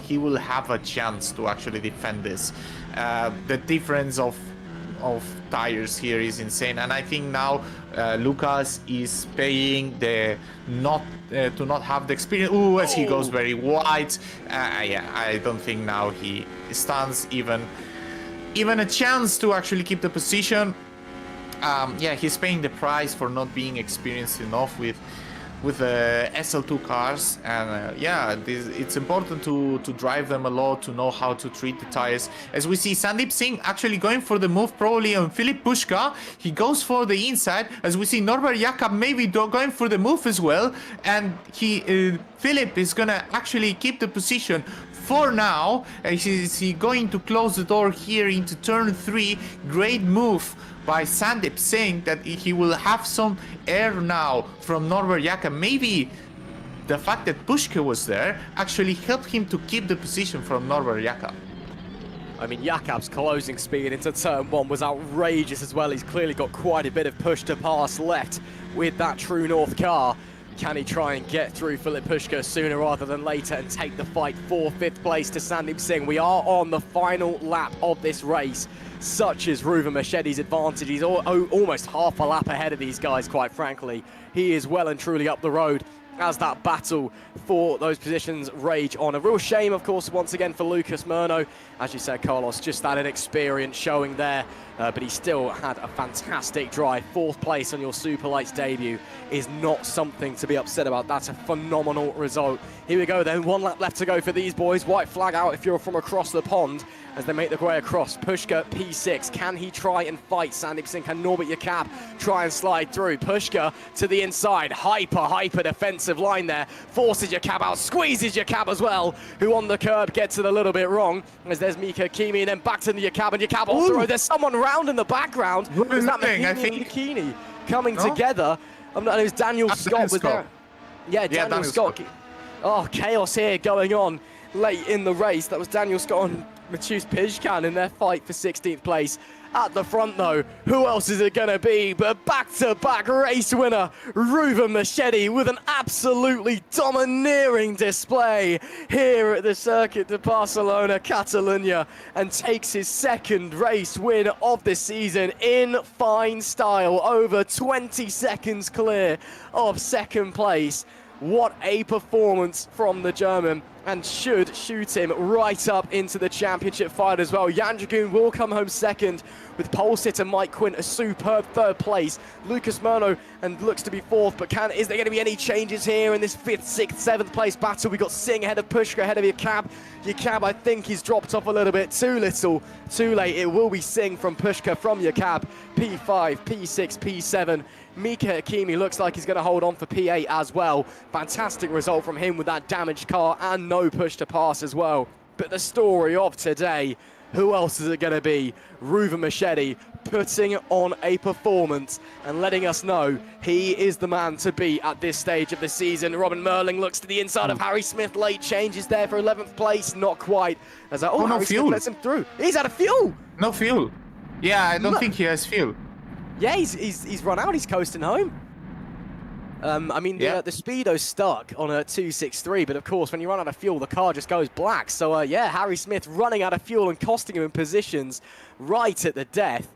he will have a chance to actually defend this. The difference of tires here is insane, and I think now Lucas is paying the to not have the experience. Ooh, as he goes very wide. Yeah, I don't think now he stands even a chance to actually keep the position. Yeah, he's paying the price for not being experienced enough with SL2 cars, and yeah, it's important to drive them a lot, to know how to treat the tires. As we see Sandeep Singh actually going for the move probably on Filip Puška. He goes for the inside, as we see Norbert Jakob maybe going for the move as well, and Filip is gonna actually keep the position for now. Is he going to close the door here into turn 3? Great move by Sandeep, saying that he will have some air now from Norbert Jakob. Maybe the fact that Puška was there actually helped him to keep the position from Norbert Jakob. I mean, Jakob's closing speed into turn 1 was outrageous as well. He's clearly got quite a bit of push to pass left with that True North car. Can he try and get through Filip Puška sooner rather than later and take the fight for 5th place to Sandeep Singh? We are on the final lap of this race. Such is Ruven Machedy's advantage. He's almost half a lap ahead of these guys, quite frankly. He is well and truly up the road as that battle for those positions rage on. A real shame, of course, once again for Lucas Murno. As you said, Carlos, just that inexperience showing there, but he still had a fantastic drive. 4th place on your Superlights debut is not something to be upset about. That's a phenomenal result. Here we go then, 1 lap left to go for these boys. White flag out if you're from across the pond as they make their way across. Puška, P6. Can he try and fight Sandeep Singh? Can Norbert Jakob try and slide through? Puška to the inside. Hyper defensive line there. Forces Jakob out, squeezes Jakob as well, who on the curb gets it a little bit wrong. As there's Mika Hakimi, and then back to the Jakob, and Jakob off the road. There's someone round in the background. Is that McIntyre and Hakimi coming together? It was Daniel Scott was there. Yeah, Daniel Scott. Oh, chaos here going on late in the race. That was Daniel Scott and Maciej Pizkan in their fight for 16th place. At the front though, who else is it going to be but back-to-back race winner Ruven Machedy with an absolutely domineering display here at the Circuit de Barcelona, Catalonia, and takes his 2nd race win of the season in fine style, over 20 seconds clear of 2nd place. What a performance from the German, and should shoot him right up into the championship fight as well. Jan Dragoon will come home 2nd, with pole sitter Mike Quinn a superb 3rd place. Lucas Murno and looks to be 4th, but is there going to be any changes here in this 5th, 6th, 7th place battle? We got Singh ahead of Puška, ahead of Jakob. Jakob, I think he's dropped off a little bit too little, too late. It will be Singh from Puška, from Jakob. P5, P6, P7. Mika Hakimi looks like he's going to hold on for P8 as well. Fantastic result from him with that damaged car and no push to pass as well. But the story of today, who else is it going to be? Ruven Machedy putting on a performance and letting us know he is the man to beat at this stage of the season. Robin Merling looks to the inside of Harry Smith. Late changes there for 11th place. Not quite. As Harry Smith lets him through. He's out of fuel. No fuel. Yeah, I don't think he has fuel. Yeah, he's run out. He's coasting home. I mean, the Speedo's stuck on a 263, but of course, when you run out of fuel, the car just goes black. So, yeah, Harry Smith running out of fuel and costing him in positions right at the death,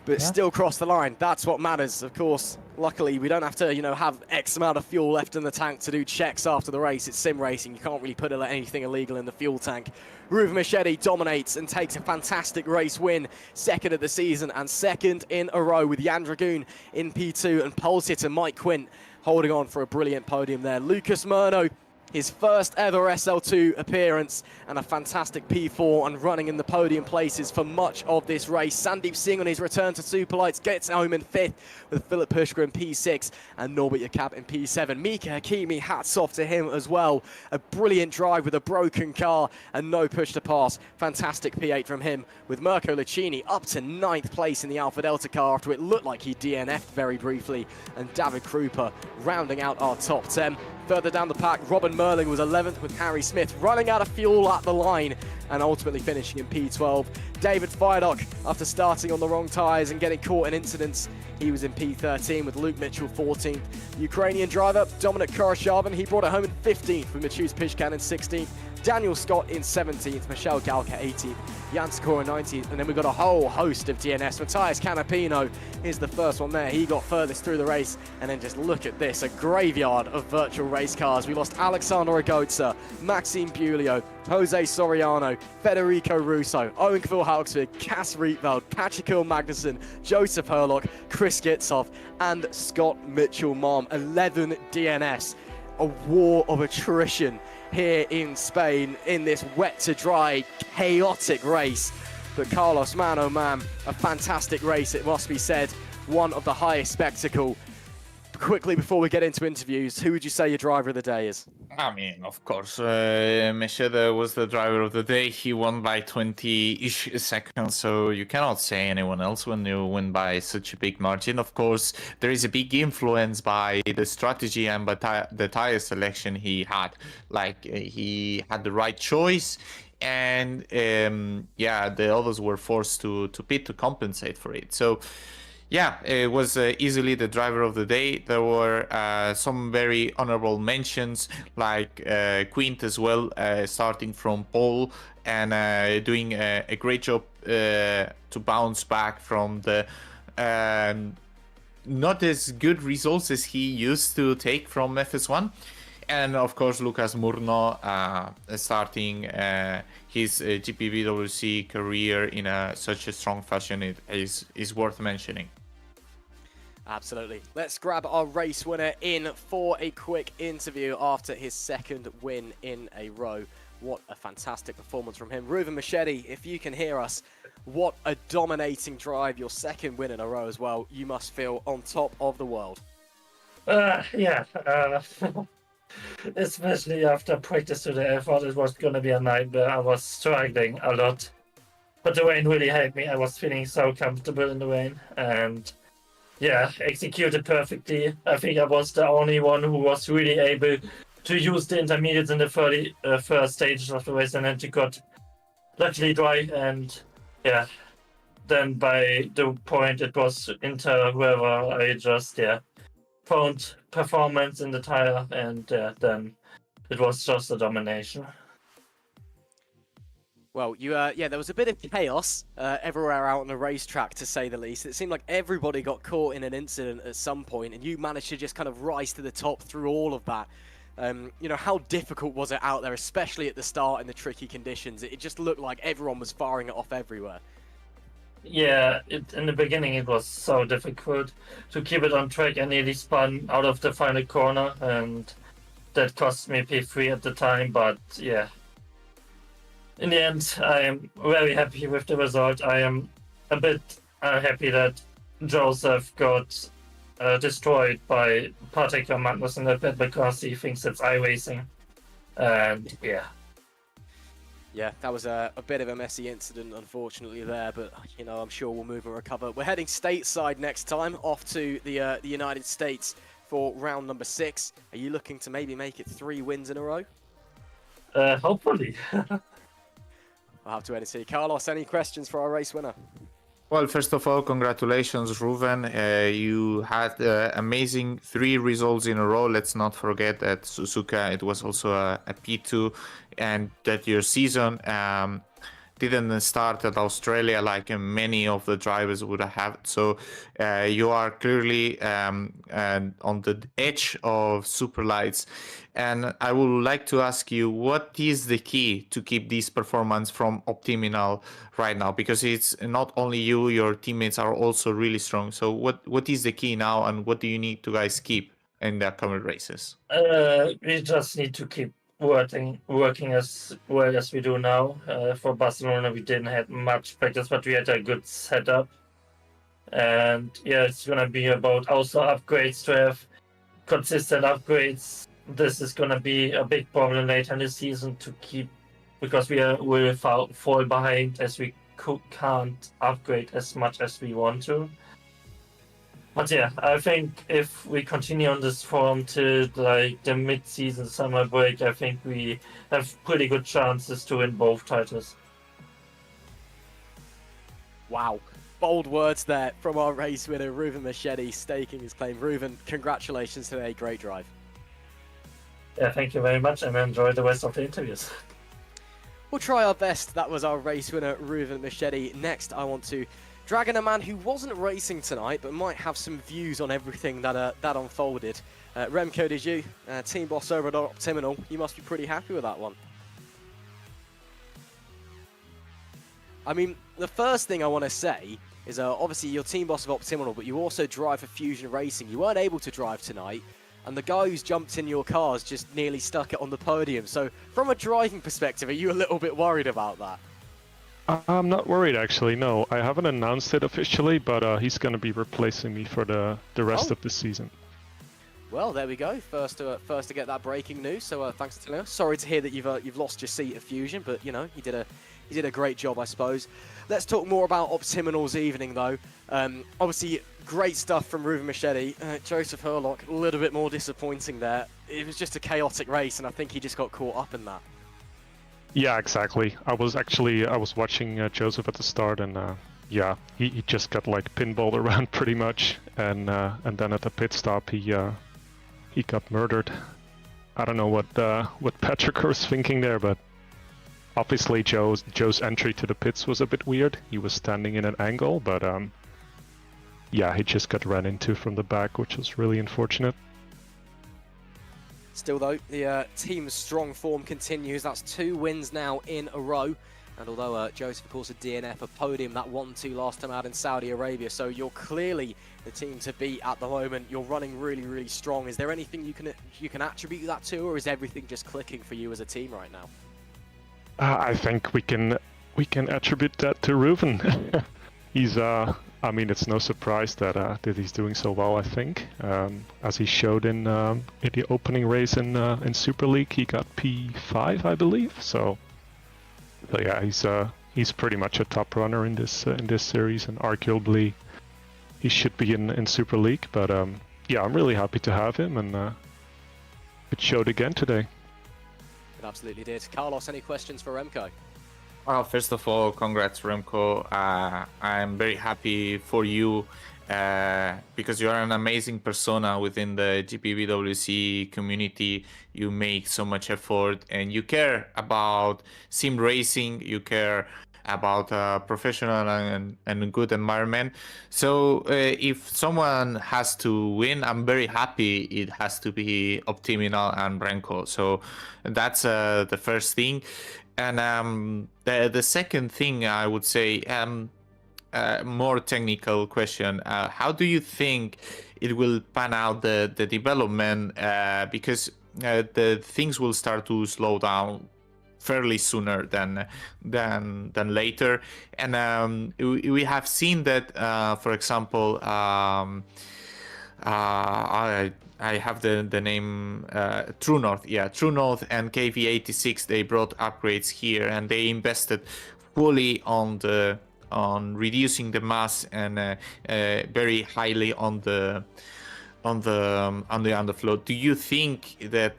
but still cross the line. That's what matters, of course. Luckily, we don't have to, have X amount of fuel left in the tank to do checks after the race. It's sim racing. You can't really put anything illegal in the fuel tank. Ruven Machedy dominates and takes a fantastic race win. 2nd of the season and 2nd in a row, with Jan Dragoon in P2 and pole sitter Mike Quinn holding on for a brilliant podium there. Lucas Murno, his 1st ever SL2 appearance, and a fantastic P4 and running in the podium places for much of this race. Sandeep Singh on his return to Superlights gets home in 5th, with Filip Puška in P6 and Norbert Jakob in P7. Mika Hakimi, hats off to him as well. A brilliant drive with a broken car and no push to pass. Fantastic P8 from him, with Mirko Licini up to 9th place in the Alfa Delta car after it looked like he DNF'd very briefly, and David Krupa rounding out our top 10. Further down the pack, Robin Merling was 11th with Harry Smith, running out of fuel at the line and ultimately finishing in P12. David Feidock, after starting on the wrong tyres and getting caught in incidents, he was in P13 with Luke Mitchell 14th. Ukrainian driver Dominik Koroshavin, he brought it home in 15th with Maciej Pishkan in 16th. Daniel Scott in 17th, Michelle Galka 18th, Jan Sikora 19th, and then we've got a whole host of DNS. Matthias Canapino is the first one there. He got furthest through the race, and then just look at this, a graveyard of virtual race cars. We lost Alexander Agotza, Maxime Bulio, Jose Soriano, Federico Russo, Owen Kvil-Haugsvig, Cass Rietveld, Patrick Magnussen, Joseph Herlock, Chris Gitzoff, and Scott Mitchell-Mom. 11 DNS. A war of attrition here in Spain in this wet to dry, chaotic race. But Carlos, man oh man, a fantastic race, it must be said. One of the highest spectacle. Quickly, before we get into interviews, who would you say your driver of the day is? I mean, of course, Mesheda was the driver of the day. He won by 20-ish seconds, so you cannot say anyone else when you win by such a big margin. Of course, there is a big influence by the strategy and by the tire selection he had. Like, he had the right choice, and yeah, the others were forced to pit to compensate for it. So yeah, it was easily the driver of the day. There were some very honorable mentions, like Quint as well, starting from pole and doing a great job to bounce back from the not as good results as he used to take from FS1. And of course, Lucas Murno starting his GPVWC career in such a strong fashion, it is worth mentioning. Absolutely. Let's grab our race winner in for a quick interview after his second win in a row. What a fantastic performance from him. Ruven Machete, if you can hear us, what a dominating drive. Your second win in a row as well. You must feel on top of the world. Yeah. Especially after practice today, I thought it was going to be a nightmare. I was struggling a lot. But the rain really helped me. I was feeling so comfortable in the rain. And yeah, executed perfectly. I think I was the only one who was really able to use the intermediates in the first stages of the race, and then it got luckily dry. And yeah, then by the point it was Inter whoever, I just found performance in the tire, and then it was just a domination. Well, there was a bit of chaos everywhere out on the racetrack, to say the least. It seemed like everybody got caught in an incident at some point, and you managed to just kind of rise to the top through all of that. You know, how difficult was it out there, especially at the start in the tricky conditions? It just looked like everyone was firing it off everywhere. Yeah, in the beginning it was so difficult to keep it on track. I nearly spun out of the final corner, and that cost me P3 at the time, but yeah. In the end, I am very happy with the result. I am a bit happy that Joseph got destroyed by Patrick Magnussen a bit because he thinks it's iRacing. And yeah. Yeah, that was a bit of a messy incident, unfortunately, there, but, you know, I'm sure we'll move and recover. We're heading stateside next time, off to the United States for round number 6. Are you looking to maybe make it 3 wins in a row? Hopefully. I'll have to wait and see. Carlos, any questions for our race winner? Well, first of all, congratulations, Ruven. You had amazing 3 results in a row. Let's not forget that Suzuka, it was also a P2, and that your season didn't start at Australia like many of the drivers would have. So you are clearly on the edge of Superlights. And I would like to ask you, what is the key to keep this performance from optimal right now? Because it's not only you, your teammates are also really strong. So what is the key now, and what do you need to guys keep in the upcoming races? We just need to keep working as well as we do now. For Barcelona, we didn't have much practice, but we had a good setup. And yeah, it's going to be about also upgrades, to have consistent upgrades. This is going to be a big problem later in the season to keep, because will fall behind as we can't upgrade as much as we want to. But yeah, I think if we continue on this form to like the mid-season summer break, I think we have pretty good chances to win both titles. Wow. Bold words there from our race winner, Ruven Machete, staking his claim. Ruven, congratulations today. Great drive. Yeah, thank you very much, and enjoy the rest of the interviews. We'll try our best. That was our race winner, Ruven Machete. Next, I want to drag in a man who wasn't racing tonight, but might have some views on everything that unfolded. Remco, did you? Team boss over at Optiminal. You must be pretty happy with that one. I mean, the first thing I want to say is obviously you're team boss of Optiminal, but you also drive for Fusion Racing. You weren't able to drive tonight, and the guy who's jumped in your cars just nearly stuck it on the podium. So from a driving perspective, are you a little bit worried about that? I'm not worried, actually, no. I haven't announced it officially, but he's going to be replacing me for the rest of the season. Well, there we go. First to get that breaking news. So thanks to Leo. Sorry to hear that you've lost your seat at Fusion, but you know, you did a great job, I suppose. Let's talk more about Optiminal's evening, though. Obviously, great stuff from Ruven Machete. Joseph Herlock, a little bit more disappointing there. It was just a chaotic race, and I think he just got caught up in that. Yeah, exactly. I was watching Joseph at the start, and yeah, he just got like pinballed around pretty much, and then at the pit stop he got murdered. I don't know what Patrick was thinking there, but obviously Joe's entry to the pits was a bit weird. He was standing in an angle, but yeah, he just got ran into from the back, which was really unfortunate. Still though, the team's strong form continues. That's 2 wins now in a row. And although Joseph, of course, a DNF, a podium, that 1-2 last time out in Saudi Arabia. So you're clearly the team to beat at the moment. You're running really, really strong. Is there anything you can attribute that to, or is everything just clicking for you as a team right now? I think we can attribute that to Ruven. He's I mean, it's no surprise that he's doing so well. I think, as he showed in the opening race in Super League, he got P5, I believe. So yeah, he's pretty much a top runner in this series, and arguably he should be in Super League. But yeah, I'm really happy to have him, and it showed again today. It absolutely did. Carlos, any questions for Remco? Well, first of all, congrats, Remco. I'm very happy for you because you are an amazing persona within the GPVWC community. You make so much effort and you care about sim racing. You care about a professional and good environment. So if someone has to win, I'm very happy it has to be Optiminal and Remco. So that's the first thing. And the second thing I would say, more technical question. How do you think it will pan out the development? Because the things will start to slow down fairly sooner than later. And we have seen that, for example, I have the name True North. Yeah, True North and KV86. They brought upgrades here, and they invested fully on reducing the mass and very highly on the underflow. Do you think that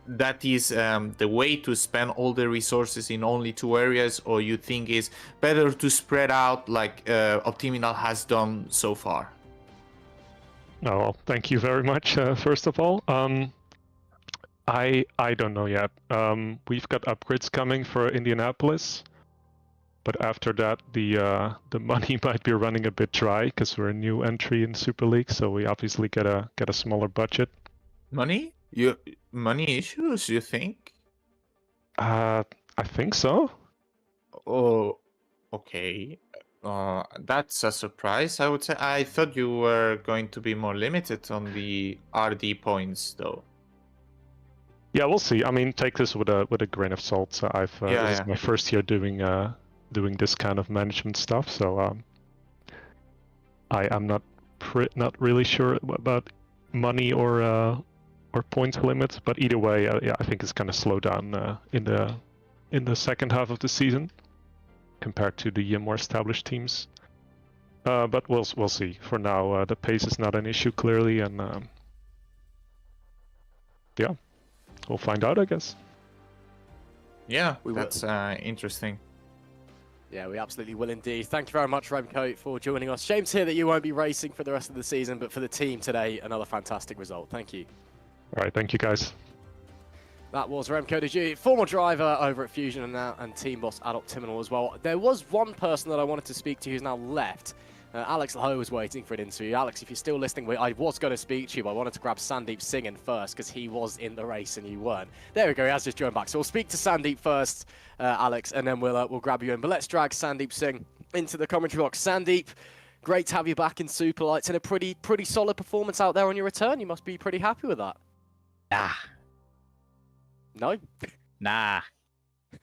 that is the way to spend all the resources in only 2 areas, or you think it's better to spread out like Optiminal has done so far? Oh, well, thank you very much, first of all. I don't know yet. We've got upgrades coming for Indianapolis, but after that, the money might be running a bit dry because we're a new entry in Super League, so we obviously get a smaller budget. Money issues, you think? I think so. Oh, okay. That's a surprise, I would say. I thought you were going to be more limited on the RD points, though. Yeah, we'll see. I mean, take this with a grain of salt. So this is my first year doing this kind of management stuff, so I'm not really sure about money or points limits. But either way, yeah, I think it's gonna slow down in the second half of the season compared to the more established teams. But we'll see. For now, the pace is not an issue clearly, and yeah, we'll find out, I guess. Yeah, We will. that's interesting. Yeah, we absolutely will indeed. Thank you very much, Remco, for joining us. Shame to hear that you won't be racing for the rest of the season, but for the team today, another fantastic result. Thank you. All right, thank you guys. That was Remco de G, former driver over at Fusion and team boss at Optimal as well. There was one person that I wanted to speak to who's now left. Alex Laho was waiting for an interview. Alex, if you're still listening, I was going to speak to you, but I wanted to grab Sandeep Singh in first because he was in the race and you weren't. There we go, he has just joined back. So we'll speak to Sandeep first, Alex, and then we'll grab you in. But let's drag Sandeep Singh into the commentary box. Sandeep, great to have you back in Superlights and a pretty solid performance out there on your return. You must be pretty happy with that. Nah. No? Nah.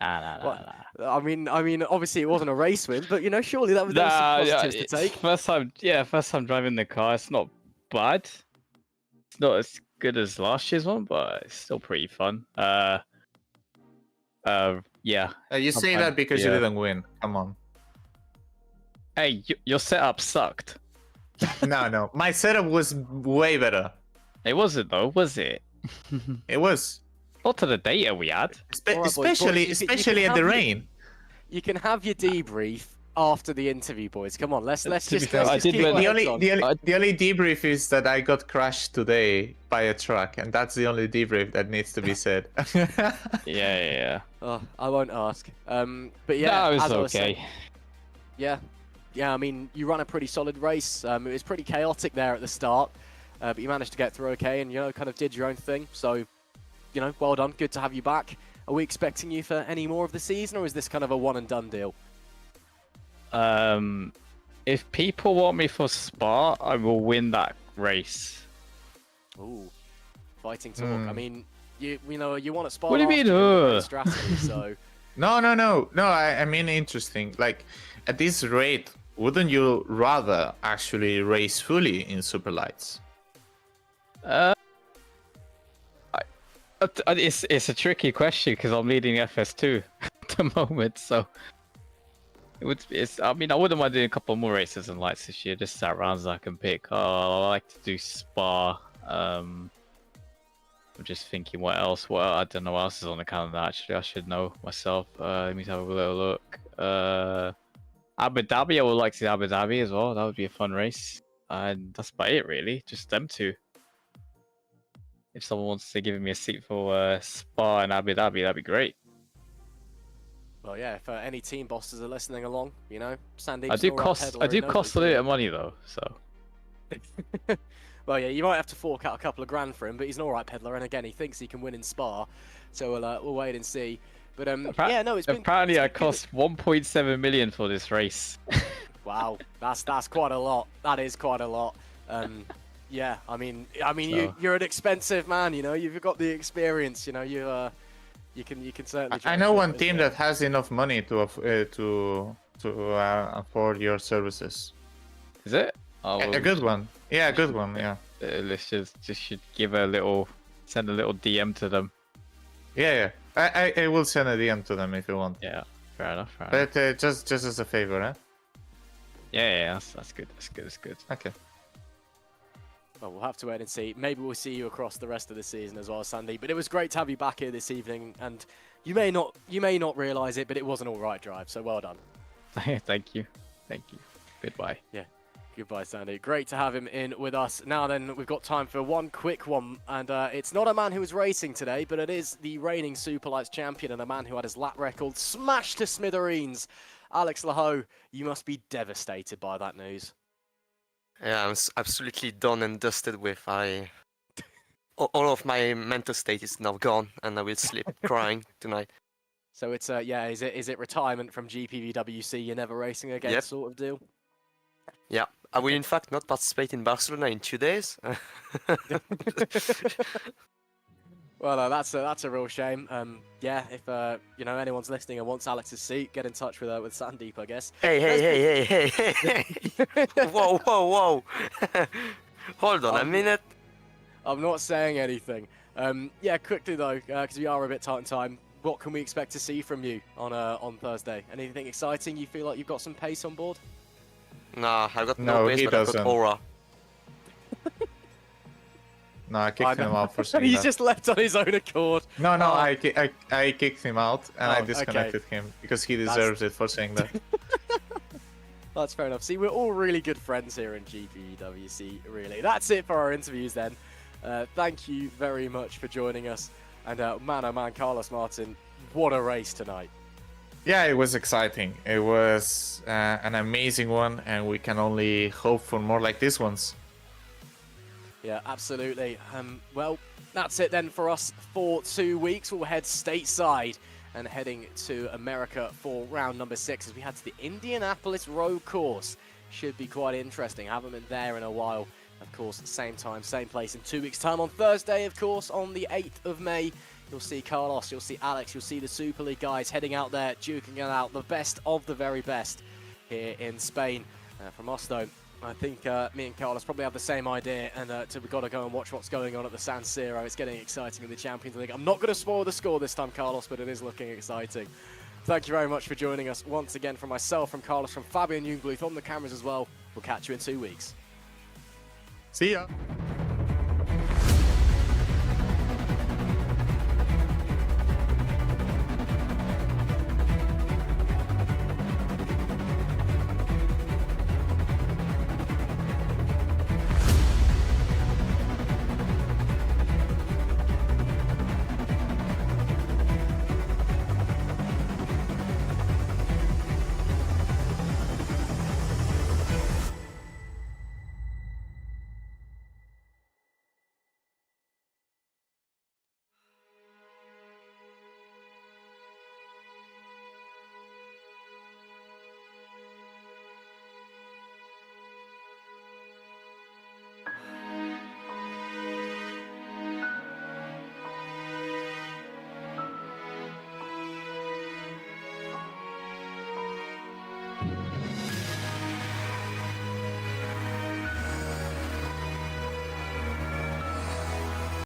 I mean, obviously it wasn't a race win, but surely that was some positives to take. First time driving the car. It's not bad. It's not as good as last year's one, but it's still pretty fun. Yeah. You say that because you didn't win. Come on. Hey, your setup sucked. No. My setup was way better. It wasn't though, was it? It was. Not to the data we had. Especially at the rain. You can have your debrief after the interview, boys. Come on, let's just keep The only on. the only debrief is that I got crashed today by a truck, and that's the only debrief that needs to be said. Yeah. Oh, I won't ask. But yeah, no, it was as I was okay. saying, yeah. I mean, you ran a pretty solid race. It was pretty chaotic there at the start, but you managed to get through okay, and kind of did your own thing. So, well done. Good to have you back. Are we expecting you for any more of the season, or is this kind of a one and done deal? If people want me for Spa, I will win that race. Ooh, fighting talk. I mean, you want to Spa. What do you mean? Strategy, so. No. I mean, interesting. Like, at this rate, wouldn't you rather actually race fully in Superlights? It's a tricky question because I'm leading FS2 at the moment, so I mean, I wouldn't mind doing a couple more races in Lights this year, just that rounds I can pick. I like to do Spa. I'm just thinking what else. Well, I don't know what else is on the calendar. Actually, I should know myself. Let me have a little look. Abu Dhabi, I would like to see Abu Dhabi as well. That would be a fun race, and that's about it really. Just them two. If someone wants to give me a seat for Spa and Abu Dhabi, that'd be great. Well, yeah. If any team bosses are listening along, Sandeep. I do cost a little bit of money though, so. Well, yeah, you might have to fork out a couple of grand for him, but he's an alright peddler, and again, he thinks he can win in Spa, so we'll wait and see. But yeah, no, it's been. Apparently, I cost 1.7 million for this race. Wow, that's quite a lot. That is quite a lot. Yeah, I mean, so. you're an expensive man. You've got the experience. You can certainly. I know one team that has enough money to afford your services. Is it? Oh, a good one. Yeah, a good one. Yeah. Let's just should send a little DM to them. Yeah. I will send a DM to them if you want. Yeah, fair enough. But just as a favor, eh? Yeah, that's good. That's good. Okay. Well, we'll have to wait and see. Maybe we'll see you across the rest of the season as well, Sandy. But it was great to have you back here this evening, and you may not realise it, but it was an all-right drive. So well done. Thank you. Goodbye. Yeah. Goodbye, Sandy. Great to have him in with us. Now then, we've got time for one quick one, and it's not a man who was racing today, but it is the reigning Superlights champion and a man who had his lap record smashed to smithereens. Alex Laho, you must be devastated by that news. Yeah, I'm absolutely done and dusted with. All of my mental state is now gone, and I will sleep crying tonight. So it's is it retirement from GPVWC? You're never racing again, Yep. Sort of deal. Yeah, I will in fact not participate in Barcelona in 2 days. Well, that's a real shame. Yeah, if anyone's listening and wants Alex's seat, get in touch with Sandeep, I guess. Hey! Whoa! Hold on a minute. I'm not saying anything. Yeah, quickly though, because we are a bit tight on time. What can we expect to see from you on Thursday? Anything exciting? You feel like you've got some pace on board? Nah, I got No, no base, he but I doesn't. got aura. No, I kicked him out for saying He's that. just left on his own accord. No, Oh. I kicked him out and Oh, I okay. disconnected him because he deserves it for saying that. That's fair enough. See, we're all really good friends here in GPVWC, really. That's it for our interviews then. Thank you very much for joining us. And man, oh man, Carlos Martin, what a race tonight. Yeah, it was exciting. It was an amazing one, and we can only hope for more like these ones. Yeah, absolutely. Well, that's it then for us for 2 weeks. We'll head stateside and heading to America for round number 6 as we head to the Indianapolis Road Course. Should be quite interesting. Haven't been there in a while. Of course, same time, same place in 2 weeks' time on Thursday, of course, on the 8th of May. You'll see Carlos, you'll see Alex, you'll see the Super League guys heading out there, duking it out, the best of the very best here in Spain. From us, though, I think me and Carlos probably have the same idea, and we've got to go and watch what's going on at the San Siro. It's getting exciting in the Champions League. I'm not going to spoil the score this time, Carlos, but it is looking exciting. Thank you very much for joining us once again. From myself, from Carlos, from Fabian Jungbluth on the cameras as well. We'll catch you in 2 weeks. See ya!